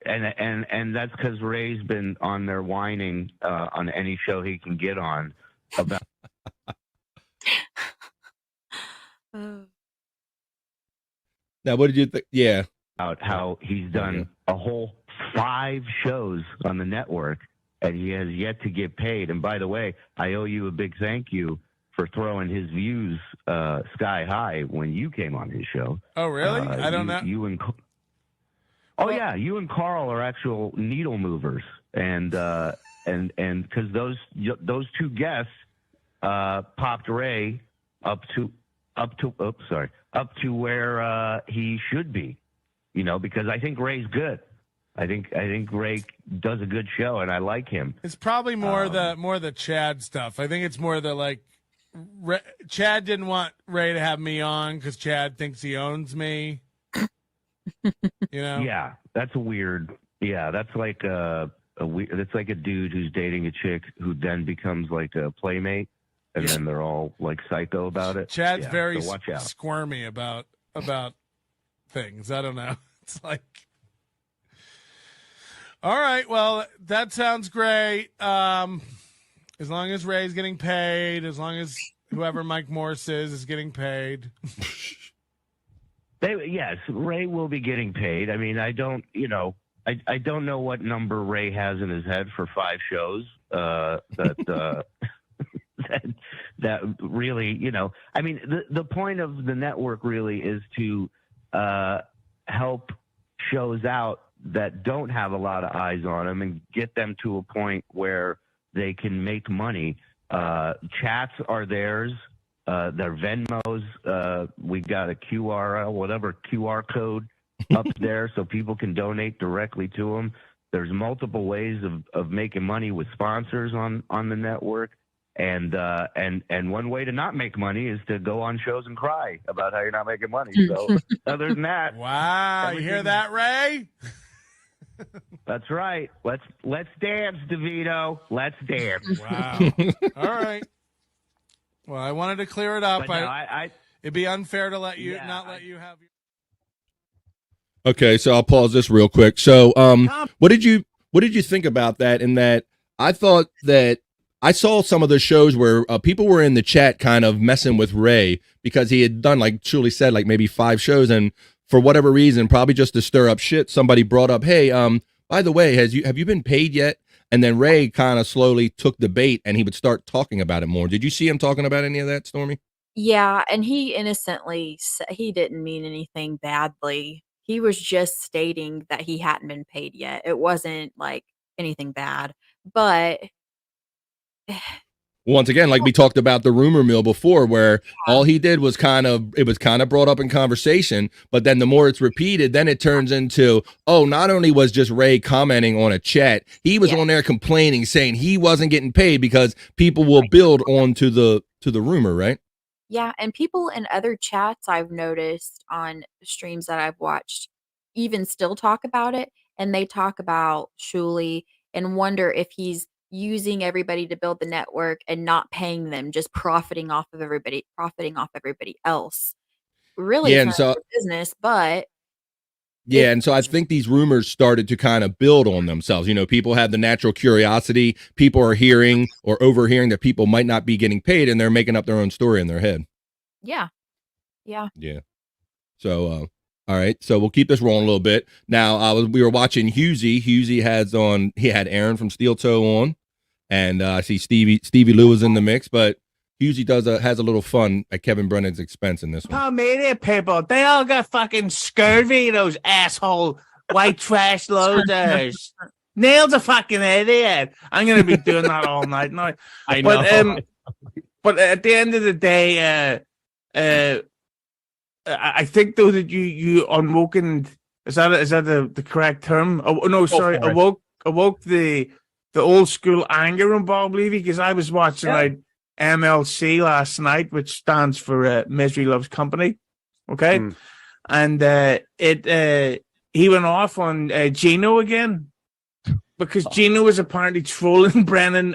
And that's because Ray's been on there whining on any show he can get on about. Now, what did you think? Yeah. About how he's done a whole 5 shows on the network and he has yet to get paid. And by the way, I owe you a big thank you for throwing his views sky high when you came on his show. Oh, really? I don't know. You and you and Carl are actual needle movers, and because those 2 guests popped Ray up to where he should be, because I think Ray's good. I think Ray does a good show, and I like him. It's probably more the Chad stuff. I think it's more the Chad didn't want Ray to have me on because Chad thinks he owns me. Yeah, that's weird. Yeah, that's like that's like a dude who's dating a chick who then becomes like a playmate, and then they're all like psycho about it. Chad's very so watch out. squirmy about things. I don't know. It's like, all right, well, that sounds great. As long as Ray's getting paid, as long as whoever Mike Morse is getting paid. Yes, Ray will be getting paid. I mean, I don't know what number Ray has in his head for 5 shows. That really, I mean, the point of the network really is to help shows out that don't have a lot of eyes on them and get them to a point where they can make money. Chats are theirs. Their Venmos, we got a QR code up there so people can donate directly to them. There's multiple ways of making money with sponsors on the network. And one way to not make money is to go on shows and cry about how you're not making money. So other than that. Wow, you hear that, Ray? That's right. Let's dance, DeVito. Let's dance. Wow. All right. Well, I wanted to clear it up. It'd be unfair to let you let you have your. Okay, so I'll pause this real quick. So, what did you think about that? In that, I thought that I saw some of the shows where people were in the chat kind of messing with Ray because he had done, like Shuli said, like maybe 5 shows, and for whatever reason, probably just to stir up shit, somebody brought up, "Hey, by the way, have you been paid yet?" And then Ray kind of slowly took the bait and he would start talking about it more. Did you see him talking about any of that, Stormy? Yeah, and he innocently he didn't mean anything badly. He was just stating that he hadn't been paid yet. It wasn't like anything bad. But once again, like we talked about the rumor mill before, where all he did was kind of brought up in conversation, but then the more it's repeated, then it turns into, oh, not only was just Ray commenting on a chat, he was on there complaining, saying he wasn't getting paid because people will build onto the rumor, right? yeah, and people in other chats I've noticed on streams that I've watched even still talk about it, and they talk about Shuli and wonder if he's using everybody to build the network and not paying them, just profiting off everybody else. Really, Yeah, it's and not so their business, but yeah, and so I think these rumors started to kind of build on themselves. People have the natural curiosity. People are hearing or overhearing that people might not be getting paid, and they're making up their own story in their head. yeah. Yeah. So, all right. So we'll keep this rolling a little bit. Now, we were watching Husey. Husey he had Aaron from Steel Toe on, and I see Stevie Lewis in the mix, but Husey has a little fun at Kevin Brennan's expense in this one. Oh, idiot people. They all got fucking scurvy, those asshole white trash loaders. Neil's a fucking idiot. I'm going to be doing that all night. No, I know. But at the end of the day, I think though that you unwoken, is that the correct term? Oh no, sorry, awoke the old school anger in Bob Levy, because I was watching MLC last night, which stands for Misery Loves Company. Okay, and he he went off on Gino again because Gino was apparently trolling Brennan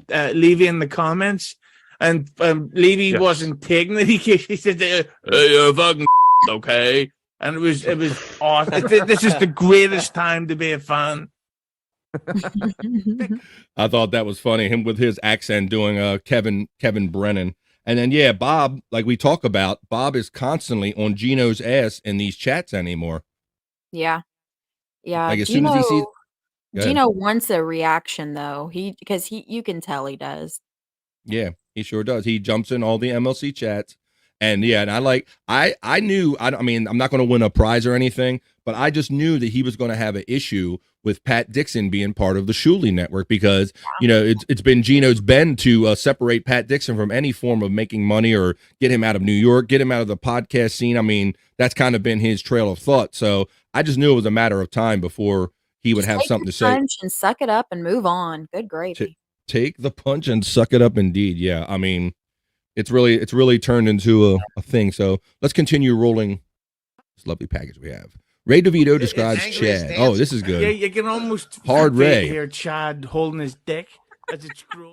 Levy in the comments, and Levy wasn't taking it. He said, "Hey, you're fucking okay," and it was awesome. This is the greatest time to be a fan. I thought that was funny. Him with his accent doing Kevin Brennan. And then Bob, like we talk about, Bob is constantly on Gino's ass in these chats anymore. Yeah. Like as soon as he sees Gino wants a reaction though. Because you can tell he does. Yeah, he sure does. He jumps in all the MLC chats. And and I knew, I mean, I'm not going to win a prize or anything, but I just knew that he was going to have an issue with Pat Dixon being part of the Shuli Network because, it's been Gino's bend to separate Pat Dixon from any form of making money or get him out of New York, get him out of the podcast scene. I mean, that's kind of been his trail of thought. So I just knew it was a matter of time before he would have something to say. Punch and suck it up and move on. Good gravy. Take the punch and suck it up indeed. Yeah, I mean, it's really turned into a thing. So let's continue rolling this lovely package we have. Ray DeVito describes Chad. Oh, this is good. Yeah, you can almost hard Ray here. Chad holding his dick as it's cruel.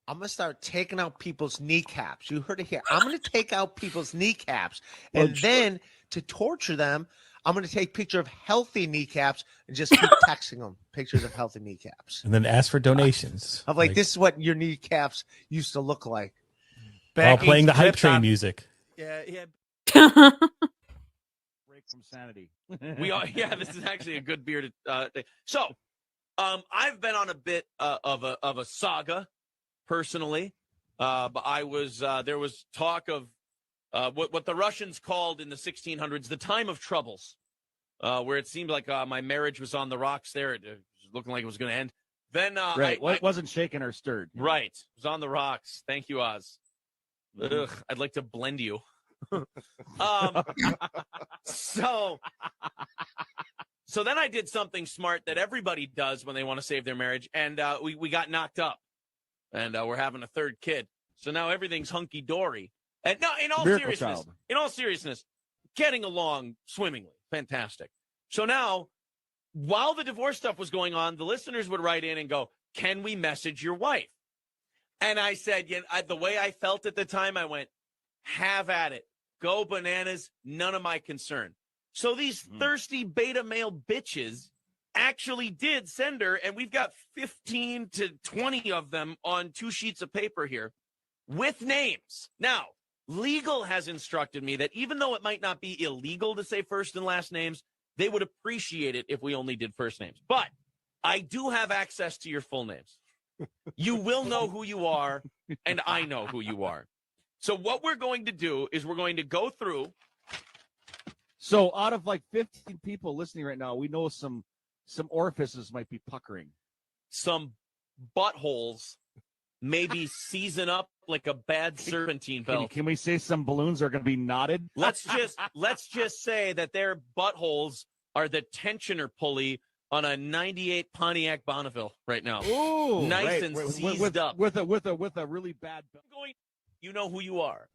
I'm gonna start taking out people's kneecaps. You heard it here. I'm gonna take out people's kneecaps, and then to torture them, I'm going to take picture of healthy kneecaps and just keep texting them pictures of healthy kneecaps. And then ask for donations. I'm like, this is what your kneecaps used to look like. While playing the hype train music. Yeah. Break from sanity. This is actually a good beer to So, I've been on a bit of a saga personally. But there was talk of what the Russians called in the 1600s the time of troubles, where it seemed like my marriage was on the rocks there. It was looking like it was going to end. Then it wasn't shaken or stirred. Right. It was on the rocks. Thank you, Oz. Ugh, I'd like to blend you. So then I did something smart that everybody does when they want to save their marriage, and we got knocked up, and we're having a third kid. So now everything's hunky dory. And no, in all seriousness, getting along swimmingly, fantastic. So now, while the divorce stuff was going on, the listeners would write in and go, "Can we message your wife?" And I said, the way I felt at the time, I went, "Have at it, go bananas, none of my concern." So these thirsty beta male bitches actually did send her, and we've got 15 to 20 of them on 2 sheets of paper here with names. Now, legal has instructed me that even though it might not be illegal to say first and last names, they would appreciate it if we only did first names. But I do have access to your full names. You will know who you are, and I know who you are. So what we're going to do is we're going to go through. So out of like 15 people listening right now, we know some orifices might be puckering. Some buttholes maybe season up like a bad serpentine belt. Can we say some balloons are going to be knotted? Let's just say that their buttholes are the tensioner pulley on a 98 Pontiac Bonneville right now. Ooh, nice and seized up with a really bad belt. You know who you are.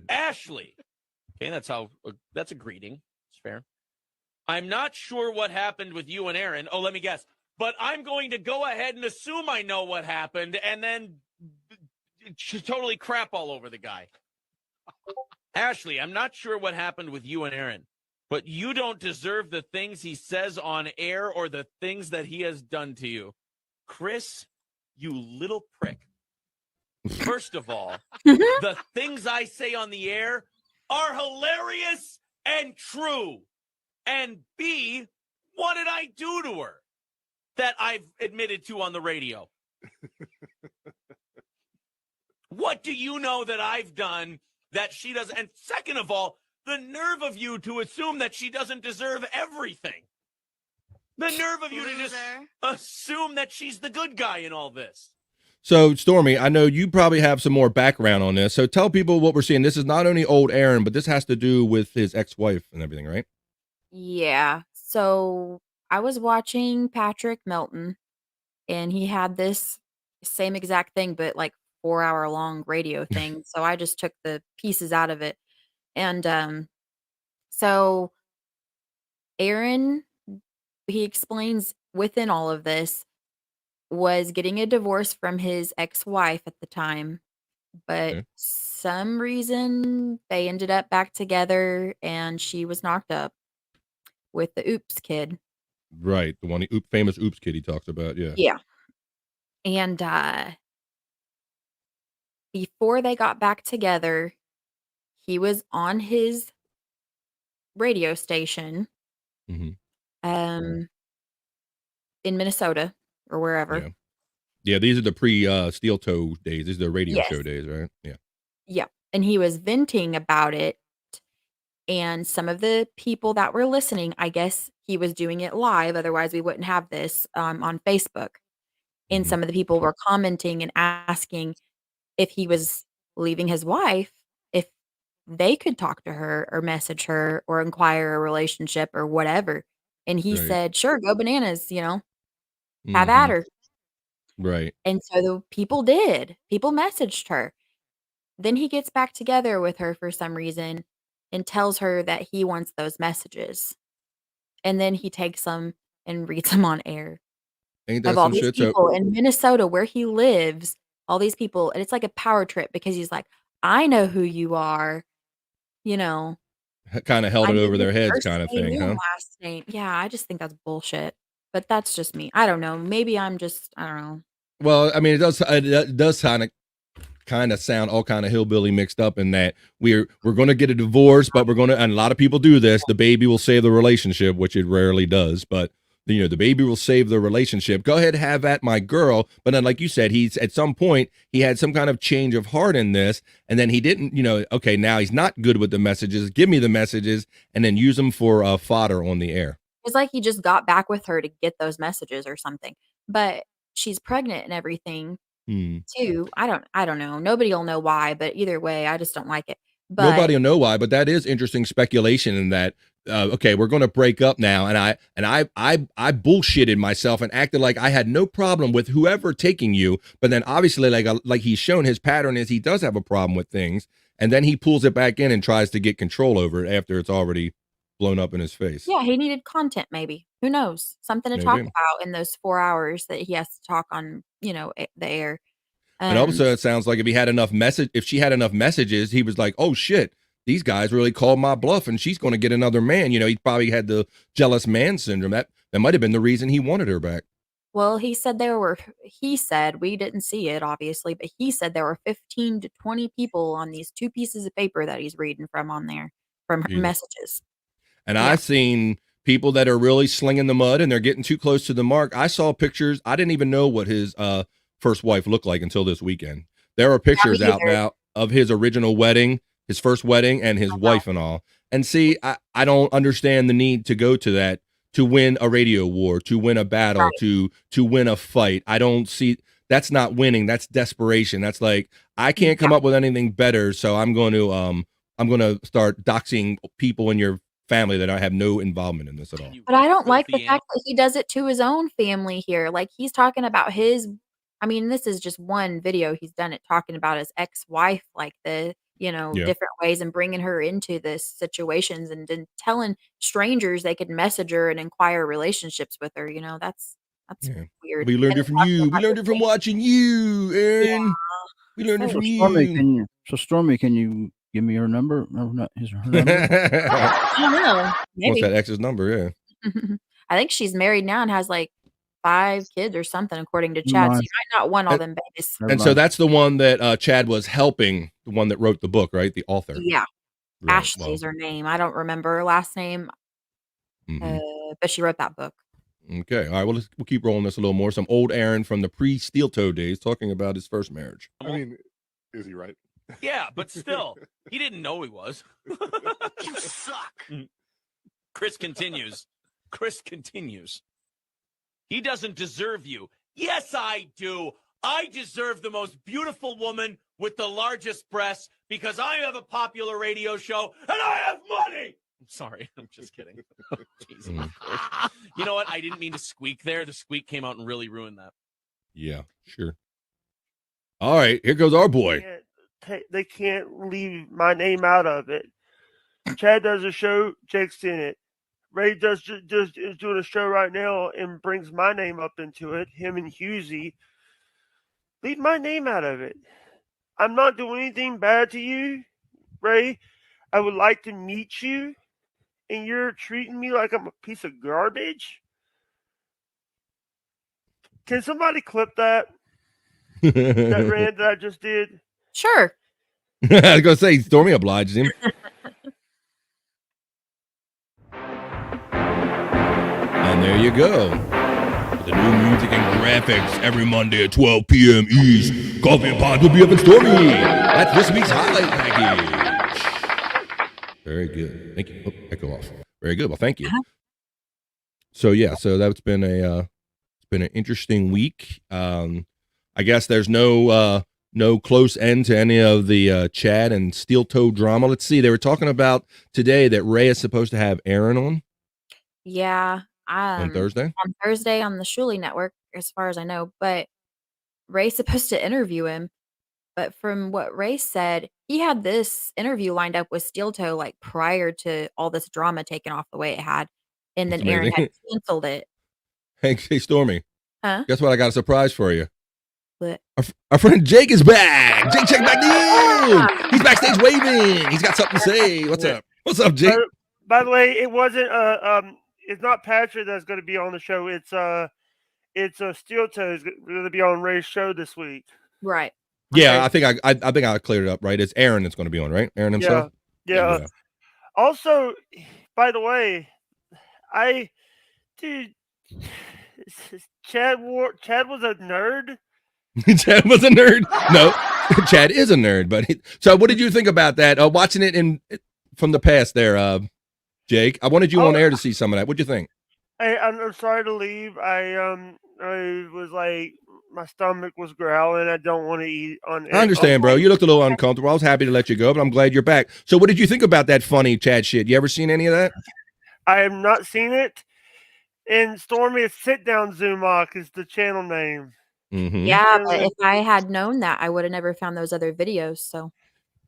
Ashley. Okay, that's a greeting. It's fair. I'm not sure what happened with you and Aaron. Oh, let me guess. But I'm going to go ahead and assume I know what happened and then totally crap all over the guy. Ashley, I'm not sure what happened with you and Aaron, but you don't deserve the things he says on air or the things that he has done to you. Chris, you little prick. First of all, the things I say on the air are hilarious and true. And B, what did I do to her that I've admitted to on the radio? What do you know that I've done that she doesn't? And second of all, the nerve of you to assume that she doesn't deserve everything. The nerve of you to just assume that she's the good guy in all this. So, Stormy, I know you probably have some more background on this. So tell people what we're seeing. This is not only old Aaron, but this has to do with his ex-wife and everything, right? Yeah. So I was watching Patrick Melton, and he had this same exact thing, but like 4-hour long radio thing. So I just took the pieces out of it. And so Aaron, he explains within all of this, was getting a divorce from his ex-wife at the time, but Okay. some reason they ended up back together and she was knocked up with the oops kid. Right. The one famous oops kid he talks about. Yeah. Yeah. And before they got back together, he was on his radio station Mhm. in Minnesota or wherever. Yeah. Yeah, these are the steel toe days. These are the radio Yes. show days, right? Yeah. Yeah. And he was venting about it. And some of the people that were listening, I guess he was doing it live. Otherwise, we wouldn't have this on Facebook. And some of the people were commenting and asking if he was leaving his wife, if they could talk to her or message her or inquire a relationship or whatever. And he Right. said, sure, go bananas, have at Mhm. her. Right. And so the people did. People messaged her. Then he gets back together with her for some reason and tells her that he wants those messages. And then he takes them and reads them on air Ain't of that all some these shit? So people in Minnesota where he lives, all these people, and it's like a power trip because he's like, "I know who you are," you know, kind of held "I it knew over your their heads first kind of name thing, and huh? last name." Yeah, I just think that's bullshit, but that's just me. I don't know. Maybe I'm just I don't know. Well, I mean, it does kind of sound all kind of hillbilly mixed up in that we're going to get a divorce, but we're going to, and a lot of people do this. The baby will save the relationship, which it rarely does, but the baby will save the relationship. Go ahead, have at my girl. But then, like you said, he's at some point he had some kind of change of heart in this, and then he didn't. Okay, now he's not good with the messages. Give me the messages, and then use them for fodder on the air. It's like he just got back with her to get those messages or something. But she's pregnant and everything too. I don't know. Nobody'll know why, but either way, I just don't like it. But Nobody will know why, but that is interesting speculation in that. Okay, we're going to break up now, and I bullshitted myself and acted like I had no problem with whoever taking you, but then obviously like he's shown his pattern is he does have a problem with things, and then he pulls it back in and tries to get control over it after it's already blown up in his face. yeah, he needed content maybe. Who knows? Something to talk Maybe. about in those 4 hours that he has to talk on, the air. And also, it sounds like if she had enough messages, he was like, "Oh shit, these guys really called my bluff, and she's going to get another man." He probably had the jealous man syndrome. That might have been the reason he wanted her back. Well, he said we didn't see it obviously, but he said there were 15 to 20 people on these 2 pieces of paper that he's reading from on there from her Jesus. messages. And Yeah. I've seen people that are really slinging the mud, and they're getting too close to the mark. I saw pictures. I didn't even know what his first wife looked like until this weekend. There are pictures out now of his original wedding, his first wedding, and his wife and all. And see, I don't understand the need to go to that to win a radio war, to win a battle, to win a fight. I don't see that's not winning. That's desperation. That's like I can't come up with anything better, so I'm going to start doxing people in your family that I have no involvement in this at all. But I don't like the fact that he does it to his own family here. Like he's talking about this is just one video he's done it talking about his ex-wife, like different ways and bringing her into this situations and then telling strangers they could message her and inquire relationships with her. That's weird. We learned it from you. We learned it from watching you, Aaron. Yeah. We learned it from Stormy, can you give me her number? No, not her number. I don't know. Maybe. What's that ex's number? Yeah. I think she's married now and has like 5 kids or something, according to Chad. So you might not want all them babies. And so that's the one that Chad was helping, the one that wrote the book, right? The author. Yeah. Right, Ashley's her name. I don't remember her last name, but she wrote that book. Okay. All right. Well, we'll keep rolling this a little more. Some old Aaron from the pre-steel toe days talking about his first marriage. I mean, is he right? Yeah, but still, he didn't know he was. You suck. Chris continues. He doesn't deserve you. Yes, I do. I deserve the most beautiful woman with the largest breasts because I have a popular radio show and I have money. I'm sorry. I'm just kidding. Jesus. You know what? I didn't mean to squeak there. The squeak came out and really ruined that. Yeah, sure. All right. Here goes our boy. They can't leave my name out of it. Chad does a show. Jake's in it. Ray just is doing a show right now and brings my name up into it. Him and Husey. Leave my name out of it. I'm not doing anything bad to you, Ray. I would like to meet you, and you're treating me like I'm a piece of garbage. Can somebody clip that rant that I just did? Sure. I was gonna say Stormy obliged him. And there you go. The new music and graphics every Monday at 12 p.m. East. Coffee and Pods will be up in Stormy. That's this week's highlight package. Very good. Thank you. Oh, echo off. Very good. Well, thank you. So yeah, so that's been it's been an interesting week. I guess there's no close end to any of the Chad and Steel Toe drama. Let's see. They were talking about today that Ray is supposed to have Aaron on. Yeah. On Thursday? On Thursday on the Shuli Network, as far as I know. But Ray's supposed to interview him. But from what Ray said, he had this interview lined up with Steel Toe like prior to all this drama taking off the way it had. And then Aaron had canceled it. Hey, Stormy. Huh? Guess what? I got a surprise for you. What? Our friend Jake is back. Jake, check back in. He's backstage waving. He's got something to say. What's up? What's up, Jake? By the way, it wasn't it's not Patrick that's going to be on the show. It's Steel Toe is going to be on Ray's show this week. Right. Yeah, I think I cleared it up, right? It's Aaron that's going to be on, right? Aaron himself? Yeah. Also, by the way, Chad was a nerd. Chad was a nerd? No, Chad is a nerd. But so, what did you think about that? Watching it from the past there, Jake. I wanted you on air to see some of that. What'd you think? I'm sorry to leave. I was like, my stomach was growling. I don't want to eat on air. I understand, bro. You looked a little uncomfortable. I was happy to let you go, but I'm glad you're back. So, what did you think about that funny Chad shit? You ever seen any of that? I have not seen it. And Stormy, it's Sit Down Zumok is the channel name. Mm-hmm. Yeah, but if I had known that, I would have never found those other videos. So.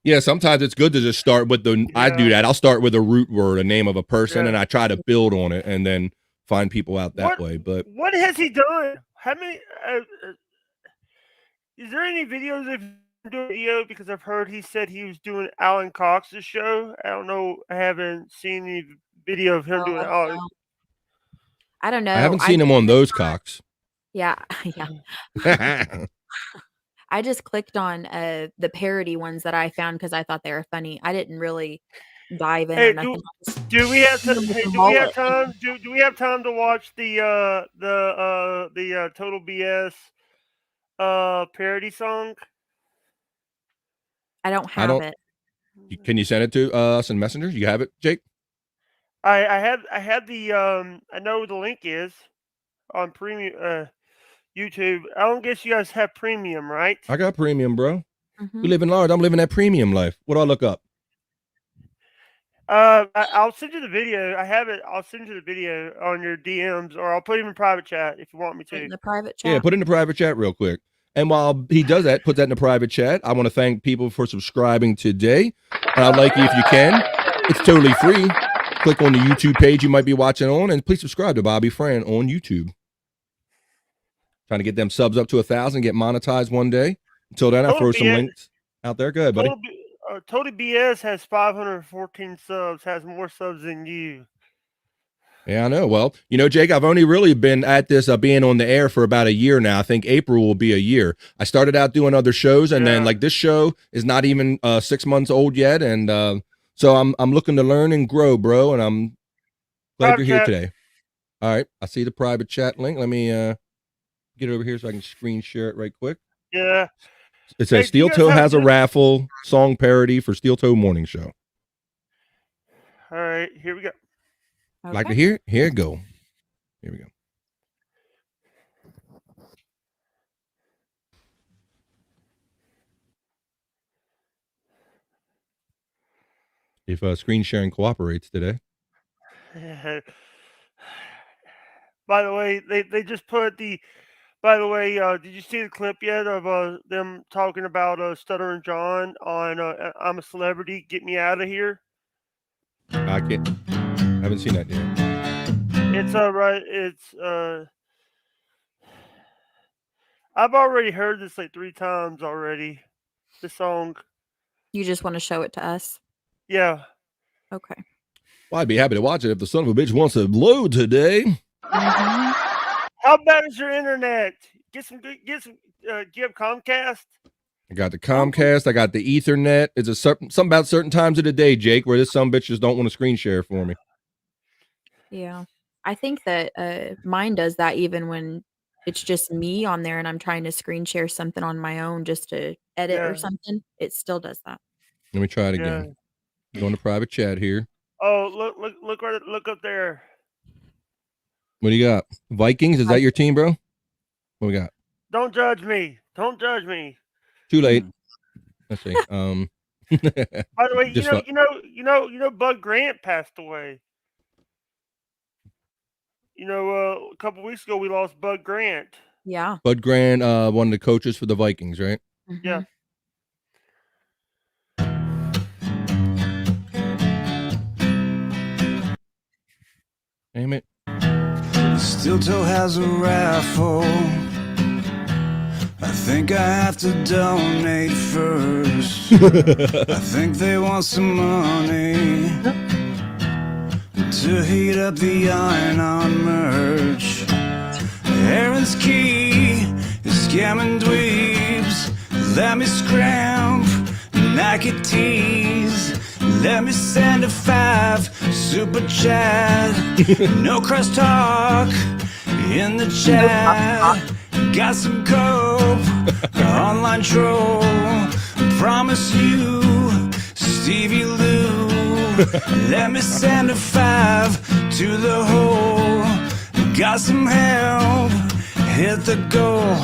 Yeah, sometimes it's good to just start with I do that. I'll start with a root word, a name of a person, and I try to build on it, and then find people out that way. But what has he done? How many? Is there any videos of him doing video? Because I've heard he said he was doing Alan Cox's show. I don't know. I haven't seen any video of him doing Alan. I don't know. I haven't seen him on those Cox. Yeah, yeah. I just clicked on the parody ones that I found because I thought they were funny. I didn't really dive in or nothing. Do we have time? Do we have time to watch the Total BS parody song? I don't have it. Can you send it to us in Messenger? You have it, Jake? I had the I know where the link is on premium YouTube. I don't guess you guys have premium, right? I got premium, bro. Mm-hmm. We live in large. I'm living that premium life. What do I look up? I'll send you the video. I have it. I'll send you the video on your DMs, or I'll put it in private chat if you want me to. In the private chat. Yeah, put it in the private chat real quick. And while he does that, put that in the private chat. I want to thank people for subscribing today. And I'd like you, if you can, it's totally free. Click on the YouTube page you might be watching on, and please subscribe to Bobby Fran on YouTube. Trying to get them subs up to 1,000, get monetized one day. Until then, I'll throw some links out there. Go ahead, buddy. Total BS has 514 subs, has more subs than you. Yeah, I know. Well, Jake, I've only really been at this being on the air for about a year now. I think April will be a year. I started out doing other shows, and then this show is not even 6 months old yet, and so I'm looking to learn and grow, bro, and I'm glad you're here today. All right, I see the private chat link. Let me get over here so I can screen share it right quick. Yeah. It says Steel Toe has a raffle song parody for Steel Toe Morning Show. All right, here we go. Okay. Like to hear? Here we go. Here we go. If screen sharing cooperates today. By the way, they just put the. By the way, did you see the clip yet of them talking about Stuttering John on I'm a Celebrity, Get Me Out of Here? I haven't seen that yet. It's right. It's I've already heard this like 3 times already. The song. You just want to show it to us? Yeah. Okay. Well, I'd be happy to watch it if the son of a bitch wants to load today. How bad is your internet? Get some. Do you have Comcast? I got the Comcast. I got the Ethernet. It's something about certain times of the day, Jake, where this some bitch just don't want to screen share for me. Yeah. I think that mine does that even when it's just me on there and I'm trying to screen share something on my own just to edit or something. It still does that. Let me try it again. Go into private chat here. Oh, look up there. What do you got? Vikings? Is that your team, bro? What we got? Don't judge me. Don't judge me. Too late. Let's see. By the way, you know, Bud Grant passed away. You know, a couple weeks ago we lost Bud Grant. Yeah. Bud Grant, one of the coaches for the Vikings, right? Yeah. Damn it. Steel toe has a raffle. I think I have to donate first. I think they want some money to heat up the iron-on merch. Aaron's key is scamming dweebs. Let me scramp, Nike tees. Let me send a 5 super chat. No cross talk in the chat. Got some cope, online troll. Promise you, Stevie Lou. Let me send a 5 to the hole. Got some help, hit the goal.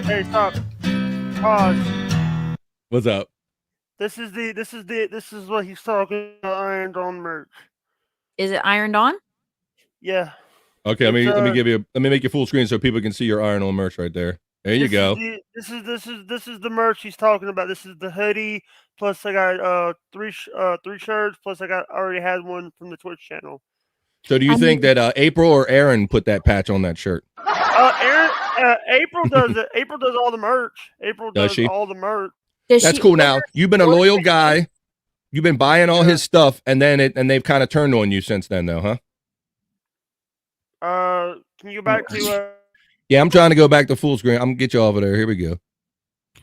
Hey, stop. Pause. What's up? This is what he's talking about. Ironed on merch. Is it ironed on? Yeah. Okay, let me make you full screen so people can see your Iron On merch right there. There you go. This is the merch he's talking about. This is the hoodie. Plus, I got three shirts. Plus, I already had one from the Twitch channel. So, do you think that April or Aaron put that patch on that shirt? April does it. April does all the merch. April does all the merch. That's cool. Now you've been a loyal guy. You've been buying all his stuff, and they've kind of turned on you since then, though, huh? Can you go back to? Yeah, I'm trying to go back to full screen. I'm gonna get you over there. Here we go.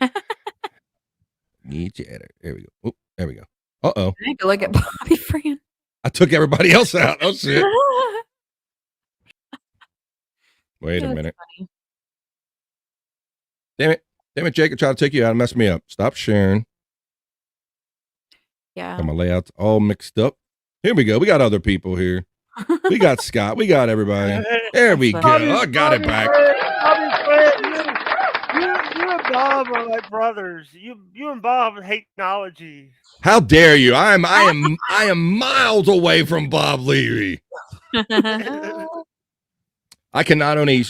Get you at it. There we go. Oh, there we go. Uh-oh. I need to look at Bobby Fran. I took everybody else out. Oh shit. Wait a minute. Funny. Damn it, Jake, I tried to take you out and mess me up. Stop sharing. Yeah. Got my layouts all mixed up. Here we go. We got other people here. We got Scott. We got everybody. There we go. I got it back. You and Bob are like brothers. You and Bob hate technology. How dare you? I am miles away from Bob Levy. I can not only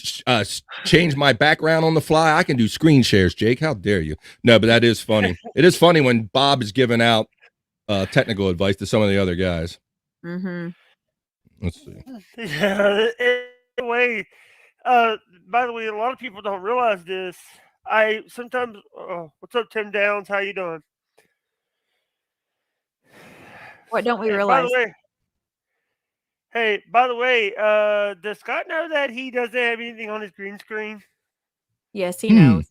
change my background on the fly, I can do screen shares, Jake. How dare you? No, but that is funny. It is funny when Bob is giving out technical advice to some of the other guys. Mm-hmm. Let's see. Yeah. Anyway, by the way, a lot of people don't realize this. I sometimes. What's up, Tim Downs? How you doing? What don't we realize? By the way, does Scott know that he doesn't have anything on his green screen? Yes, he knows.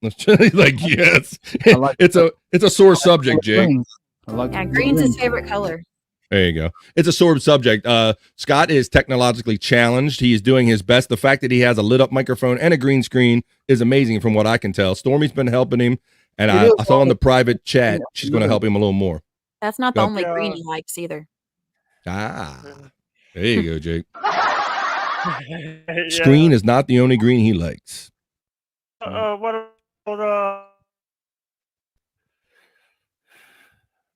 Like yes, it's a sore subject, Jake. Green's his favorite color. There you go. It's a sore subject. Scott is technologically challenged. He is doing his best. The fact that he has a lit up microphone and a green screen is amazing from what I can tell. Stormy's been helping him, and I saw in the private chat she's going to help him a little more. That's not the only green he likes either. Ah, there you go, Jake. Screen is not the only green he likes. What about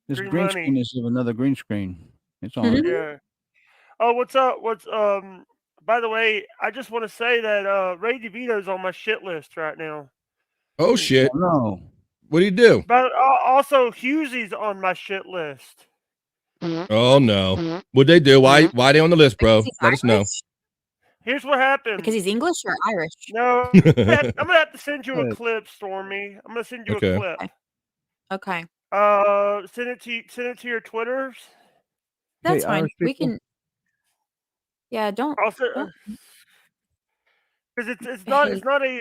this green screen is of another green screen. It's on. Yeah. Oh, what's up? By the way, I just want to say that Ray DeVito's on my shit list right now. Oh shit. No. What do you do? But also, Hughesy's on my shit list. Oh no. What'd they do? Why they on the list, bro? Let us know. Here's what happened. Because he's English or Irish? No, I'm gonna have to send you a clip, Stormy. I'm gonna send you Okay. a clip. Okay. Send it to your Twitters. That's Hey, fine. Irish We people. can. Yeah, don't. Also, because it's not a.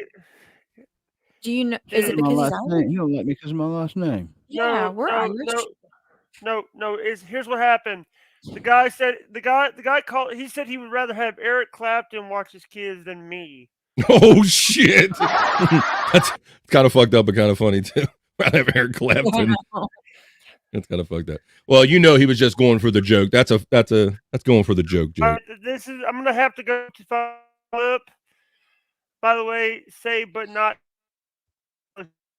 Do you know? Dude, Is it My because he's last Irish? name. You don't like me because of my last name. Yeah, we're Irish. No. Here's what happened. The guy said the guy called. He said he would rather have Eric Clapton watch his kids than me. Oh shit. That's kind of fucked up, but kind of funny too. I have Eric Clapton. That's kind of fucked up. Well, you know he was just going for the joke. That's going for the joke, Jake. I'm gonna have to go to clip. By the way, say but not.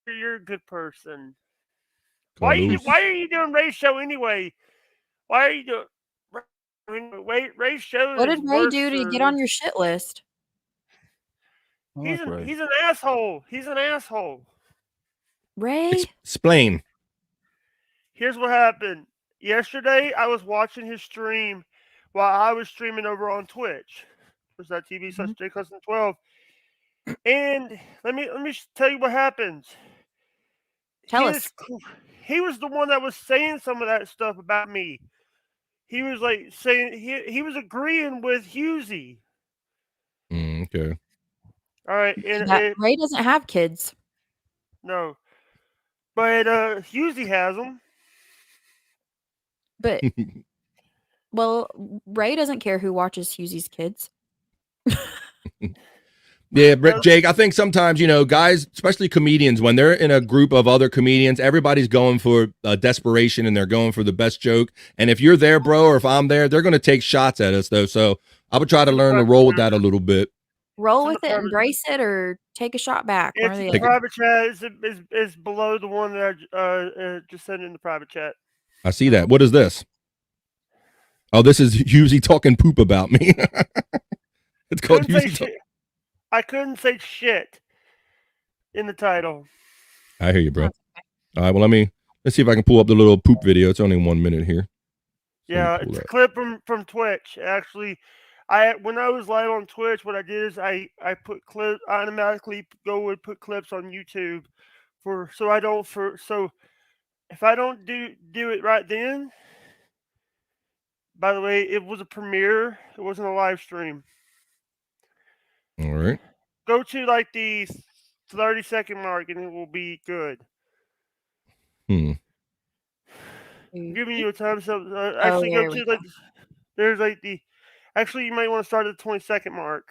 You're a good person. Why are you doing Ray's show anyway? Why are you doing? Ray's show. What is did Ray worse do to for- get on your shit list? He's an asshole. He's an asshole. Ray? Explain. Here's what happened. Yesterday, I was watching his stream while I was streaming over on Twitch. Was that TV / J Custom 12? And let me tell you what happens. Tell us. He was the one that was saying some of that stuff about me. He was like saying he was agreeing with Husey. Okay. All right, Ray doesn't have kids. No, but Husey has them. But well, Ray doesn't care who watches Husey's kids. Yeah, Jake, I think sometimes, guys, especially comedians, when they're in a group of other comedians, everybody's going for desperation and they're going for the best joke. And if you're there, bro, or if I'm there, they're going to take shots at us, though. So I would try to learn to roll with that a little bit. Roll with it, embrace it, or take a shot back. It's the private chat is below the one that I just sent in the private chat. I see that. What is this? Oh, this is Husey talking poop about me. It's called Husey. I couldn't say shit in the title. I hear you, bro. All right, well, let's see if I can pull up the little poop video. It's only 1 minute here. Yeah, it's a clip from Twitch. Actually, when I was live on Twitch, what I did is I put clips. I automatically go and put clips on YouTube so if I don't do it right then. By the way, it was a premiere. It wasn't a live stream. All right. Go to like the 30-second mark and it will be good. I'm giving you a time. So actually, go to there's actually you might want to start at the 20-second mark.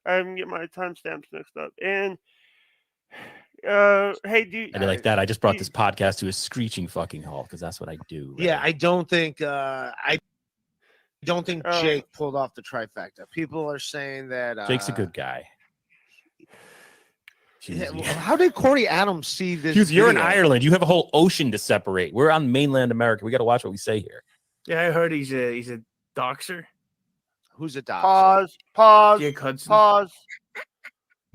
I haven't get my timestamps mixed up. And hey, I do like that. I just brought this podcast to a screeching fucking halt because that's what I do. Right? Yeah, I don't think Jake pulled off the trifecta. People are saying that Jake's a good guy. How did Corey Adams see this? Dude, you're in Ireland. You have a whole ocean to separate. We're on mainland America. We got to watch what we say here. Yeah, I heard he's a doxer. Who's a doxer? Pause. Jake Hudson. Pause.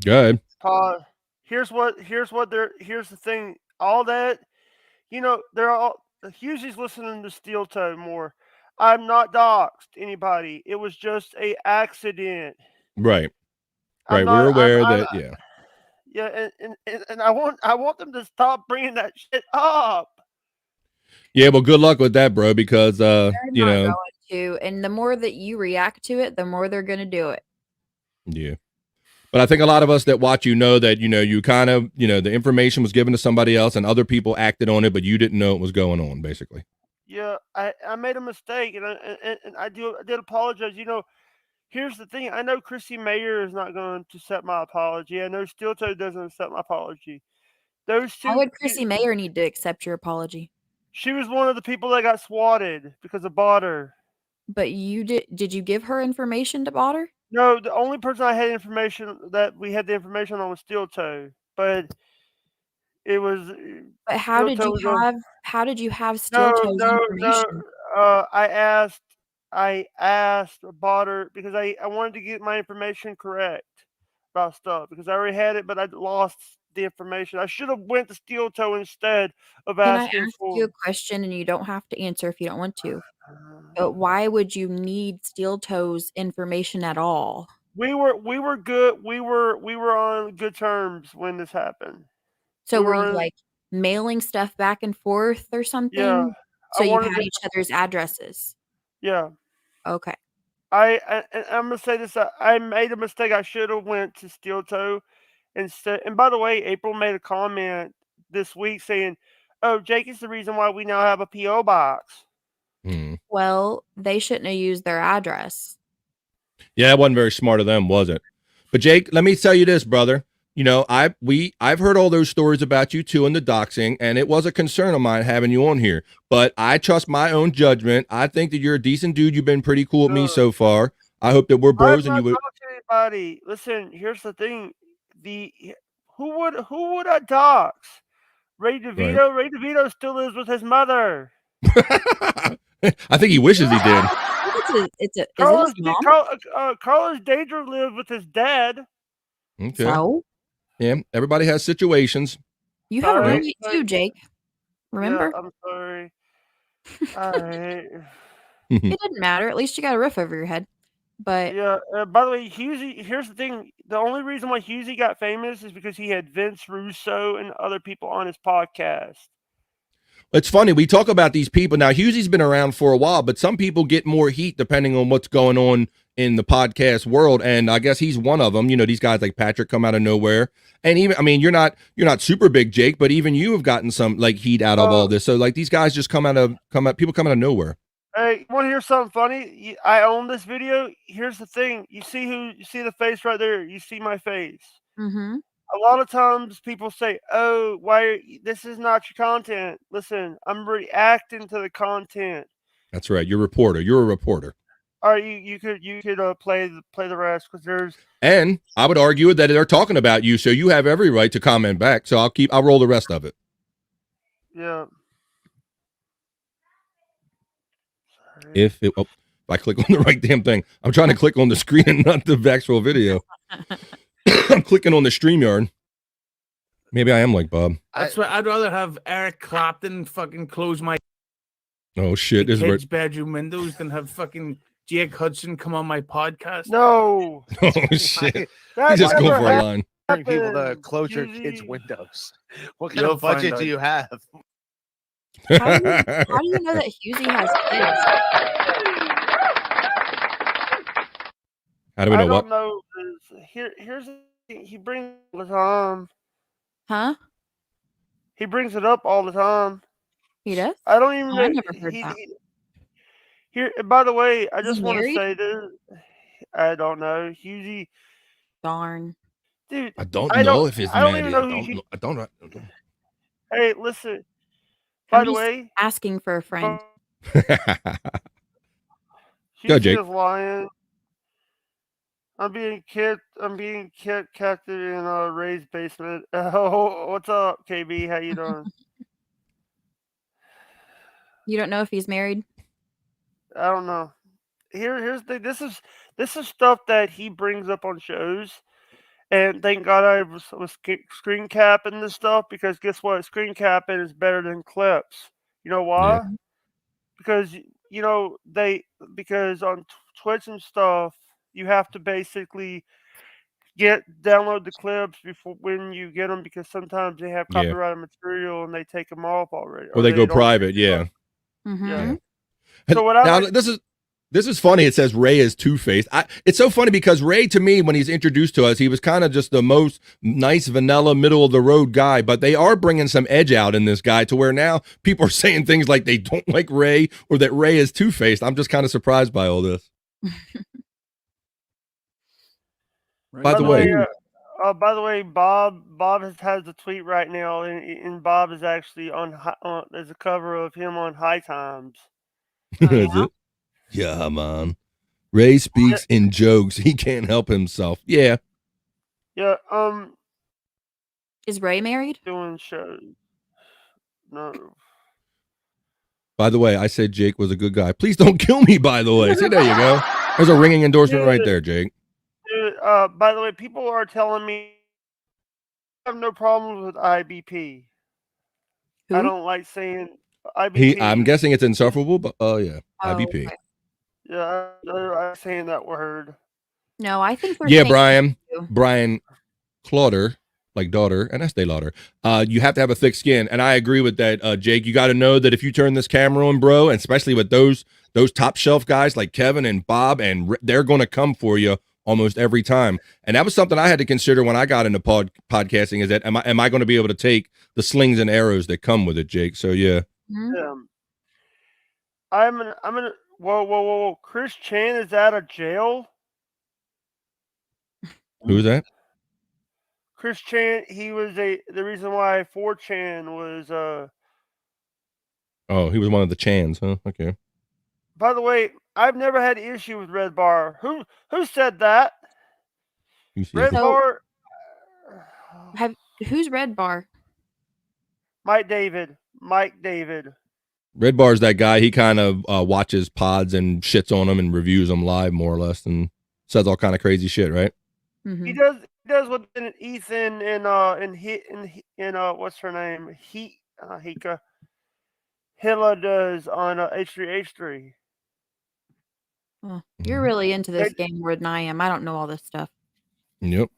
Good. Pause. Here's the thing. All that, they're all Hughesy's listening to Steel Toe more. I'm not doxed anybody. It was just a accident. Right. We're aware that. Yeah. Yeah, and I want them to stop bringing that shit up. Yeah, well, good luck with that, bro. Because Going to, and the more that you react to it, the more they're going to do it. Yeah. But I think a lot of us that watch that, you kind of, the information was given to somebody else and other people acted on it, but you didn't know it was going on, basically. Yeah, I made a mistake, and I did apologize. Here's the thing. I know Chrissy Mayer is not going to accept my apology. I know Steel Toe doesn't accept my apology. Those two. Why would Chrissy Mayer need to accept your apology? She was one of the people that got swatted because of Botter. But you did you give her information to Botter? No, the only person I had information that we had the information on was Steel Toe. But it was. But how did you have Steel Toe's information? No. I asked Botter because I wanted to get my information correct about stuff because I already had it, but I lost the information. I should have went to Steel Toe instead of Can I asking ask for. you a question, and you don't have to answer if you don't want to? But why would you need Steel Toe's information at all? We were good. We were on good terms when this happened. So We were were you in- like mailing stuff back and forth or Yeah, something? So I you wanted had to. each other's addresses. Yeah, Okay. I'm gonna say this. I made a mistake. I should have went to Steel Toe instead. And by the way, April made a comment this week saying, "Oh, Jake is the reason why we now have a PO box." Well, they shouldn't have used their address. Yeah, that wasn't very smart of them, was it? But Jake, let me tell you this, brother. You know, I've heard all those stories about you too and the doxing, and it was a concern of mine having you on here. But I trust my own judgment. I think that you're a decent dude. You've been pretty cool with me so far. I hope that we're bros I'm and not you would. talking to anybody. Listen, here's the thing. Who would I dox? Ray DeVito. Ray DeVito still lives with his mother. I think he wishes he did. Is it his Carlos mom? Carlos Danger lived with his dad. Okay. So? Yeah, everybody has situations. You have a Sorry, roommate too, Jake. Remember? Yeah, I'm sorry. It didn't matter. At least you got a roof over your head. But Yeah. By the way, Husey. Here's the thing. The only reason why Husey got famous is because he had Vince Russo and other people on his podcast. It's funny. We talk about these people. Now, Husey's been around for a while, but some people get more heat depending on what's going on in the podcast world. And I guess he's one of them. You know, these guys like Patrick come out of nowhere. And even, I mean, you're not super big, Jake, but even you have gotten some like heat out of all this. So like these guys just people come out of nowhere. Hey, you want to hear something funny? I own this video. Here's the thing. You see the face right there? You see my face. Mm-hmm. A lot of times people say, "Oh, this is not your content." Listen, I'm reacting to the content. That's right. You're a reporter. You're a reporter. All right, you could play the rest because there's. And I would argue that they're talking about you, so you have every right to comment back. So I'll roll the rest of it. Yeah. If I click on the right damn thing, I'm trying to click on the screen and not the actual video. I'm clicking on the StreamYard. Maybe I am like Bob. That's why I'd rather have Eric Clapton fucking close my Oh shit! This is kids' right. bedroom windows than have fucking Jake Hudson come on my podcast. No. Oh shit! He's just going for a line. People to close your kids' windows. What kind of budget do you have? How do you know that Husey has kids? How do we know I what? don't know. Here's the thing. He brings it all the time. Huh? He brings it up all the time. He does? I don't even Oh, know. I never heard that. Here, by the way, I Is just he want to married? say this. I don't know. Husey, Darn. dude. I don't know if he's I don't married. even I know don't who know. I don't know. Hey, listen. By I'm the just way, asking for a friend. Go, Husey Jake. is lying. I'm being captured in Ray's basement. Oh, what's up, KB? How you doing? You don't know if he's married? I don't know. Here's the thing. This is stuff that he brings up on shows, and thank God I was screen capping this stuff because guess what? Screen capping is better than clips. You know why? Because because on Twitch and stuff you have to basically download the clips before when you get them because sometimes they have Yeah. copyrighted material and they take them off already. Or they go don't private. take them Yeah. off. Mm-hmm. Yeah. So So what I now like- this is funny. It says Ray is two-faced. It's so funny because Ray, to me, when he's introduced to us, he was kind of just the most nice, vanilla, middle-of-the-road guy. But they are bringing some edge out in this guy to where now people are saying things like they don't like Ray or that Ray is two-faced. I'm just kind of surprised by all this. By the way, Bob has a tweet right now, and Bob is actually there's a cover of him on High Times. Is it? Yeah, man. Ray speaks in jokes. He can't help himself. Yeah. Yeah. Is Ray married? Doing shows. No. By the way, I said Jake was a good guy. Please don't kill me, by the way. See, there you go. There's a ringing endorsement right there, Jake. Dude, by the way, people are telling me have no problems with IBP. I Who? don't like saying IBP. I'm guessing it's insufferable, but yeah, IBP. Okay. Yeah, I'm saying that word. No, I think they're Yeah, saying Brian Clauder, like daughter, and Estee Lauder. You have to have a thick skin, and I agree with that, Jake. You got to know that if you turn this camera on, bro, and especially with those top shelf guys like Kevin and Bob, and they're going to come for you almost every time. And that was something I had to consider when I got into podcasting. Is that am I going to be able to take the slings and arrows that come with it, Jake? So yeah. I'm gonna. Whoa! Chris Chan is out of jail. Who's that? Chris Chan. He was the reason why 4chan was. Oh, he was one of the Chans, huh? Okay. By the way, I've never had an issue with Red Bar. Who said that? Red Bar. Who's Red Bar? Mike David. Red Bar's that guy. He kind of watches pods and shits on them and reviews them live, more or less, and says all kind of crazy shit, right? He does what Ethan and what's her name? Hika Hilla does on H3H3. Oh, you're really into this game more than I am. I don't know all this stuff. Yep.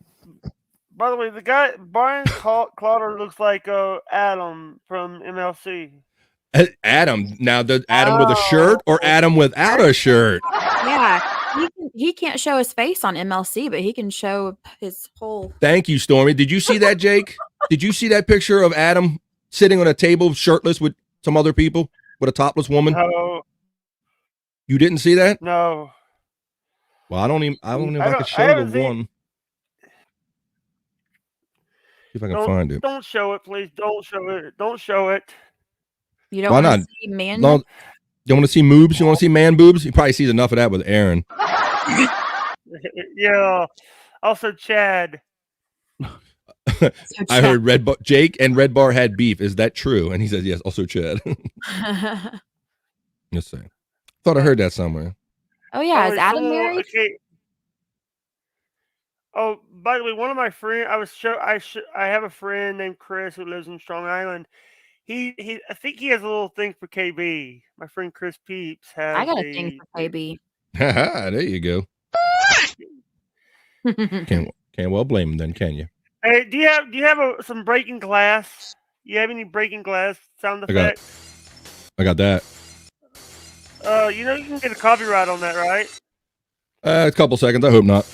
By the way, the guy Brian Clauder looks like Adam from MLC. Adam. Now, the Adam with a shirt or Adam without a shirt? Yeah, he can't show his face on MLC, but he can show his whole. Thank you, Stormy. Did you see that, Jake? Did you see that picture of Adam sitting on a table shirtless with some other people with a topless woman? No. You didn't see that? No. Well, I don't know if I could show the one. See if I can find it. Don't show it, please. Don't show it. You don't Why want not? to see man. No, you want to see moobs? You want to see man boobs? He probably sees enough of that with Aaron. Yeah. Also, Chad. I heard Jake and Red Bar had beef. Is that true? And he says yes. Also, Chad. Let's see. Thought I heard that somewhere. Oh yeah, is Adam married? Okay. Oh, by the way, one of my friends, I have a friend named Chris who lives in Strong Island. I think he has a little thing for KB. My friend Chris Peeps has. I got a thing for KB. There you go. Can't well blame him then, can you? Hey, do you have some breaking glass? You have any breaking glass sound effects? I got that. You know you can get a copyright on that, right? A couple seconds. I hope not.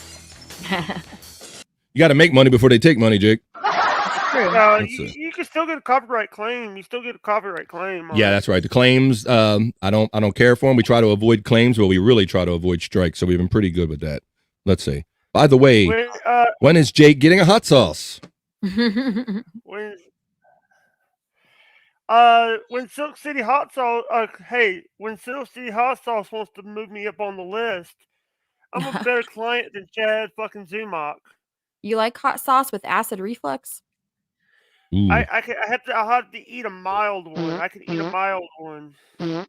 You got to make money before they take money, Jake. No, you can still get a copyright claim. Yeah, that's right. The claims, I don't care for them. We try to avoid claims, but we really try to avoid strikes. So we've been pretty good with that. Let's see. By the way, when is Jake getting a hot sauce? When Silk City Hot Sauce, when Silk City Hot Sauce wants to move me up on the list, I'm a better client than Chad fucking Zumach. You like hot sauce with acid reflux? I'll have to eat a mild one. I can eat a mild one. I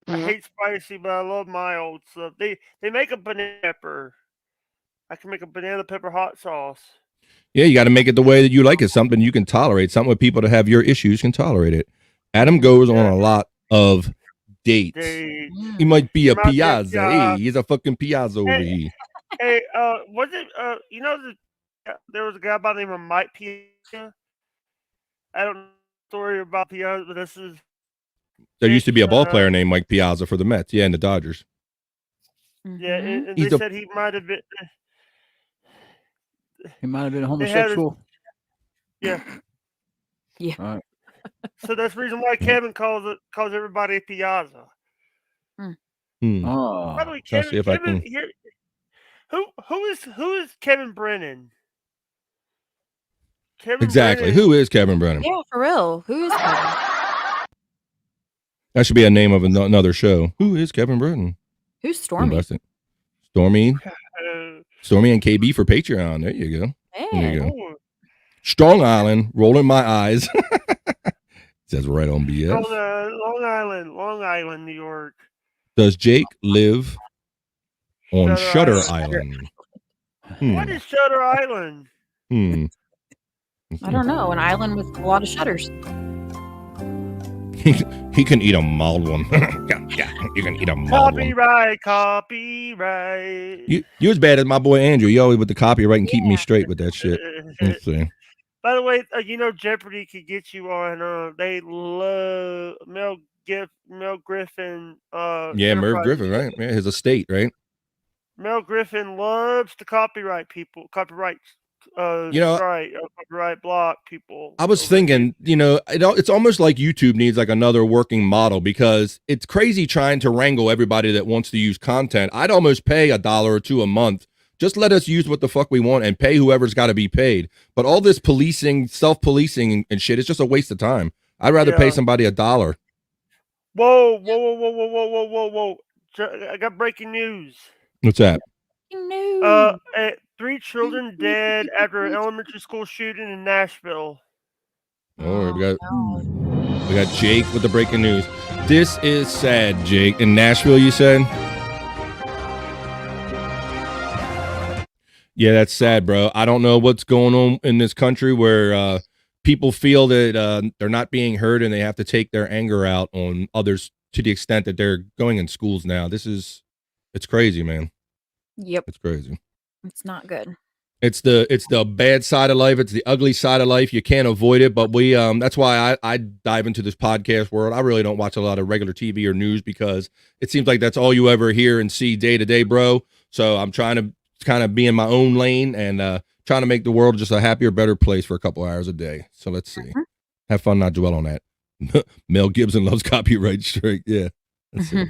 hate spicy, but I love mild. So they make a banana pepper. I can make a banana pepper hot sauce. Yeah, you got to make it the way that you like it. Something you can tolerate. Something where people that have your issues can tolerate it. Adam goes on a lot of dates. He might be a Piazza. Hey, he's a fucking Piazza over here. Hey, was it? There was a guy by the name of Mike Piazza. I don't know the story about Piazza, but this is. There used to be a ball player named Mike Piazza for the Mets. Yeah, and the Dodgers. Yeah, and they said he might have been. He might have been homosexual. Yeah. Yeah. All right. So that's the reason why Kevin calls everybody Piazza. Oh. By the way, Kevin, here, who is Kevin Brennan? Exactly. Who is Kevin Brennan? Yeah, for real. Who is Kevin? That should be a name of another show. Who is Kevin Brennan? Who's Stormy? Stormy and KB for Patreon. There you go. Hey. There you go. Strong Island, rolling my eyes. Says right on BS. Long Island, New York. Does Jake live on Shutter Island? What is Shutter Island? I don't know. An island with a lot of shutters. He can eat a mild one. Yeah, you can eat a mild one. Copyright. You as bad as my boy Andrew. You always with the copyright and keeping me straight with that shit. Let's see. By the way, Jeopardy could get you on. They love Mel Griffin. Yeah, Merv Griffin, right? Yeah, his estate, right? Mel Griffin loves to copyright copyright block people. I was thinking, it's almost like YouTube needs like another working model because it's crazy trying to wrangle everybody that wants to use content. I'd almost pay $1 or $2 a month. Just let us use what the fuck we want and pay whoever's got to be paid. But all this policing, self-policing and shit, it's just a waste of time. I'd rather pay somebody $1. Whoa. I got breaking news. What's that? 3 children dead after an elementary school shooting in Nashville. Oh, we got Jake with the breaking news. This is sad, Jake. In Nashville, you said? Yeah, that's sad, bro. I don't know what's going on in this country where people feel that they're not being heard and they have to take their anger out on others to the extent that they're going in schools now. It's crazy, man. Yep. It's crazy. It's not good. It's the bad side of life. It's the ugly side of life. You can't avoid it. But that's why I dive into this podcast world. I really don't watch a lot of regular TV or news because it seems like that's all you ever hear and see day to day, bro. So I'm trying to kind of be in my own lane and trying to make the world just a happier, better place for a couple hours a day. So let's see. Have fun, not dwell on that. Mel Gibson loves copyright straight. Yeah. Let's see.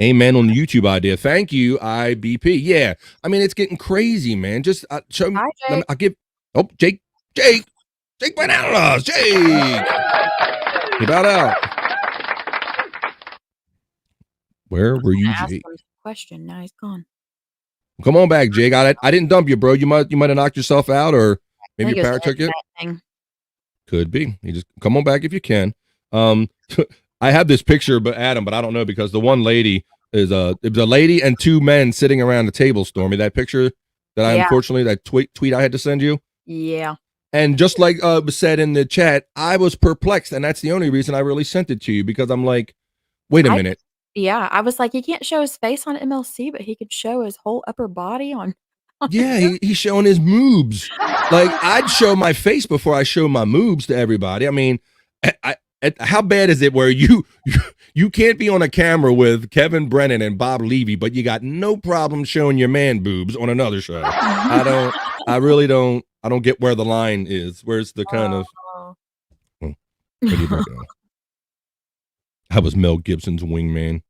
Amen on the YouTube idea. Thank you, IBP. Yeah. I mean, it's getting crazy, man. Just show me. I'll give. Oh, Jake went out on us. Jake. Get out. Where were you, Jake? Question. Now he's gone. Come on back, Jake. I didn't dump you, bro. You might have knocked yourself out, or maybe your power took you. Could be. You just come on back if you can. I have this picture, but I don't know because the one lady it was a lady and 2 men sitting around the table. Stormy, that picture that unfortunately that tweet I had to send you. Yeah. And just like was said in the chat, I was perplexed, and that's the only reason I really sent it to you because I'm like, wait a minute. Yeah, I was like, he can't show his face on MLC, but he could show his whole upper body on. Yeah, he's showing his moobs. Like I'd show my face before I show my moobs to everybody. I mean, how bad is it where you can't be on a camera with Kevin Brennan and Bob Levy, but you got no problem showing your man boobs on another show? I really don't get where the line is. Where's the kind of what do you think? I was Mel Gibson's wingman.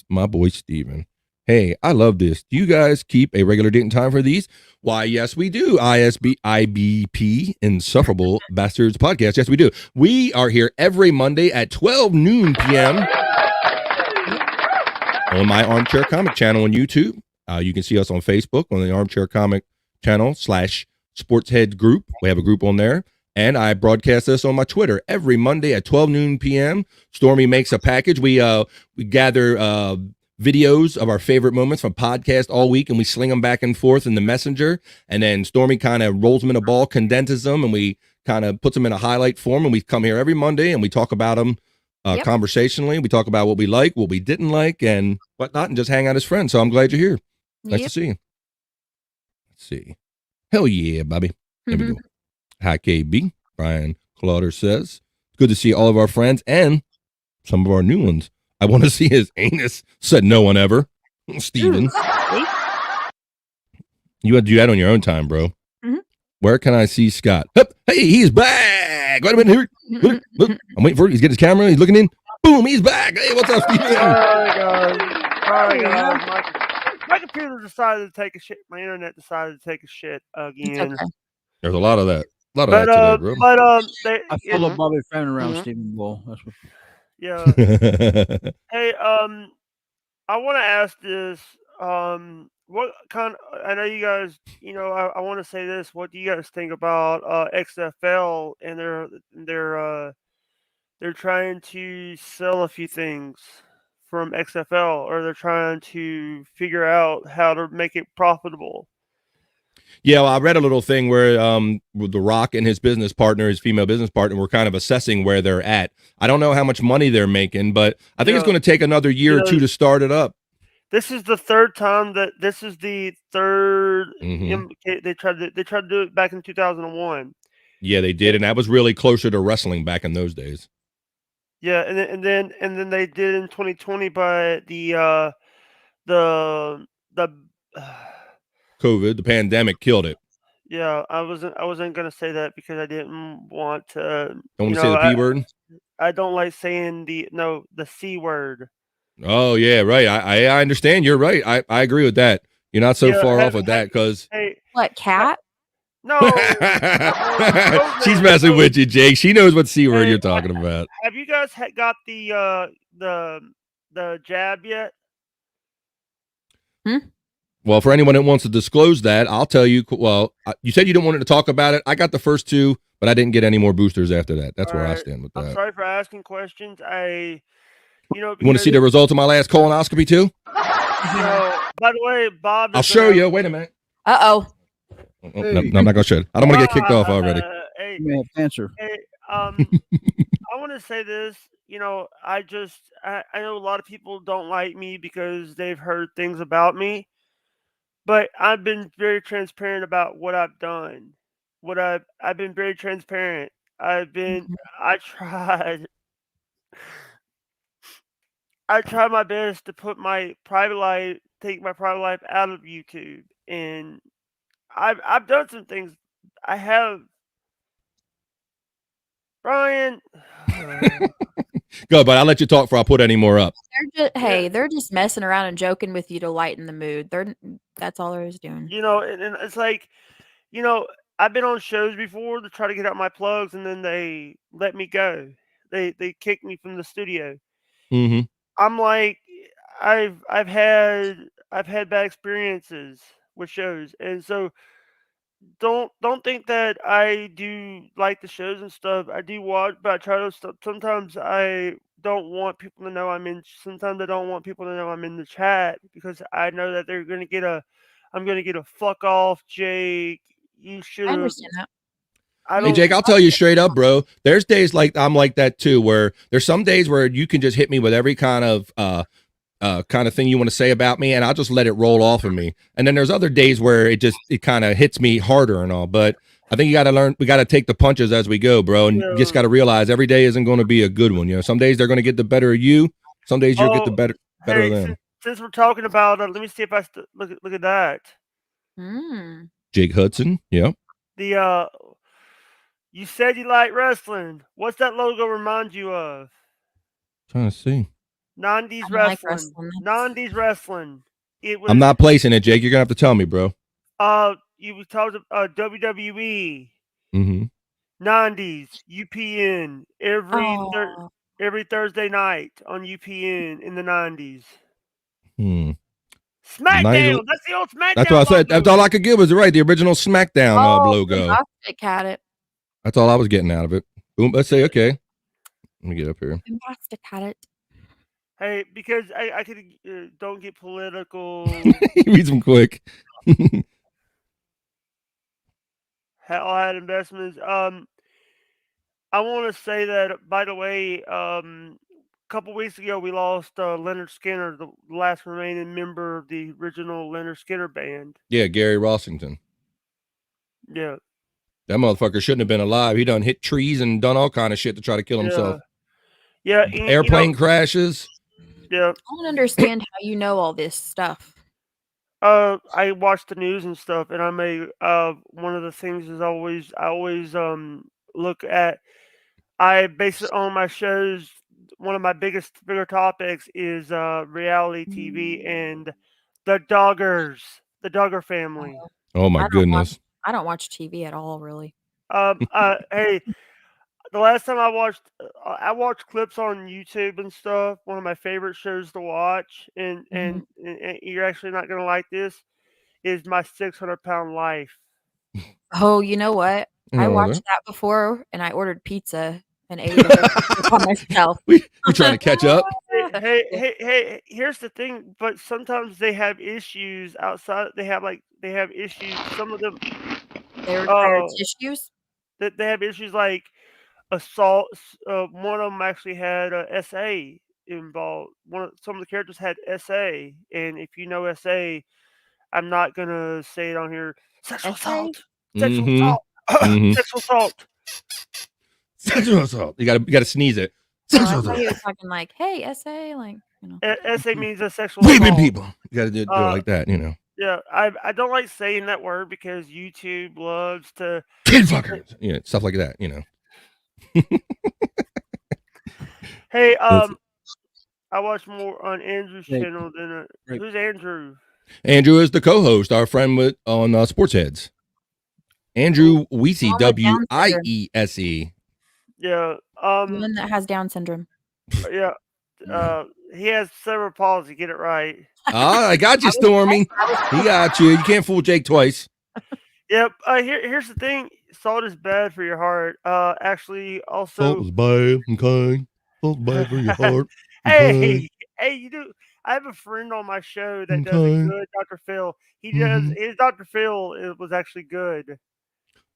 My boy Steven. Hey, I love this. Do you guys keep a regular date and time for these? Why, yes, we do. IBP, Insufferable Bastards Podcast. Yes, we do. We are here every Monday at 12 noon p.m. on my Armchair Comic channel on YouTube. You can see us on Facebook on the Armchair Comic channel /Sportshead group. We have a group on there. And I broadcast this on my Twitter every Monday at 12 noon p.m. Stormy makes a package. We gather videos of our favorite moments from podcast all week, and we sling them back and forth in the messenger. And then Stormy kind of rolls them in a ball, condenses them, and we kind of puts them in a highlight form. And we come here every Monday and we talk about them conversationally. We talk about what we like, what we didn't like, and whatnot, and just hang out as friends. So I'm glad you're here. Nice to see you. Let's see. Hell yeah, Bobby. There we go. Hi, KB. Brian Clauder says, good to see all of our friends and some of our new ones. I want to see his anus, said no one ever. Steven. You had to do that on your own time, bro. Mm-hmm. Where can I see Scott? Hey, he's back. Wait a minute here. Look, I'm waiting for it. He's getting his camera. He's looking in. Boom, he's back. Hey, what's up, Steven? My computer decided to take a shit. My internet decided to take a shit again. Okay. There's a lot of that. A lot of that today, bro. I follow Bobby Fan around Stephen Bull. That's what. Yeah. Hey, I want to ask this. What kind? I know you guys. I want to say this. What do you guys think about XFL and they're trying to sell a few things from XFL, or they're trying to figure out how to make it profitable. Yeah, well, I read a little thing where with The Rock and his business partner, his female business partner, were kind of assessing where they're at. I don't know how much money they're making, but I think it's going to take another year or two to start it up. This is the third time that this is the third. Mhm. They tried to do it back in 2001. Yeah, they did, and that was really closer to wrestling back in those days. Yeah, and then they did in 2020, but the COVID, the pandemic killed it. yeah, I wasn't gonna say that because I didn't want to. Don't want to say the P word? I don't like saying the C word. Oh yeah, right. I understand. You're right. I agree with that. You're not so far off with that because What, cat? No. she's messing with you, Jake. She knows what C word you're talking about. Have you guys got the jab yet? Well, for anyone that wants to disclose that, I'll tell you. Well, you said you didn't want to talk about it. I got the first two, but I didn't get any more boosters after that. That's where I stand with that. I'm sorry for asking questions. You want to see the results of my last colonoscopy too? By the way, Bob. I'll show you. Wait a minute. Uh-oh. No, I'm not gonna show it. I don't want to get kicked off already. You may have cancer. I want to say this. I know a lot of people don't like me because they've heard things about me, but I've been very transparent about what I've done. I've been very transparent. I tried my best to put take my private life out of YouTube, and I've done some things. I have, Brian. Go, but I'll let you talk before I put any more up. They're just messing around and joking with you to lighten the mood. That's all they're doing. And it's like, I've been on shows before to try to get out my plugs, and then they let me go. They kicked me from the studio. Mm-hmm. I'm like, I've had bad experiences with shows, and so don't think that I do like the shows and stuff. I do watch, but I try to sometimes I don't want people to know sometimes I don't want people to know I'm in the chat because I know that I'm gonna get a fuck off, Jake. You should. I understand that. Hey Jake, I'll tell you straight up, bro. There's days like I'm like that too, where there's some days where you can just hit me with every kind of thing you want to say about me, and I'll just let it roll off of me. And then there's other days where it kind of hits me harder and all. But I think we got to take the punches as we go, bro. And you just got to realize every day isn't going to be a good one. Some days they're going to get the better of you. Some days you'll get the better of them. Since we're talking about, let me see if I look at that. Jake Hudson, yeah. You said you like wrestling. What's that logo remind you of? Trying to see. 90s wrestling. 90s wrestling. I'm not placing it, Jake. You're gonna have to tell me, bro. You talked about WWE. Mm-hmm. 90s UPN every Thursday night on UPN in the 90s. SmackDown. That's the old SmackDown. That's what I said. That's all I could give was the original SmackDown logo. Fantastic at it. That's all I was getting out of it. Boom. Let's say okay. Let me get up here. Fantastic at it. Hey, because I could don't get political. Read them quick. How I had investments. I want to say that, by the way, a couple weeks ago we lost Leonard Skinner, the last remaining member of the original Leonard Skinner band. Yeah, Gary Rossington. Yeah. That motherfucker shouldn't have been alive. He done hit trees and done all kind of shit to try to kill himself. Yeah. Airplane crashes. Yeah. I don't understand how you know all this stuff. I watch the news and stuff, and I may one of the things is I always look at. I base it on my shows. One of my bigger topics is reality TV and the Doggers, the Duggar family. Oh my goodness. I don't watch TV at all, really. Hey, the last time I watched clips on YouTube and stuff. One of my favorite shows to watch, and you're actually not gonna like this, is My 600-Pound Life. Oh, you know what? I watched that before, and I ordered pizza and ate it by myself. We trying to catch up. hey, here's the thing, but sometimes they have issues outside. They have issues. Some of them, They require tissues? that they have issues like assault. One of them actually had a SA involved. Some of the characters had SA, and if you know SA, I'm not gonna say it on here. Sexual assault. Sexual assault. Sexual assault. Sexual assault. You gotta sneeze it. Oh, I Sexual thought he assault. was talking like, "Hey, SA," like, you know. SA means a sexual Raping assault. people. You gotta do it like that, you know. Yeah, I don't like saying that word because YouTube loves to Kid fuckers. Yeah, stuff like that, you know. Hey, That's- I watch more on Andrew's channel than who's Andrew? Andrew is the co-host, our friend on Sports Heads. Andrew Wiese, Wiese. Yeah. The one that has Down syndrome. Yeah. He has cerebral palsy. Get it right. I got you, Stormy. He got you. You can't fool Jake twice. Yep. Here's the thing. Salt is bad for your heart. Actually, also. Salt is bad, okay. Salt's bad for your heart. Hey, you do. I have a friend on my show that does it good, Dr. Phil. He does his Dr. Phil. It was actually good.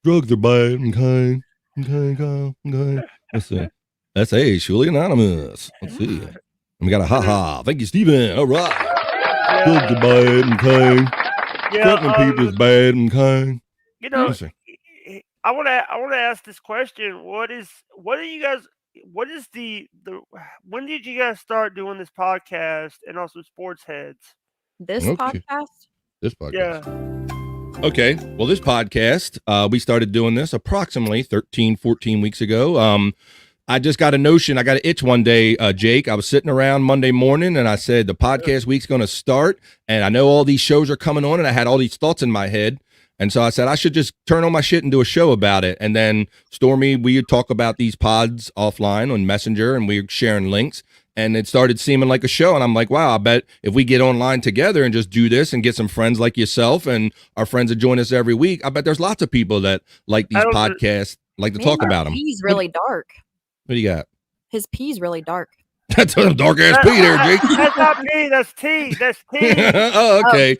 Drugs are bad, okay. Okay. Let's see. S.A. Shuli Anonymous. Let's see. And we got a ha-ha. Thank you, Steven. All right. Drugs are bad, okay. Threatening people is bad, okay. You know, I want to ask this question. When did you guys start doing this podcast and also Sports Heads? This podcast? This podcast. Yeah. Okay. Well, this podcast, we started doing this approximately 13, 14 weeks ago. I just got a notion. I got an itch one day, Jake. I was sitting around Monday morning and I said, the podcast week's going to start. And I know all these shows are coming on and I had all these thoughts in my head. And so I said, I should just turn on my shit and do a show about it. And then Stormy, we would talk about these pods offline on Messenger and we were sharing links. And it started seeming like a show. And I'm like, wow, I bet if we get online together and just do this and get some friends like yourself and our friends that join us every week, I bet there's lots of people that like these podcasts, like to talk about them. He's really dark. What do you got? His pee's really dark. That's a dark ass pee there, Jake. That's not pee. That's tea. That's tea. Oh, okay.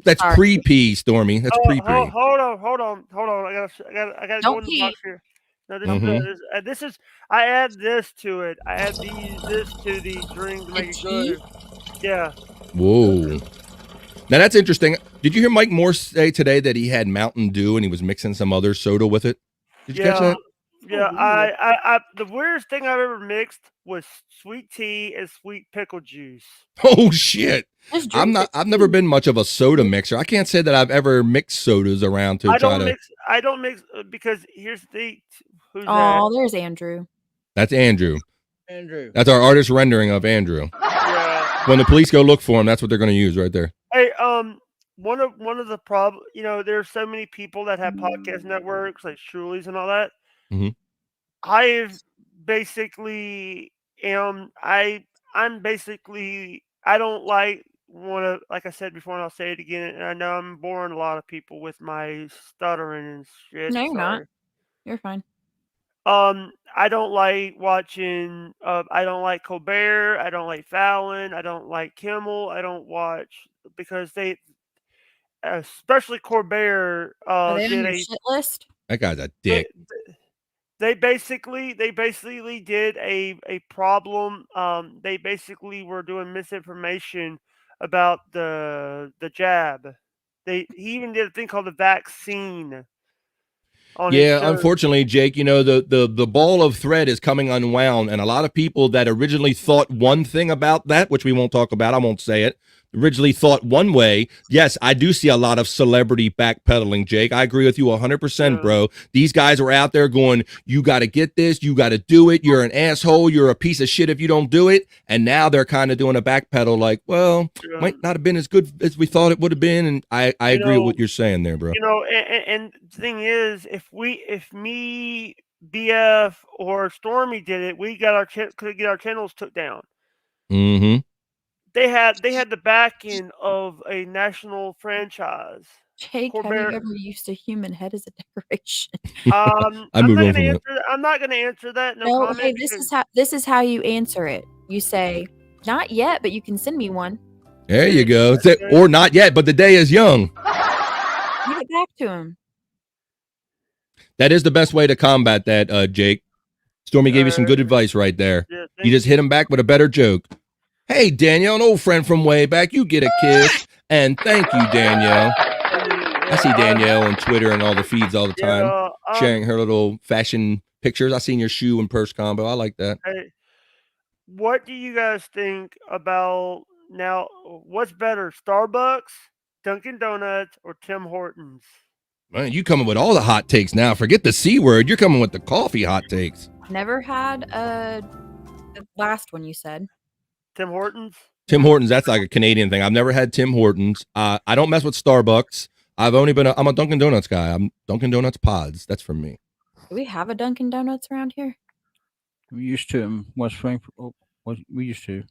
That's pre-pee, Stormy. That's pre-pee. Hold on. I gotta go in the box here. No, this is. I add this to it. I add this to the drink to make it good. Yeah. Whoa. Now that's interesting. Did you hear Mike Morse say today that he had Mountain Dew and he was mixing some other soda with it? Did you catch that? Yeah, I the weirdest thing I've ever mixed was sweet tea and sweet pickle juice. Oh shit! I've never been much of a soda mixer. I can't say that I've ever mixed sodas around to try to. I don't mix because here's the thing. Who's that? There's Andrew. That's Andrew. Andrew. That's our artist rendering of Andrew. Yeah. When the police go look for him, that's what they're going to use right there. Hey, one of the problems, there's so many people that have podcast networks like Shuli's and all that. Mm-hmm. I'm basically I don't like like I said before and I'll say it again, and I know I'm boring a lot of people with my stuttering and shit. No, you're not. You're fine. I don't like watching I don't like Colbert, I don't like Fallon, I don't like Kimmel, I don't watch because they especially Colbert Are they on your shit list? That guy's a dick. They basically did a problem. They basically were doing misinformation about the jab. He even did a thing called the vaccine. Yeah, unfortunately, Jake, the ball of thread is coming unwound, and a lot of people that originally thought one thing about that, which we won't talk about, I won't say it, originally thought one way. Yes, I do see a lot of celebrity backpedaling, Jake. I agree with you 100%, bro. These guys are out there going, you got to get this, you got to do it, you're an asshole, you're a piece of shit if you don't do it, and now they're kind of doing a backpedal like, well, might not have been as good as we thought it would have been, and I agree with what you're saying there, bro. And the thing is, if me, BF, or Stormy did it, we could get our channels took down. Mm-hmm. They had the backing of a national franchise. Jake, have you ever used a human head as a decoration? I'm not going to answer that. No comment. Hey, this is how you answer it. You say, Not yet, but you can send me one. There you go. Or not yet, but the day is young. Give it back to him. That is the best way to combat that, Jake. Stormy gave you some good advice right there. Yeah, You just hit him back with a better joke. Hey, Danielle, an old friend from way back. You get a kiss. And thank you, Danielle. I see Danielle on Twitter and all the feeds all the time, sharing her little fashion pictures. I seen your shoe and purse combo. I like that. Hey, what do you guys think about now? What's better, Starbucks, Dunkin' Donuts, or Tim Hortons? Man, you coming with all the hot takes now. Forget the C word. You're coming with the coffee hot takes. Never had the last one you said. Tim Hortons? Tim Hortons, that's like a Canadian thing. I've never had Tim Hortons. I don't mess with Starbucks. I'm a Dunkin' Donuts guy. I'm Dunkin' Donuts pods. That's for me. Do we have a Dunkin' Donuts around here? We used to in West Frankfort. We used to.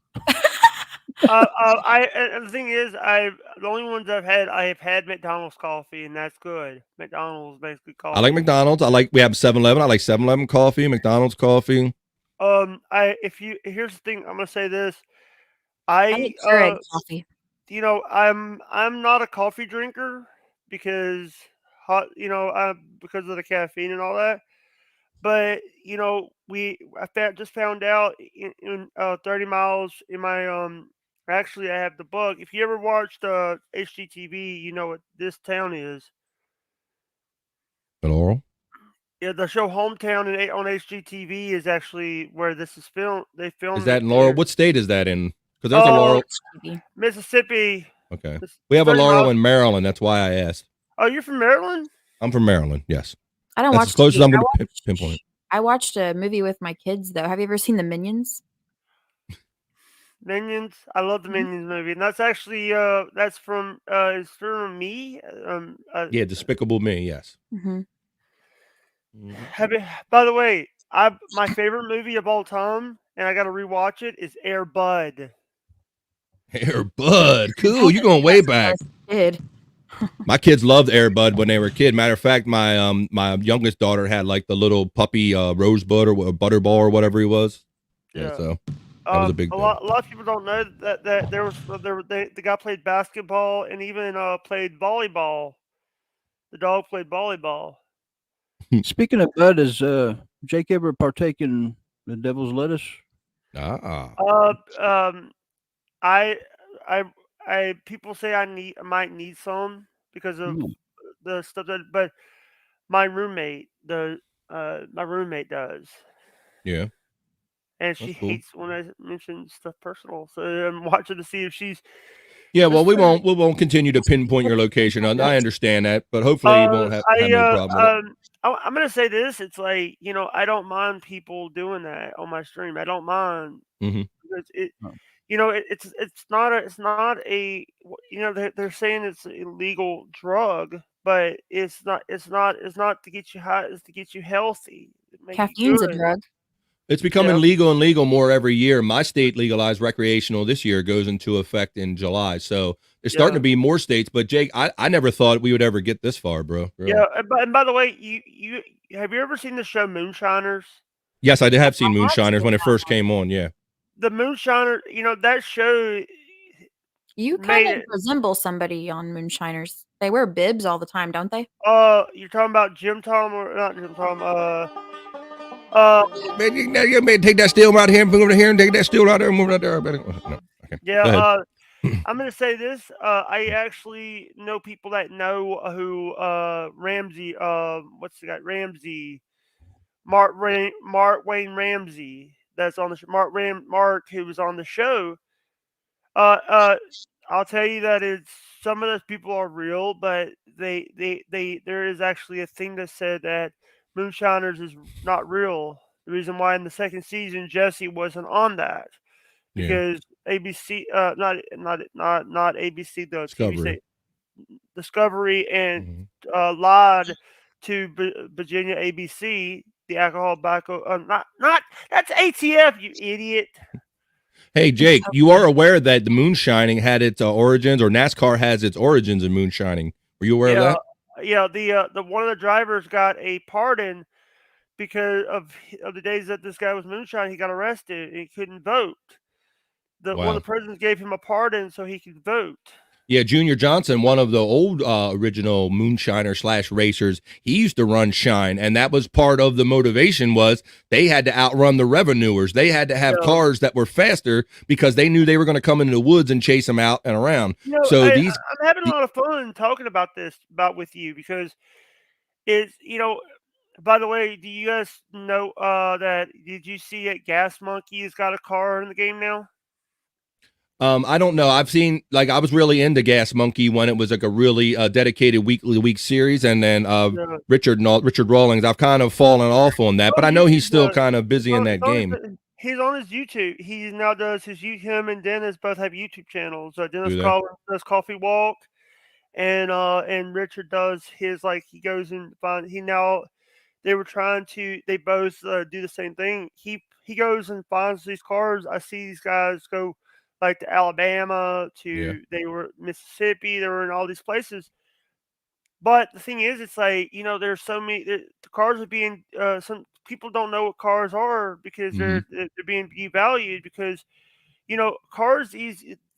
The thing is, the only ones I have had McDonald's coffee, and that's good. McDonald's basically coffee. I like McDonald's. We have 7-Eleven. I like 7-Eleven coffee, McDonald's coffee. Here's the thing. I'm gonna say this. I like Keurig coffee. You know, I'm not a coffee drinker because because of the caffeine and all that. But I just found out in 30 miles in my actually I have the book. If you ever watched HGTV, you know what this town is. Laurel? Yeah, the show Hometown on HGTV is actually where this is filmed. They filmed. Is that it in Laurel? there. What state is that in? Because there's a Laurel. Mississippi. Okay. We have a 30 Laurel miles. in Maryland. That's why I asked. Oh, you're from Maryland? I'm from Maryland. Yes. I don't That's watch as close TV. as I'm going to pinpoint it. I watched a movie with my kids though. Have you ever seen the Minions? Minions. I love the Minions movie, and that's actually that's from it's from me. Yeah, Despicable Me. Yes. Mm-hmm. By the way, my favorite movie of all time, and I got to rewatch it, is Air Bud. Air Bud. Cool. You're going way back. Did. My kids loved Air Bud when they were a kid. Matter of fact, my youngest daughter had like the little puppy Rosebud or Butterball or whatever he was. Yeah. So that was a big thing. A lot of people don't know that the guy played basketball and even played volleyball. The dog played volleyball. Speaking of Bud, has Jake ever partake in the devil's lettuce? I people say I might need some because of the stuff but my roommate does. Yeah. And she hates when I mention stuff personal. So I'm watching to see if she's. Yeah, well, we won't continue to pinpoint your location. I understand that, but hopefully you won't have no problem. I'm gonna say this. It's like I don't mind people doing that on my stream. I don't mind because it's not a they're saying it's an illegal drug, but it's not to get you high. It's to get you healthy. Caffeine's a drug. It's becoming legal and legal more every year. My state legalized recreational this year, goes into effect in July. So there's starting to be more states. But Jake, I never thought we would ever get this far, bro. Really. Yeah, and by the way, you have you ever seen the show Moonshiners? Yes, I have seen Moonshiners when it first came on. Yeah. The Moonshiner, that show. You kind of resemble somebody on Moonshiners. They wear bibs all the time, don't they? You're talking about Jim Tom or not Jim Tom? Man, you may take that steel right here and move over here and take that steel right there and move right there. No, okay. Yeah, I'm gonna say this. I actually know people that know who Ramsey. What's the guy? Ramsey. Mark Wayne Ramsey. That's on the show. Mark, who was on the show. I'll tell you that some of those people are real, but there is actually a thing that said that Moonshiners is not real. The reason why in the second season Jesse wasn't on that because ABC, not ABC though, Discovery and lied to Virginia ABC, the alcohol not that's ATF, you idiot. Hey Jake, you are aware that the moonshining had its origins, or NASCAR has its origins in moonshining. Were you aware of that? Yeah, the one of the drivers got a pardon because of the days that this guy was moonshining. He got arrested and he couldn't vote. one of the presidents gave him a pardon so he could vote. Yeah, Junior Johnson, one of the old original moonshiner / racers, he used to run Shine, and that was part of the motivation was they had to outrun the revenuers. They had to have cars that were faster because they knew they were going to come into the woods and chase them out and around. So I'm having a lot of fun talking about this with you because it's by the way, do you guys know that did you see it? Gas Monkey has got a car in the game now. I don't know. I've seen I was really into Gas Monkey when it was like a really dedicated week series, and then Richard Rawlings. I've kind of fallen off on that, but I know he's still kind of busy in that game. He's on his YouTube. He now does him and Dennis both have YouTube channels. Dennis Collins does Coffee Walk, and Richard does his he goes and they were trying to they both do the same thing. He goes and finds these cars. I see these guys go to Alabama, they were Mississippi, they were in all these places. But the thing is, it's there's so many. The cars are being some people don't know what cars are because they're being devalued because cars.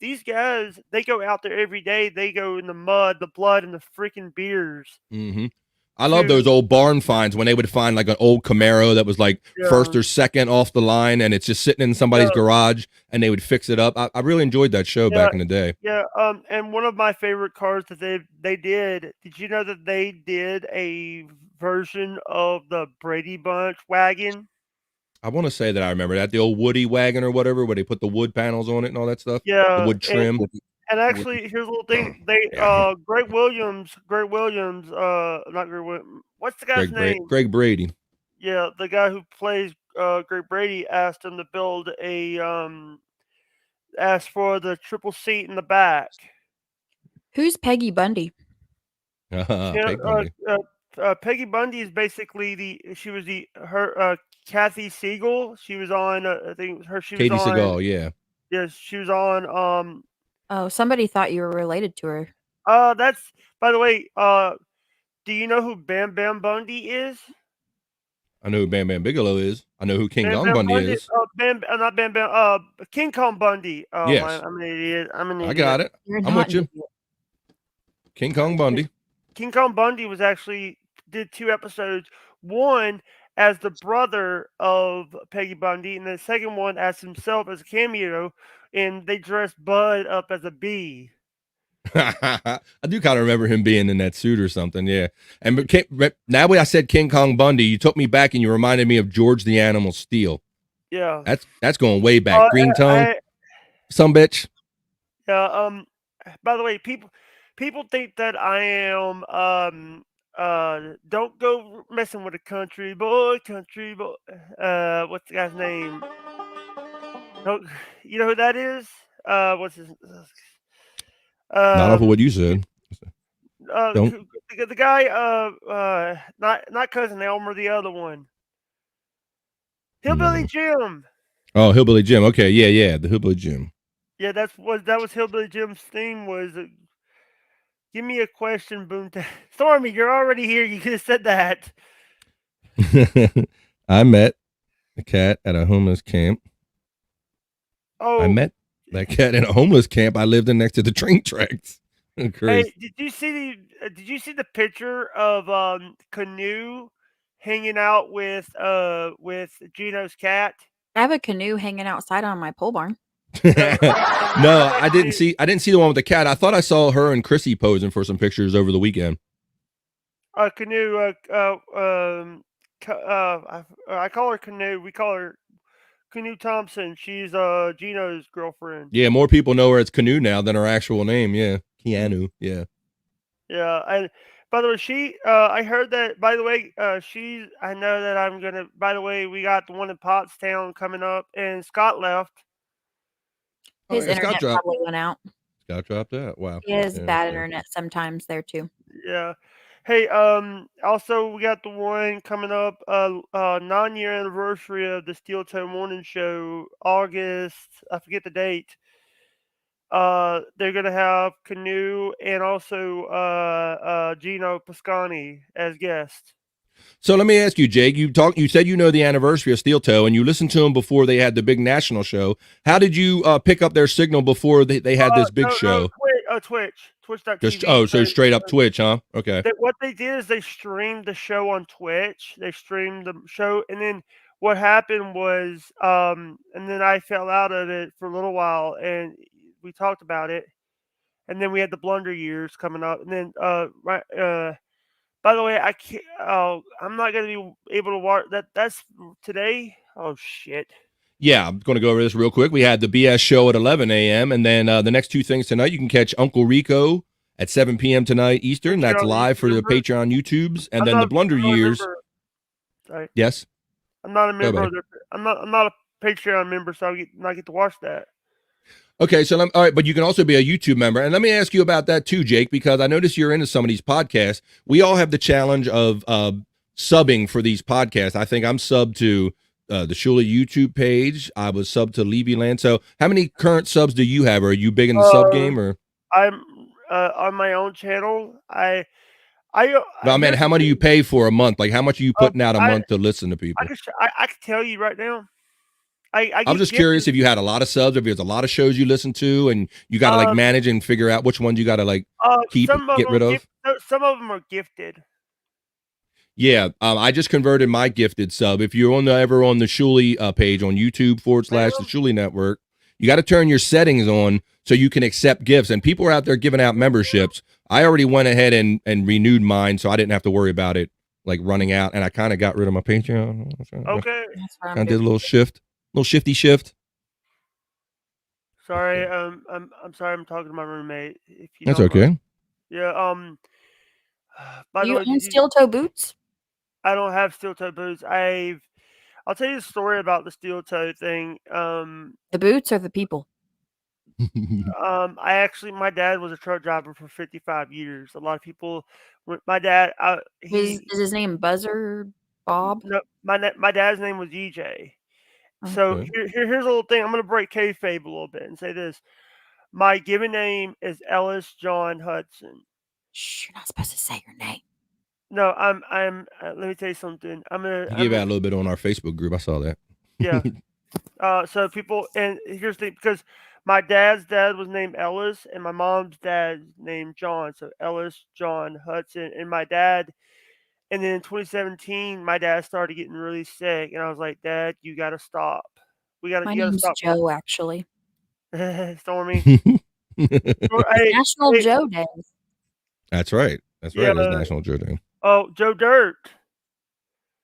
These guys, they go out there every day. They go in the mud, the blood, and the freaking beers. Mm-hmm. I love those old barn finds when they would find an old Camaro that was first or second off the line, and it's just sitting in somebody's garage, and they would fix it up. I really enjoyed that show back in the day. Yeah. And one of my favorite cars that they did. Did you know that they did a version of the Brady Bunch wagon? I want to say that I remember that, the old Woody wagon or whatever, where they put the wood panels on it and all that stuff. Yeah, the wood trim. And actually, here's a little thing. They Greg Williams, not Greg Williams. What's the guy's name? Greg Brady. Yeah, the guy who plays Greg Brady asked him to build asked for the triple seat in the back. Who's Peggy Bundy? Peggy Bundy. Peggy Bundy is basically Kathy Siegel. She was on I think she was Katie on Seagal, yeah. Yes, she was on Oh, somebody thought you were related to her. That's by the way, do you know who Bam Bam Bundy is? I know who Bam Bam Bigelow is. I know who King Kong Bundy is. Not Bam Bam. King Kong Bundy. Oh, yes. I'm an idiot. I got it. I'm with you. King Kong Bundy. King Kong Bundy was actually did 2 episodes. One as the brother of Peggy Bundy, and the second one as himself as a cameo, and they dressed Bud up as a bee. I do kind of remember him being in that suit or something, yeah. And now when I said King Kong Bundy, you took me back and you reminded me of George the Animal Steel. Yeah, that's going way back. Green tongue, some bitch. Yeah. By the way, people think that I am don't go messing with a country boy. What's the guy's name? You know who that is? What's his? Not off of what you said. Don't. The guy, not Cousin Elmer, the other one. Hillbilly Jim. Oh, Hillbilly Jim. Okay, yeah, the Hillbilly Jim. Yeah, that was Hillbilly Jim's theme was. Give me a question, Boomtown. Stormy, you're already here. You could have said that. I met a cat at a homeless camp. Oh, I met that cat in a homeless camp. I lived in next to the train tracks. Hey, did you see the picture of Canoe hanging out with Gino's cat? I have a canoe hanging outside on my pole barn. No, I didn't see the one with the cat. I thought I saw her and Chrissy posing for some pictures over the weekend. Canoe. I call her Canoe. We call her Canoe Thompson. She's Gino's girlfriend. Yeah, more people know her as Canoe now than her actual name. Yeah, Keanu. Yeah. Yeah, and by the way, I heard that. By the way, I know that I'm gonna. By the way, we got the one in Pottstown coming up, and Scott left. His internet probably went out. Scott dropped out. Wow. He has bad internet sometimes there too. Yeah. Hey, also we got the one coming up, 9-year anniversary of the Steel Toe Morning Show, August. I forget the date. They're gonna have Canoe and also Gino Piscani as guests. So let me ask you, Jake. You said you know the anniversary of Steel Toe, and you listened to them before they had the big national show. How did you pick up their signal before they had this big show? Twitch.tv. So straight up Twitch, huh? Okay. What they did is they streamed the show on Twitch. They streamed the show, and then what happened was, and then I fell out of it for a little while, and we talked about it, and then we had the blunder years coming up, and then by the way, I can't. I'm not going to be able to watch that. That's today. Oh shit. Yeah, I'm going to go over this real quick. We had the BS show at 11 a.m. and then the next two things tonight. You can catch Uncle Rico at 7 p.m. tonight Eastern. That's live for the Patreon YouTubes, and then the Blunder Years. Sorry. Yes. I'm not a member of their. I'm not a Patreon member, so I not get to watch that. Okay, so all right, but you can also be a YouTube member. And let me ask you about that too, Jake, because I notice you're into some of these podcasts. We all have the challenge of subbing for these podcasts. I think I'm subbed to the Shuli YouTube page. I was subbed to Levy Land. So how many current subs do you have? Are you big in the sub game? Or I'm on my own channel. I man, how much do you pay for a month? Like how much are you putting out a month to listen to people? I can tell you right now. I'm just curious if you had a lot of subs, if there's a lot of shows you listen to, and you got to like manage and figure out which ones you got to like keep, get rid of. Some of them are gifted. Yeah, I just converted my gifted sub. If you're ever on the Shuli page on YouTube / the Shuli Network, you got to turn your settings on so you can accept gifts. And people are out there giving out memberships. I already went ahead and renewed mine, so I didn't have to worry about it like running out. And I kind of got rid of my Patreon. Okay, kind of did a little shift. Little shifty shift. Sorry, I'm sorry. I'm talking to my roommate. If you That's don't okay. mind. Yeah. By You the way, own steel toe boots? I don't have steel toe boots. I'll tell you a story about the steel toe thing. The boots or the people? My dad was a truck driver for 55 years. A lot of people. My dad. Is his name Buzzer Bob? No, my dad's name was EJ. So here's a little thing. I'm going to break kayfabe a little bit and say this. My given name is Ellis John Hudson. Shh, you're not supposed to say your name. No, I'm. Let me tell you something. You gave out a little bit on our Facebook group. I saw that. Yeah. So people, and here's the because my dad's dad was named Ellis, and my mom's dad's named John. So Ellis John Hudson, and my dad. And then in 2017, my dad started getting really sick, and I was like, "Dad, you got to stop. My name's Joe, actually. Stormy. National Joe Day. That's right. That's right. It's National Joe Day. Oh, Joe Dirt.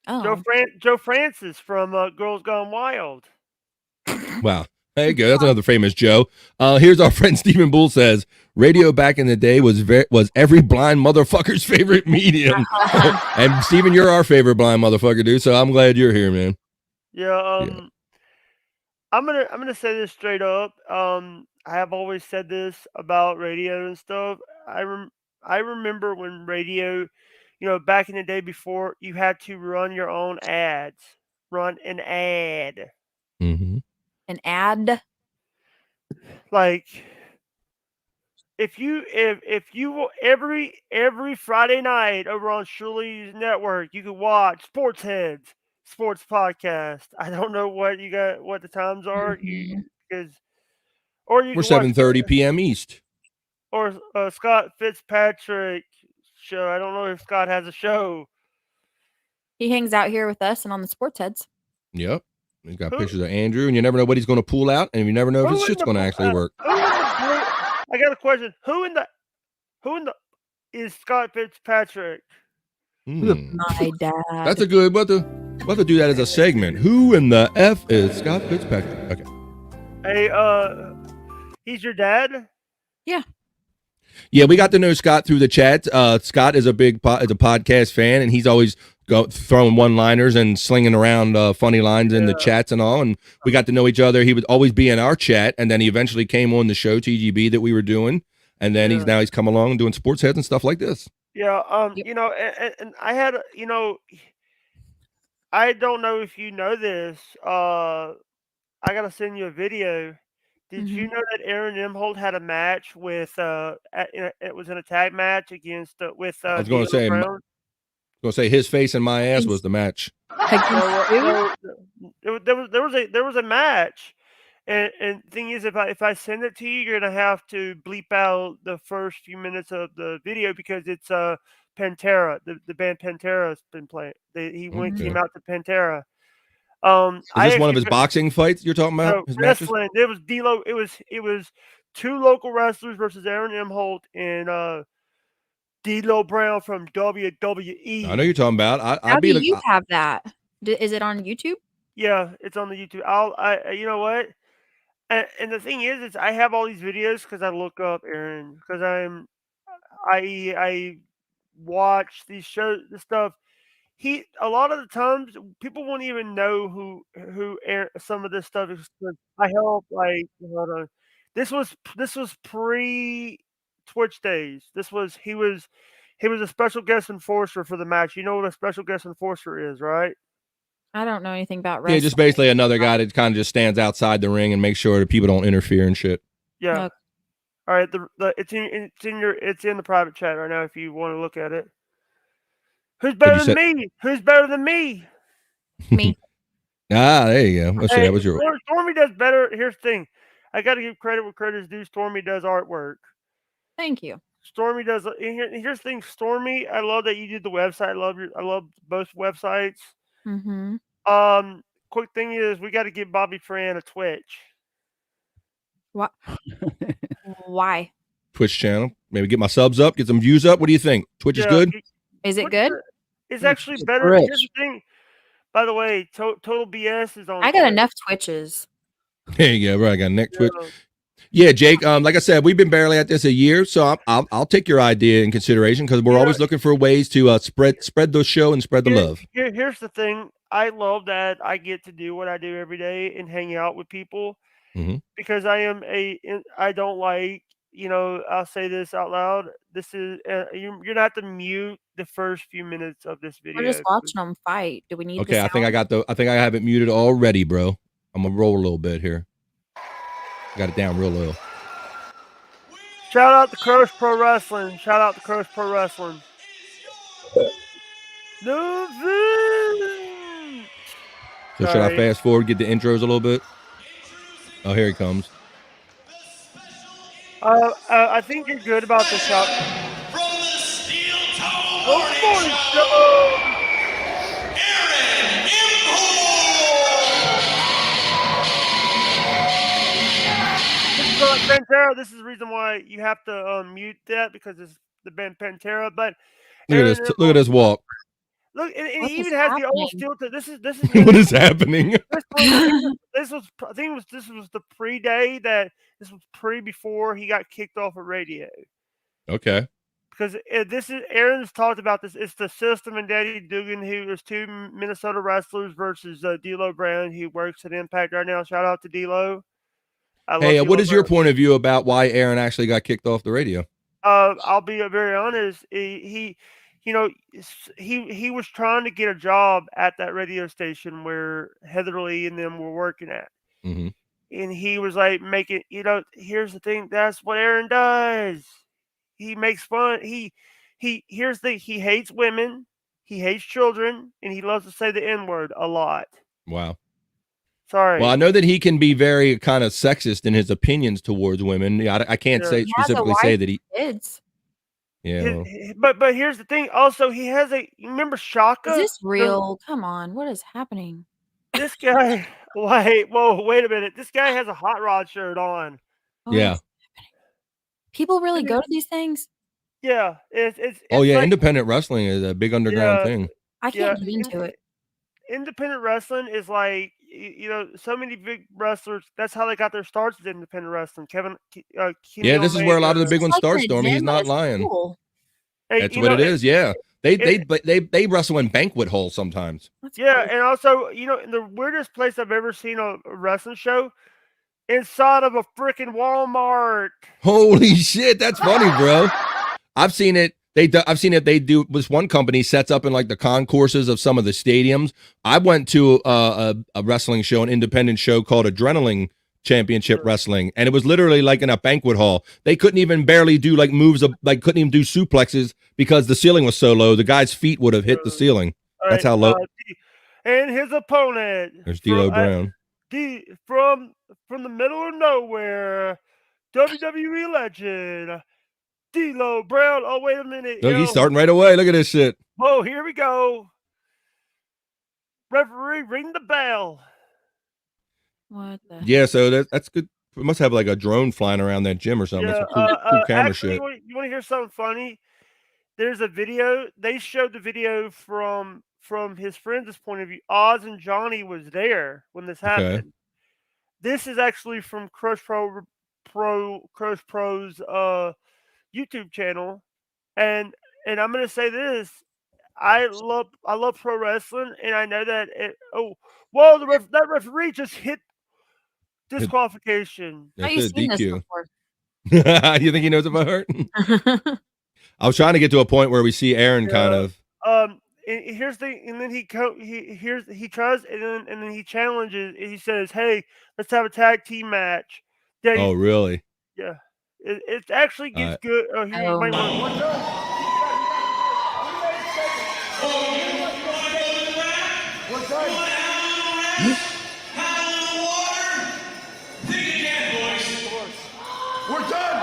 Oh. Joe Francis from Girls Gone Wild. Wow. There you go. That's another famous Joe. Here's our friend Stephen Bull says, radio back in the day was every blind motherfucker's favorite medium. And Stephen, you're our favorite blind motherfucker, dude. So I'm glad you're here, man. Yeah. I'm gonna say this straight up. I have always said this about radio and stuff. I remember when radio, back in the day before you had to run your own ads, run an ad. Mm-hmm. An ad? Like if you every Friday night over on Shuli Network, you could watch Sports Heads, sports podcast. I don't know what the times are, Mm-hmm. We're 7:30 p.m. East. Or Scott Fitzpatrick show. I don't know if Scott has a show. He hangs out here with us and on the Sports Heads. Yep. He's got pictures of Andrew, and you never know what he's going to pull out, and you never know if his shit's going to actually work. I got a question. Who in the is Scott Fitzpatrick? My dad. That's a good. We'll have to do that as a segment. Who in the F is Scott Fitzpatrick? Okay. Hey, he's your dad? Yeah. Yeah, we got to know Scott through the chat. Scott is a podcast fan, and he's always throwing one-liners and slinging around funny lines in the chats and all. And we got to know each other. He would always be in our chat, and then he eventually came on the show TGB that we were doing, and then he's come along and doing Sports Heads and stuff like this. Yeah. And I had I don't know if you know this. I gotta send you a video. Did you know that Aaron Imholt had a match with it was in a tag match against with I was going to say, Brown? Gonna say his face and my ass was the match. There was a match, and thing is, if I send it to you, you're gonna have to bleep out the first few minutes of the video because it's Pantera. The band Pantera has been playing. Came out to Pantera. Is this one of his boxing fights you're talking about? No, His matches? wrestling. It was D-Lo. It was two local wrestlers versus Aaron M. Holt and D'Lo Brown from WWE. I know you're talking about. How do you have that? Is it on YouTube? Yeah, it's on the YouTube. You know what? And the thing is I have all these videos because I look up Aaron because I watch these shows, this stuff. A lot of the times people won't even know who Aaron, some of this stuff is. I help hold on. This was pre Twitch days. He was a special guest enforcer for the match. You know what a special guest enforcer is, right? I don't know anything about wrestling. Yeah, just basically another guy that kind of just stands outside the ring and makes sure that people don't interfere and shit. Yeah. Okay. All right. It's in the private chat right now if you want to look at it. Who's better than me? Who's better than me? Me. There you go. Let's see. That was your. Stormy does better. Here's the thing. I got to give credit where credit is due. Stormy does artwork. Thank you. Stormy does. Here's the thing. Stormy, I love that you did the website. I love both websites. Mm-hmm. Quick thing is we got to give Bobby Fran a Twitch. What? Why? Twitch channel. Maybe get my subs up, get some views up. What do you think? Twitch is good? Is it good? It's actually better. Here's the thing. By the way, Total BS is on. I got enough Twitches. There you go. Right, I got neck Twitch. Yeah, Jake. Like I said, we've been barely at this a year, so I'll take your idea in consideration because we're always looking for ways to spread the show and spread the love. Here's the thing. I love that I get to do what I do every day and hang out with people because I don't like. I'll say this out loud. This is you're gonna have to mute the first few minutes of this video. We're just watching them fight. Do we need? Okay, I think I have it muted already, bro. I'm gonna roll a little bit here. Got it down real low. Shout out to Crows Pro Wrestling. Shout out to Crows Pro Wrestling. So should I fast forward, get the intros a little bit? Oh, here he comes. I think you're good about the shop. From the Steel Toe Morning Show, Aaron Pantera. This is the reason why you have to mute that because it's the band Pantera. But look at this walk. Look, and he even has the old steel toe. This is what is happening? This was the pre-day that this was before he got kicked off of radio. Okay. Because Aaron's talked about this. It's the System and Daddy Dugan, who is two Minnesota wrestlers versus D'Lo Brown, who works at Impact right now. Shout out to D'Lo. Hey, what is your point of view about why Aaron actually got kicked off the radio? I'll be very honest. He was trying to get a job at that radio station where Heather Lee and them were working at. Mm-hmm. And he was like here's the thing. That's what Aaron does. He makes fun. Here's the thing. He hates women. He hates children. And he loves to say the N-word a lot. Wow. Sorry. Well, I know that he can be very kind of sexist in his opinions towards women. I can't specifically say that he kids. Yeah. But here's the thing. Also, he has you remember Shaka? Is this real? Come on. What is happening? This guy. Wait a minute. This guy has a hot rod shirt on. Yeah. People really go to these things? Yeah. It's independent wrestling is a big underground thing. I can't get into it. Independent wrestling is like, so many big wrestlers. That's how they got their starts in independent wrestling. This is where a lot of the big ones start, Stormy. He's not lying. Cool. That's what it is. Yeah. They wrestle in banquet halls sometimes. Yeah. And also, the weirdest place I've ever seen a wrestling show inside of a freaking Walmart. Holy shit. That's funny, bro. I've seen it. I've seen it. They do. This one company sets up in like the concourses of some of the stadiums. I went to a wrestling show, an independent show called Adrenaline Championship Wrestling, and it was literally like in a banquet hall. They couldn't even barely do like moves of like couldn't even do suplexes because the ceiling was so low. The guy's feet would have hit the ceiling. That's how low. And his opponent. There's D'Lo Brown. From the middle of nowhere, WWE legend, D'Lo Brown. Oh, wait a minute. Look, he's starting right away. Look at this shit. Oh, here we go. Referee, ring the bell. What the? Yeah, so that's good. We must have like a drone flying around that gym or something. Yeah, That's some cool camera actually, shit. you want to hear something funny? There's a video. They showed the video from his friend's point of view. Oz and Johnny was there when this happened. This is actually from Crush Pro's YouTube channel, and I'm gonna say this: I love pro wrestling, and I know that. That referee just hit disqualification. That's it, DQ. You think he knows about hurt? I was trying to get to a point where we see Aaron kind of. And here's the, and then he tries, and then he challenges. And he says, "Hey, let's have a tag team match." Oh, really? Yeah, it actually gets good. Oh, here you might want to. We're done.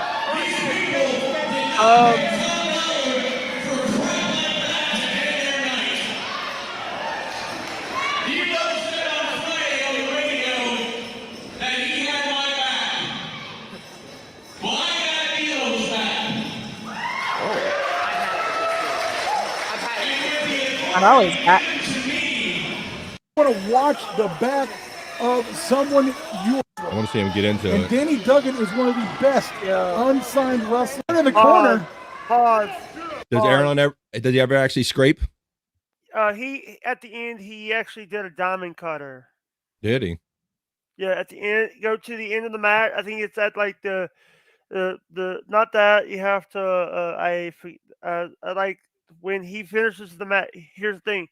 I'm always back. I want to watch the back of someone you. I want to see him get into And it. Danny Duggan is one of the best unsigned wrestlers in the corner. Does Aaron ever? Did he ever actually scrape? He at the end he actually did a diamond cutter. Did he? Yeah, at the end, go to the end of the mat. I think it's at like the not that you have to. I like when he finishes the mat. Here's the thing.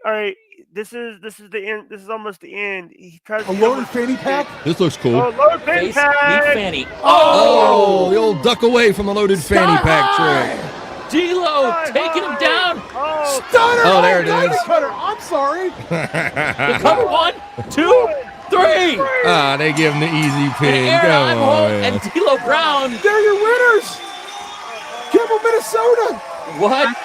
All right. This is the end. This is almost the end. He tries a loaded fanny pack. This looks cool. Oh, loaded fanny pack. Fanny. Oh, the old duck away from the loaded fanny pack trick. D'Lo taking him down. Stunner! Oh, there it is. Cutter. I'm sorry. Cover 1, 2, 3. Ah, they give him the easy pin. And Aaron Come on, and man. D'Lo Brown. They're your winners. Kimball, Minnesota. What?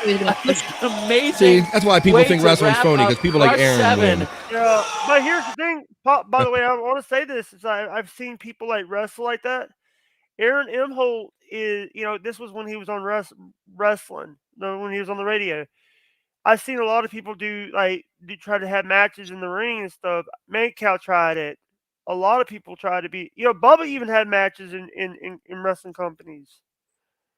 That's amazing. See, that's why people way think to wrestling's wrap phony, up because people like Crush Aaron 7. win. Yeah, but here's the thing. By the way, I want to say this: is I've seen people like wrestle like that. Aaron Imholt is, this was when he was on wrestling, when he was on the radio. I've seen a lot of people try to have matches in the ring and stuff. Mancow tried it. A lot of people try to be, Bubba even had matches in wrestling companies.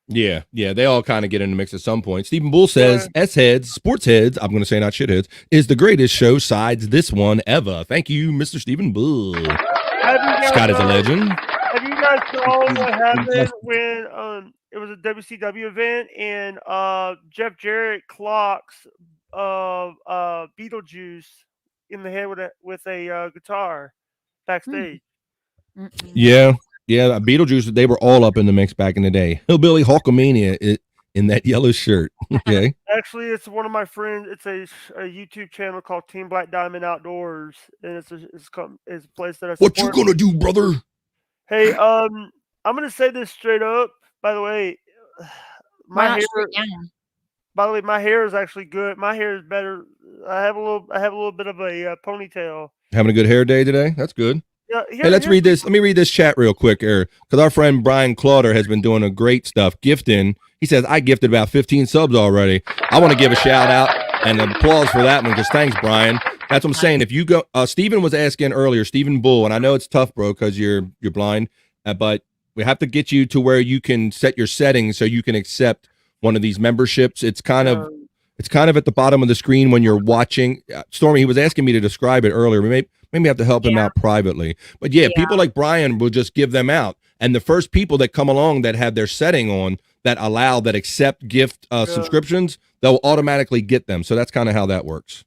Yeah, they all kind of get in the mix at some point. Stephen Bull says, S-Heads, Sports Heads, I'm going to say not shitheads, is the greatest show sides this one ever. Thank you, Mr. Stephen Bull. Scott is a legend. Have you guys saw what happened when it was a WCW event and Jeff Jarrett clocks Beetlejuice in the head with a guitar backstage? Yeah, Beetlejuice, they were all up in the mix back in the day. Hillbilly Hulkamania in that yellow shirt. Okay. Actually, it's one of my friends. It's a YouTube channel called Team Black Diamond Outdoors, and it's a place that I support. What you gonna do, brother? Hey, I'm gonna say this straight up. By the way, my hair is actually good. My hair is better. I have a little bit of a ponytail. Having a good hair day today? That's good. Yeah, hey, let's read this. Let me read this chat real quick here, because our friend Brian Clauder has been doing a great stuff gifting. He says, I gifted about 15 subs already. I want to give a shout out and applause for that one, because thanks, Brian. That's what I'm saying. If you go, Stephen was asking earlier, Stephen Bull, and I know it's tough, bro, because you're blind, but we have to get you to where you can set your settings so you can accept one of these memberships. It's kind of at the bottom of the screen when you're watching. Stormy, he was asking me to describe it earlier. We maybe have to help him out privately. But yeah, people like Brian will just give them out. And the first people that come along that have their setting on that accept gift subscriptions, they'll automatically get them. So that's kind of how that works.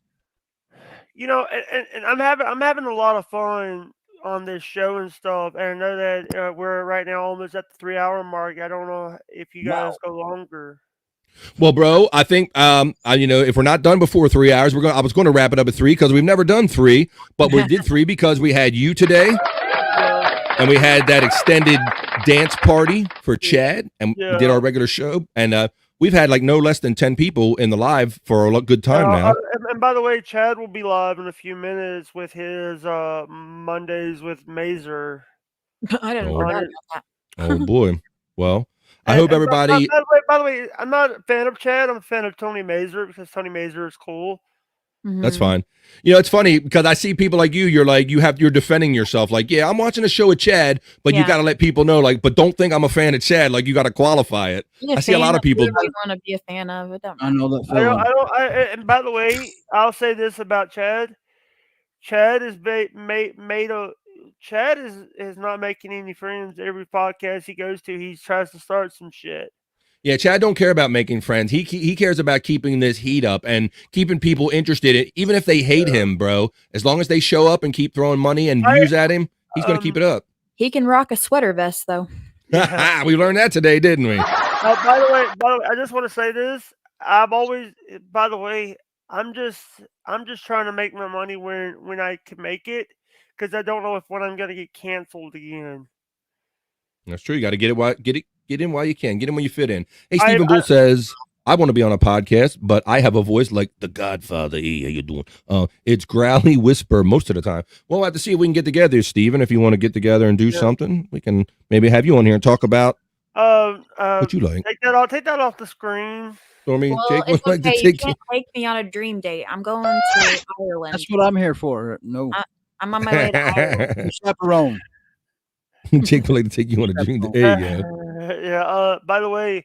And I'm having a lot of fun on this show and stuff. And I know that we're right now almost at the 3-hour mark. I don't know if you guys go longer. Well, bro, I think if we're not done before 3 hours, I was going to wrap it up at 3 because we've never done 3, but we did 3 because we had you today, and we had that extended dance party for Chad, and we did our regular show, and we've had like no less than 10 people in the live for a good time now. And by the way, Chad will be live in a few minutes with his Mondays with Mazer. I didn't know that. Oh boy. Well, I hope everybody. By the way, I'm not a fan of Chad. I'm a fan of Tony Mazer because Tony Mazer is cool. That's fine. It's funny because I see people like you. You're defending yourself. Like, yeah, I'm watching a show with Chad, but you got to let people know. Like, but don't think I'm a fan of Chad. Like, you got to qualify it. I see a lot of people. You want to be a fan of it. I know that. And by the way, I'll say this about Chad. Chad is Chad is not making any friends. Every podcast he goes to, he tries to start some shit. Yeah, Chad don't care about making friends. He cares about keeping this heat up and keeping people interested in, even if they hate him, bro. As long as they show up and keep throwing money and views at him, he's going to keep it up. He can rock a sweater vest, though. We learned that today, didn't we? By the way, I just want to say this. By the way, I'm just trying to make my money when I can make it, because I don't know when I'm going to get canceled again. That's true. You got to get in while you can. Get in when you fit in. Hey, Stephen Bull says, I want to be on a podcast, but I have a voice like the Godfather. Hey, how you doing? It's growly whisper most of the time. Well, we'll have to see if we can get together, Stephen. If you want to get together and do something, we can maybe have you on here and talk about what you like. Take that off the screen. Stormy, Well, Jake it's would like okay. to take You can't take me on a dream date. I'm going to Ireland. That's what I'm here for. No. I'm on my way to Ireland. Chaperone. Jake would like to take you on a dream date. There you go. Yeah. By the way,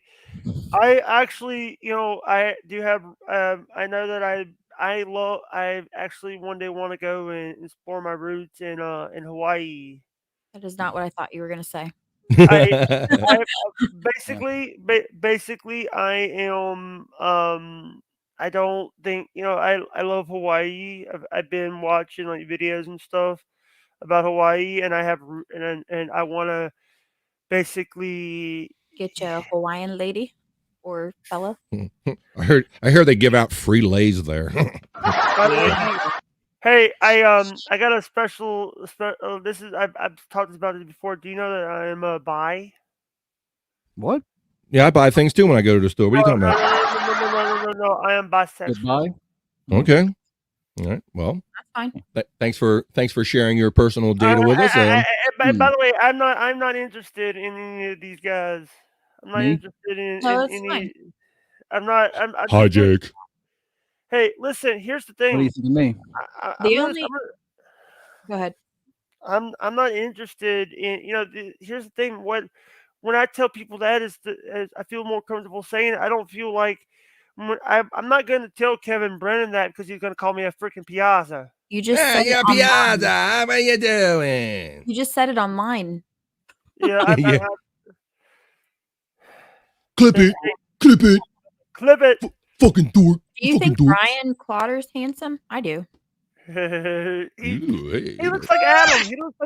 I actually, I do have. I know that I actually one day want to go and explore my roots in Hawaii. That is not what I thought you were going to say. Basically, I am. I don't think I love Hawaii. I've been watching like videos and stuff about Hawaii, and I have and I want to basically get you a Hawaiian lady or fella. I heard they give out free lays there. Hey, I got a special. This is I've talked about it before. Do you know that I am bi? What? Yeah, I buy things too when I go to the store. What are you talking about? No. I am bisexual. Goodbye. Okay. All right. Well, that's fine. Thanks for sharing your personal data with us. By the way, I'm not interested in any of these guys. I'm not interested in any. Fine. I'm not. Hi, Jake. Hey, listen. Here's the thing. What do you think of me? Go ahead. I'm not interested in. Here's the thing. When I tell people that is I feel more comfortable saying it. I don't feel like I'm not going to tell Kevin Brennan that because he's going to call me a freaking piazza. You just said it piazza. How are you doing? You just said it online. Yeah. Clip it. Fucking dork. Do you think Brian Clotter's handsome? I do. He looks like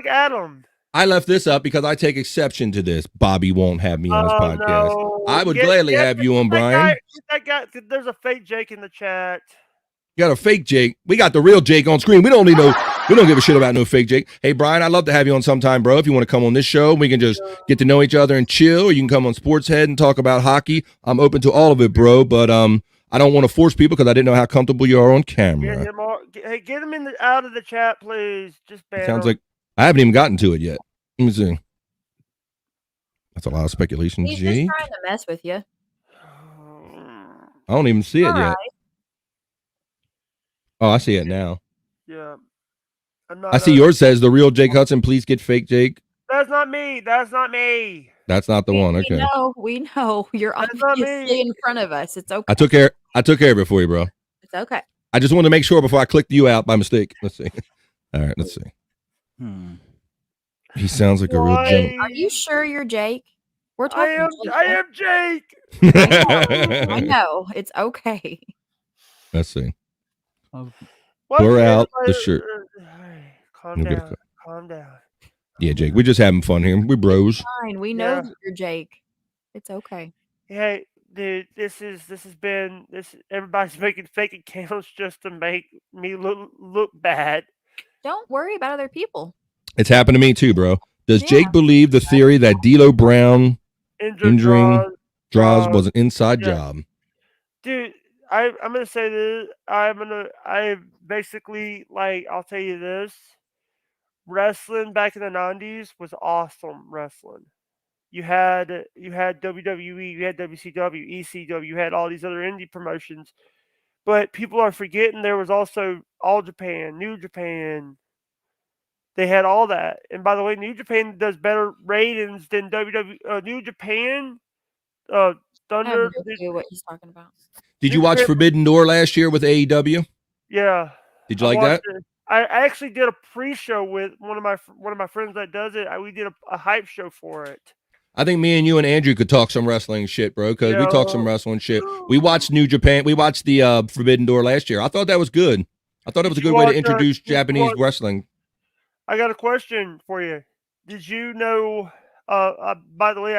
Adam. I left this up because I take exception to this. Bobby won't have me on his podcast. No. I would gladly have you on, Brian. That guy, there's a fake Jake in the chat. You got a fake Jake. We got the real Jake on screen. We don't give a shit about no fake Jake. Hey, Brian, I'd love to have you on sometime, bro. If you want to come on this show, we can just get to know each other and chill. Or you can come on Sports Head and talk about hockey. I'm open to all of it, bro. But I don't want to force people because I didn't know how comfortable you are on camera. Get him out of the chat, please. Just ban Sounds him. like I haven't even gotten to it yet. Let me see. That's a lot of speculation, He's Jake. just trying to mess with you. I don't even see it All yet. right. Oh, I see it now. Yeah. I see yours says the real Jake Hudson. Please get fake Jake. That's not me. That's not me. That's not the one. Okay. We know. You're That's not obviously me. in front of us. It's okay. I took care of it for you, bro. It's okay. I just wanted to make sure before I clicked you out by mistake. Let's see. All right, let's see. He sounds like a real gentleman. Are you sure you're Jake? We're talking. I am Jake. I know. It's okay. Let's see. What? Blur out the shirt. Calm down. calm down. Yeah, Jake, we're just having fun here. We're bros. Fine. We know Yeah. that you're Jake. It's okay. Hey, dude, this has been this. Everybody's making fake accounts just to make me look bad. Don't worry about other people. It's happened to me too, bro. Does Yeah. Jake believe the theory that D'Lo Brown injuring Draws was an inside job? Dude, I'm gonna say this. I basically like. I'll tell you this. Wrestling back in the '90s was awesome wrestling. You had WWE, you had WCW, ECW, you had all these other indie promotions. But people are forgetting there was also All Japan, New Japan. They had all that. And by the way, New Japan does better ratings than WWE. New Japan, I have Thunder. no clue what he's talking about. Did you watch Forbidden Door last year with AEW? Yeah. Did you like that? I actually did a pre-show with one of my friends that does it. We did a hype show for it. I think me and you and Andrew could talk some wrestling shit, bro, because we talk some wrestling shit. We watched New Japan. We watched the Forbidden Door last year. I thought that was good. I thought it was a good way to introduce Japanese wrestling. I got a question for you. Did you know, by the way,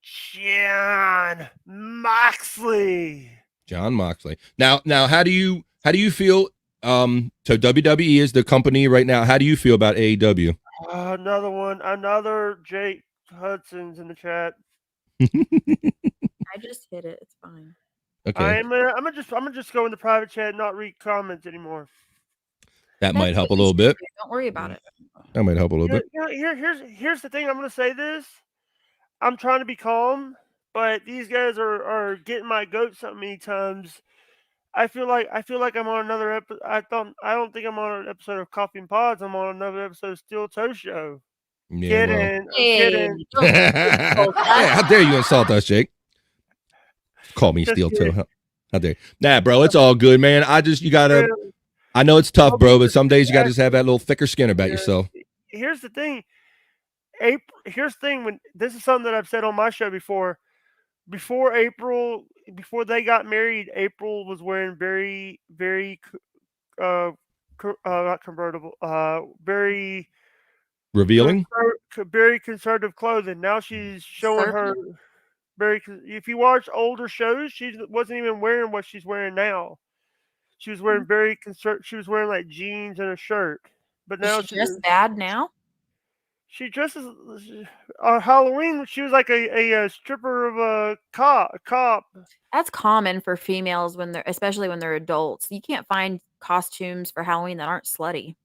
John Moxley. John Moxley. Now, how do you feel? So WWE is the company right now. How do you feel about AEW? Another Jake Hudson's in the chat. I just hit it. It's fine. Okay. I'm gonna just go in the private chat and not read comments anymore. That might help a little bit. Don't worry about it. That might help a little bit. Here's the thing. I'm gonna say this. I'm trying to be calm, but these guys are getting my goat so many times. I feel like I'm on another episode. I don't think I'm on an episode of Coffee and Pods. I'm on another episode of Steel Toe Show. Yeah, Kidding. Hey, how dare you insult us, Jake? Call me Steel Toe. How dare you? Nah, bro, it's all good, man. You gotta. I know it's tough, bro, but some days you gotta just have that little thicker skin about yourself. Here's the thing. Here's the thing. When this is something that I've said on my show before. Before they got married, April was wearing very, very, not convertible, very revealing, very conservative clothing. Now she's showing her very. If you watch older shows, she wasn't even wearing what she's wearing now. She was wearing very She was wearing like jeans and a shirt. But now she's dressed bad now. She dresses Halloween. She was like a stripper of a cop. That's common for females especially when they're adults. You can't find costumes for Halloween that aren't slutty.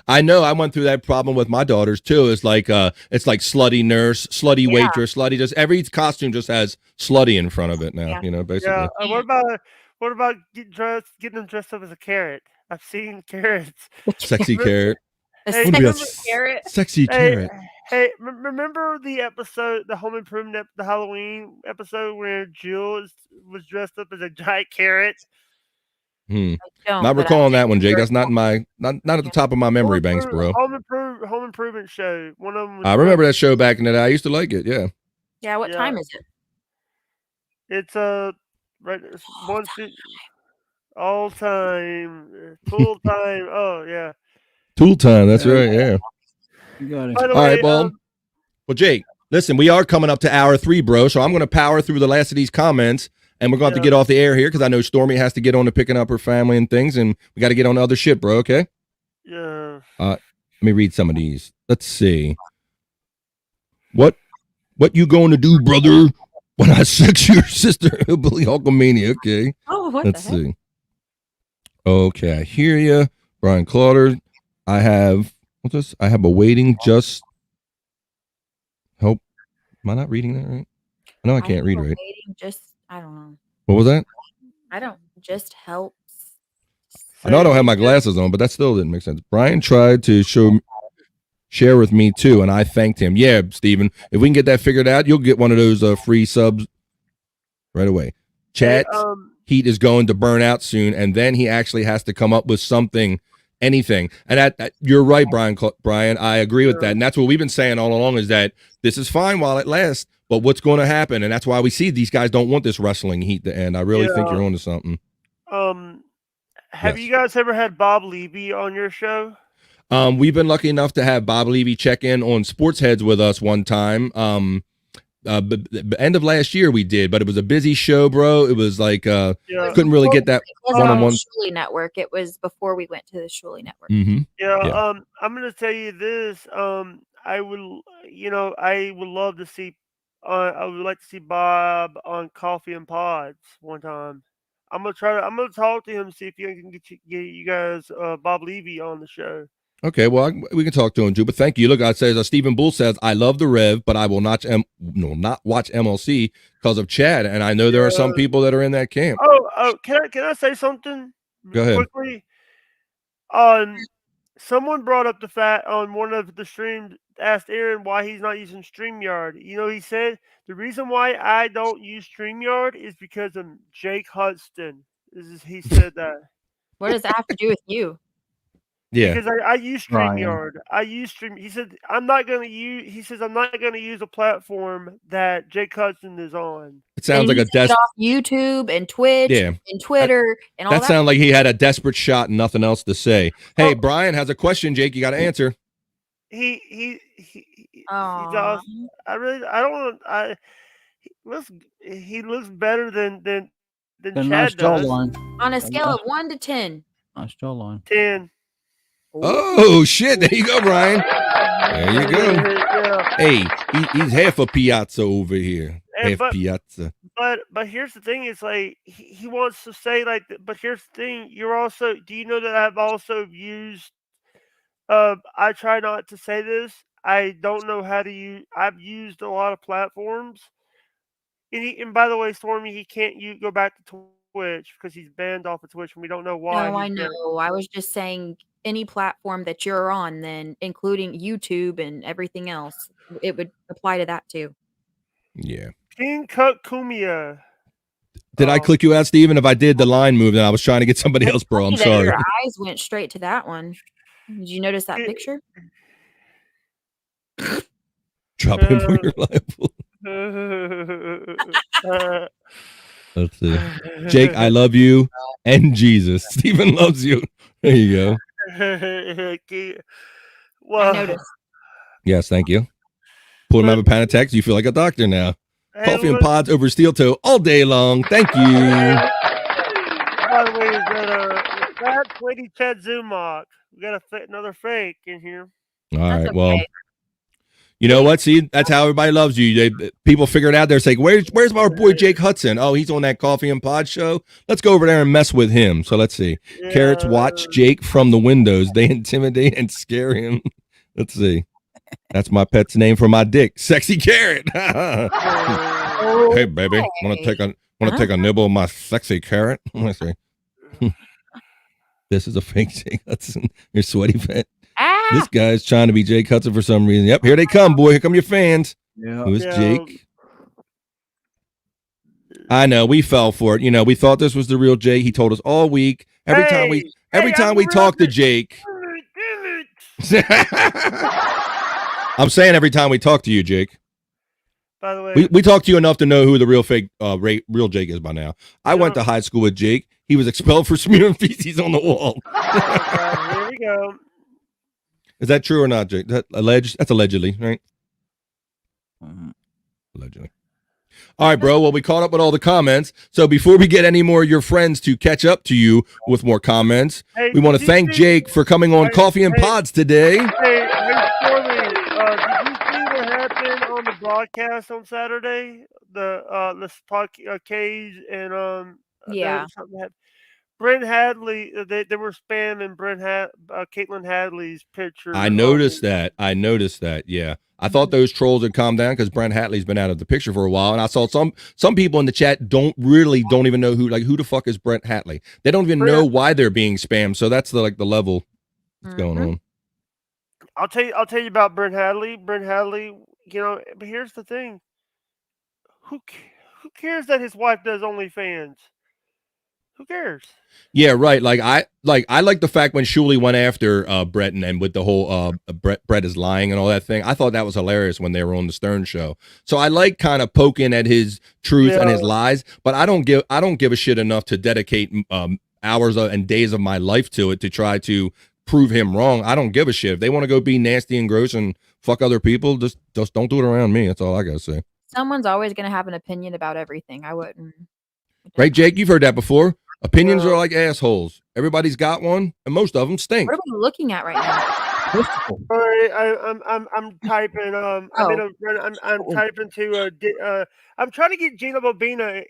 I know. I went through that problem with my daughters too. It's like slutty nurse, slutty waitress, slutty. Just every costume just has slutty in front of it now. Yeah. You know, basically. Yeah. What about getting them dressed up as a carrot? I've seen carrots. Sexy carrot. Sexy carrot. Hey, remember the episode, the Home Improvement, the Halloween episode where Jill was dressed up as a giant carrot? Not recalling that one, Jake. That's not at the top of my memory banks, bro. Home Improvement show. One of them. I remember that show back in the day. I used to like it. Yeah. Yeah. What time is it? It's right all time, full time. Oh yeah. Tool time. That's right. Yeah. You got it. By the All way, right. Well, Jake, listen, we are coming up to hour 3, bro. So I'm going to power through the last of these comments, and we're going to have to get off the air here because I know Stormy has to get on to picking up her family and things, and we got to get on to other shit, bro. Okay. Yeah. Let me read some of these. Let's see. What you going to do, brother? When I sex your sister, Hillbilly Hulkamania. Okay. Oh, what Let's the heck? see. Okay, I hear you, Brian Clauder. I have a waiting just help. Am I not reading that right? No, I can't read right. I don't know. What was that? I don't just helps. I know I don't have my glasses on, but that still didn't make sense. Brian tried to share with me too, and I thanked him. Yeah, Steven, if we can get that figured out, you'll get one of those free subs right away. Chat heat is going to burn out soon, and then he actually has to come up with something. Anything. And that you're right, Brian. I agree with that. And that's what we've been saying all along is that this is fine while it lasts, but what's going to happen? And that's why we see these guys don't want this wrestling heat to end. I really think you're onto something. Have Yes. you guys ever had Bob Levy on your show? We've been lucky enough to have Bob Levy check in on Sports Heads with us one time. End of last year we did, but it was a busy show, bro. It was like couldn't really get that It wasn't on one-on-one. the Shuli Network. It was before we went to the Shuli Network. Mm-hmm. Yeah. I'm gonna tell you this. I would love to see. I would like to see Bob on Coffee and Pods one time. I'm gonna talk to him, see if he can get you guys Bob Levy on the show. Okay, well, we can talk to him too, but thank you. Look, I says Stephen Bull says I love the Rev, but I will not watch MLC because of Chad, and I know there are some people that are in that camp. Oh, can I say something? Go ahead. Quickly. Someone brought up the fact on one of the streams, asked Aaron why he's not using StreamYard. You know, he said the reason why I don't use StreamYard is because of Jake Hudson. He said that. What does that have to do with you? Yeah. Because I use StreamYard. I use Stream. He said I'm not going to use. He says I'm not going to use a platform that Jake Hudson is on. It sounds like a off YouTube and Twitch and Twitter and all that. That sounds like he had a desperate shot and nothing else to say. Hey, Brian has a question, Jake. You got to answer. He does. He looks better than Chad nice does. jawline. On a scale of 1 to 10. Nice jawline. 10. Oh shit! There you go, Brian. There you go. Yeah. Hey, he's half a piazza over here. Half piazza. But here's the thing: it's like he wants to say like. But here's the thing: you're also. Do you know that I've also used? I try not to say this. I don't know how to use. I've used a lot of platforms. And by the way, Stormy, he can't go back to Twitch because he's banned off of Twitch, and we don't know why. No, I know. I was just saying any platform that you're on, then including YouTube and everything else, it would apply to that too. Yeah. King Cut Kumia. Did I click you out, Steven? If I did, the line moved, and I was trying to get somebody else, bro. I'm sorry. Your eyes went straight to that one. Did you notice that picture? Drop him for your liable. Let's see. Jake, I love you, and Jesus. Steven loves you. There you go. Well, I noticed. Yes, thank you. Pull him out of a panic attack. You feel like a doctor now. Coffee and Pods over steel toe all day long. Thank you. By the way, that's Lady Chad Zumach. We got another fake in here. All right. Well, you know what? See, that's how everybody loves you. People figure it out. They're saying, "Where's our boy Jake Hudson? Oh, he's on that Coffee and Pod show. Let's go over there and mess with him." So let's see. Yeah. Carrots watch Jake from the windows. They intimidate and scare him. Let's see. That's my pet's name for my dick, Sexy Carrot. Hey, baby, want to take a nibble of my sexy carrot? Let me see. This is a fake Jake Hudson. Your sweaty pet. This guy's trying to be Jake Hudson for some reason. Yep, here they come, boy. Here come your fans. Yeah. Who is Jake? I know we fell for it. You know, we thought this was the real Jake. He told us all week. Every time we talk to Jake. I'm saying every time we talk to you, Jake. By the way, we talked to you enough to know who the real real Jake is by now. I went to high school with Jake. He was expelled for smearing feces on the wall. here we go. Is that true or not, Jake? That's allegedly, right? Allegedly. All right, bro. Well, we caught up with all the comments. So before we get any more of your friends to catch up to you with more comments, we want to thank Jake for coming on Coffee and Pods today. Hey, Stormy, did you see what happened on the broadcast on Saturday? The Cage and yeah. Brent Hadley, they were spamming Caitlin Hadley's picture. I noticed that. Yeah. I thought those trolls had calmed down because Brent Hadley's been out of the picture for a while. And I saw some people in the chat don't even know who the fuck is Brent Hadley. They don't even know why they're being spammed. So that's the level that's going on. I'll tell you about Brent Hadley. Brent Hadley, but here's the thing. Who cares that his wife does OnlyFans? Who cares? Yeah, right. I like the fact when Shuli went after Brett and with the whole Brett is lying and all that thing. I thought that was hilarious when they were on the Stern show. So I like kind of poking at his truth and his lies, but I don't give a shit enough to dedicate hours and days of my life to it to try to prove him wrong. I don't give a shit. If they want to go be nasty and gross and fuck other people, just don't do it around me. That's all I gotta say. Someone's always going to have an opinion about everything. I wouldn't. Right, Jake? You've heard that before. Opinions are like assholes. Everybody's got one, and most of them stink. What are we looking at right now? I'm typing. I'm typing to. I'm trying to get Gina Bobina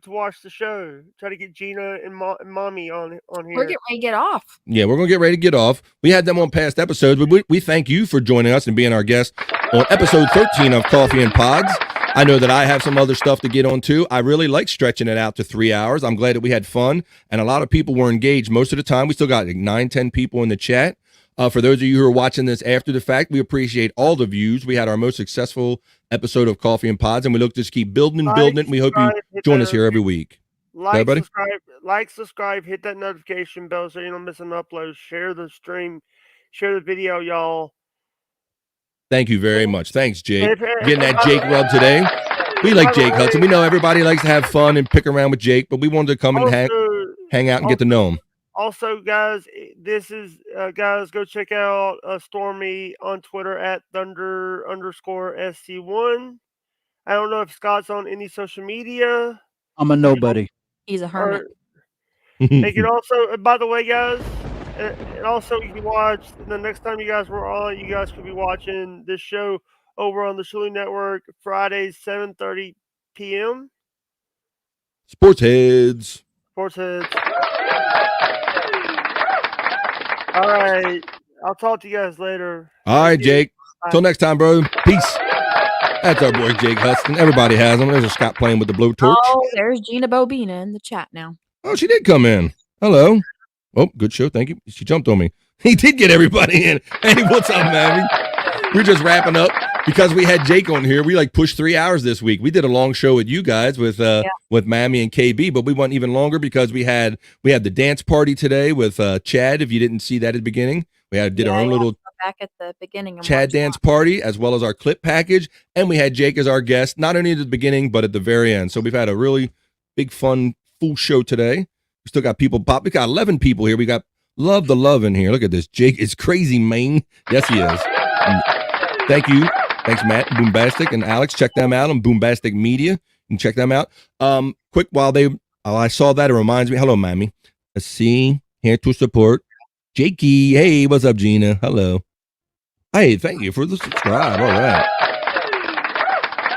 to watch the show. Try to get Gina and Mommy on here. We're getting ready to get off. Yeah, we're gonna get ready to get off. We had them on past episodes, but we thank you for joining us and being our guest on episode 13 of Coffee and Pods. I know that I have some other stuff to get on too. I really like stretching it out to 3 hours. I'm glad that we had fun and a lot of people were engaged most of the time. We still got like 9-10 people in the chat. For those of you who are watching this after the fact, we appreciate all the views. We had our most successful episode of Coffee and Pods, and we look to just keep building and building it. And we hope you join us here every week. Subscribe, hit that notification bell so you don't miss an upload. Share the stream, share the video, y'all. Thank you very much. Thanks, Jake. Getting that Jake rub today. We like Jake Hudson. We know everybody likes to have fun and pick around with Jake, but we wanted to come and hang out and get to know him. Also, guys, this is guys. Go check out Stormy on Twitter at Thunder_SC1. I don't know if Scott's on any social media. I'm a nobody. He's a hermit. They can also, by the way, guys, and also you can watch the next time you guys were on. You guys could be watching this show over on the Shuli Network Fridays 7:30 p.m. Sports Heads. All right. I'll talk to you guys later. All right, Jake. Till next time, bro. Peace. That's our boy, Jake Hudson. Everybody has him. There's a Scott playing with the blowtorch. Oh, there's Gina Bobina in the chat now. Oh, she did come in. Hello. Oh, good show. Thank you. She jumped on me. He did get everybody in. Hey, what's up, man? We're just wrapping up because we had Jake on here. We like pushed 3 hours this week. We did a long show with you guys with Mammy and KB, but we went even longer because we had the dance party today with Chad. If you didn't see that at the beginning, we did our own little back at the beginning. Chad dance party as well as our clip package, and we had Jake as our guest, not only at the beginning but at the very end. So we've had a really big, fun, full show today. We still got people pop. We got 11 people here. We got love in here. Look at this. Jake is crazy, man. Yes, he is. Thank you. Thanks, Matt, Boombastic, and Alex. Check them out on Boombastic Media. You can check them out. Quick, while I saw that, it reminds me. Hello, Mammy. Let's see. Here to support Jakey. Hey, what's up, Gina? Hello. Hey, thank you for the subscribe. All right.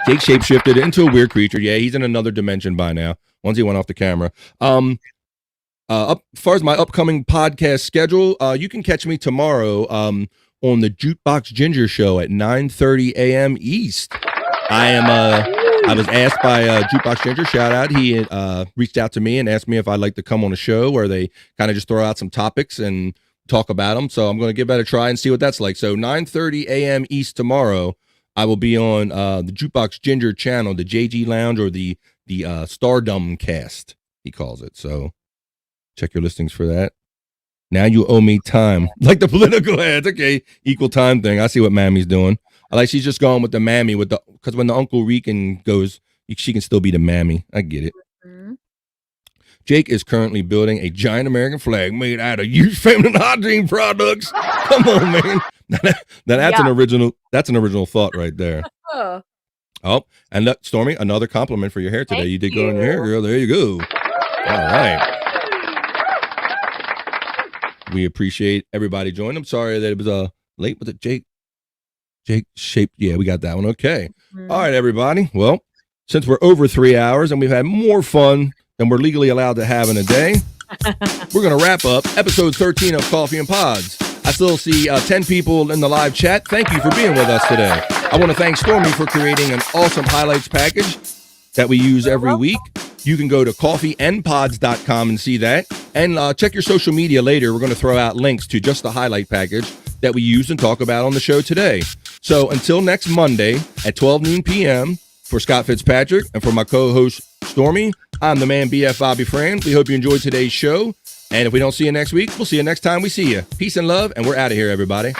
Jake shapeshifted into a weird creature. Yeah, he's in another dimension by now. Once he went off the camera. As far as my upcoming podcast schedule, you can catch me tomorrow on the Jukebox Ginger Show at 9:30 a.m. East. I was asked by Jukebox Ginger, shout out. He reached out to me and asked me if I'd like to come on a show where they kind of just throw out some topics and talk about them. So I'm going to give that a try and see what that's like. So 9:30 a.m. East tomorrow, I will be on the Jukebox Ginger channel, the JG Lounge, or the Stardom Cast, he calls it. So check your listings for that. Now you owe me time. Like the political ads. Okay, equal time thing. I see what Mammy's doing. I like she's just going with the Mammy because when the Uncle Rican goes, she can still be the Mammy. I get it. Mm-hmm. Jake is currently building a giant American flag made out of used feminine hygiene products. Come on, man. That's an original. That's an original thought right there. Oh, and Stormy, another compliment for your hair today. You did good on your hair, girl. There you go. All right. We appreciate everybody joining. I'm sorry that it was late with it. Jake shaped. Yeah, we got that one. Okay. Mm-hmm. All right, everybody. Well, since we're over 3 hours and we've had more fun than we're legally allowed to have in a day, we're going to wrap up episode 13 of Coffee and Pods. I still see 10 people in the live chat. Thank you for being with us today. I want to thank Stormy for creating an awesome highlights package that we use every week. You can go to coffeeandpods.com and see that. And check your social media later. We're going to throw out links to just the highlight package that we used and talk about on the show today. So until next Monday at 12 noon p.m., for Scott Fitzpatrick and for my co-host Stormy, I'm the man BF Bobby Fran. We hope you enjoyed today's show. And if we don't see you next week, we'll see you next time we see you. Peace and love, and we're out of here, everybody.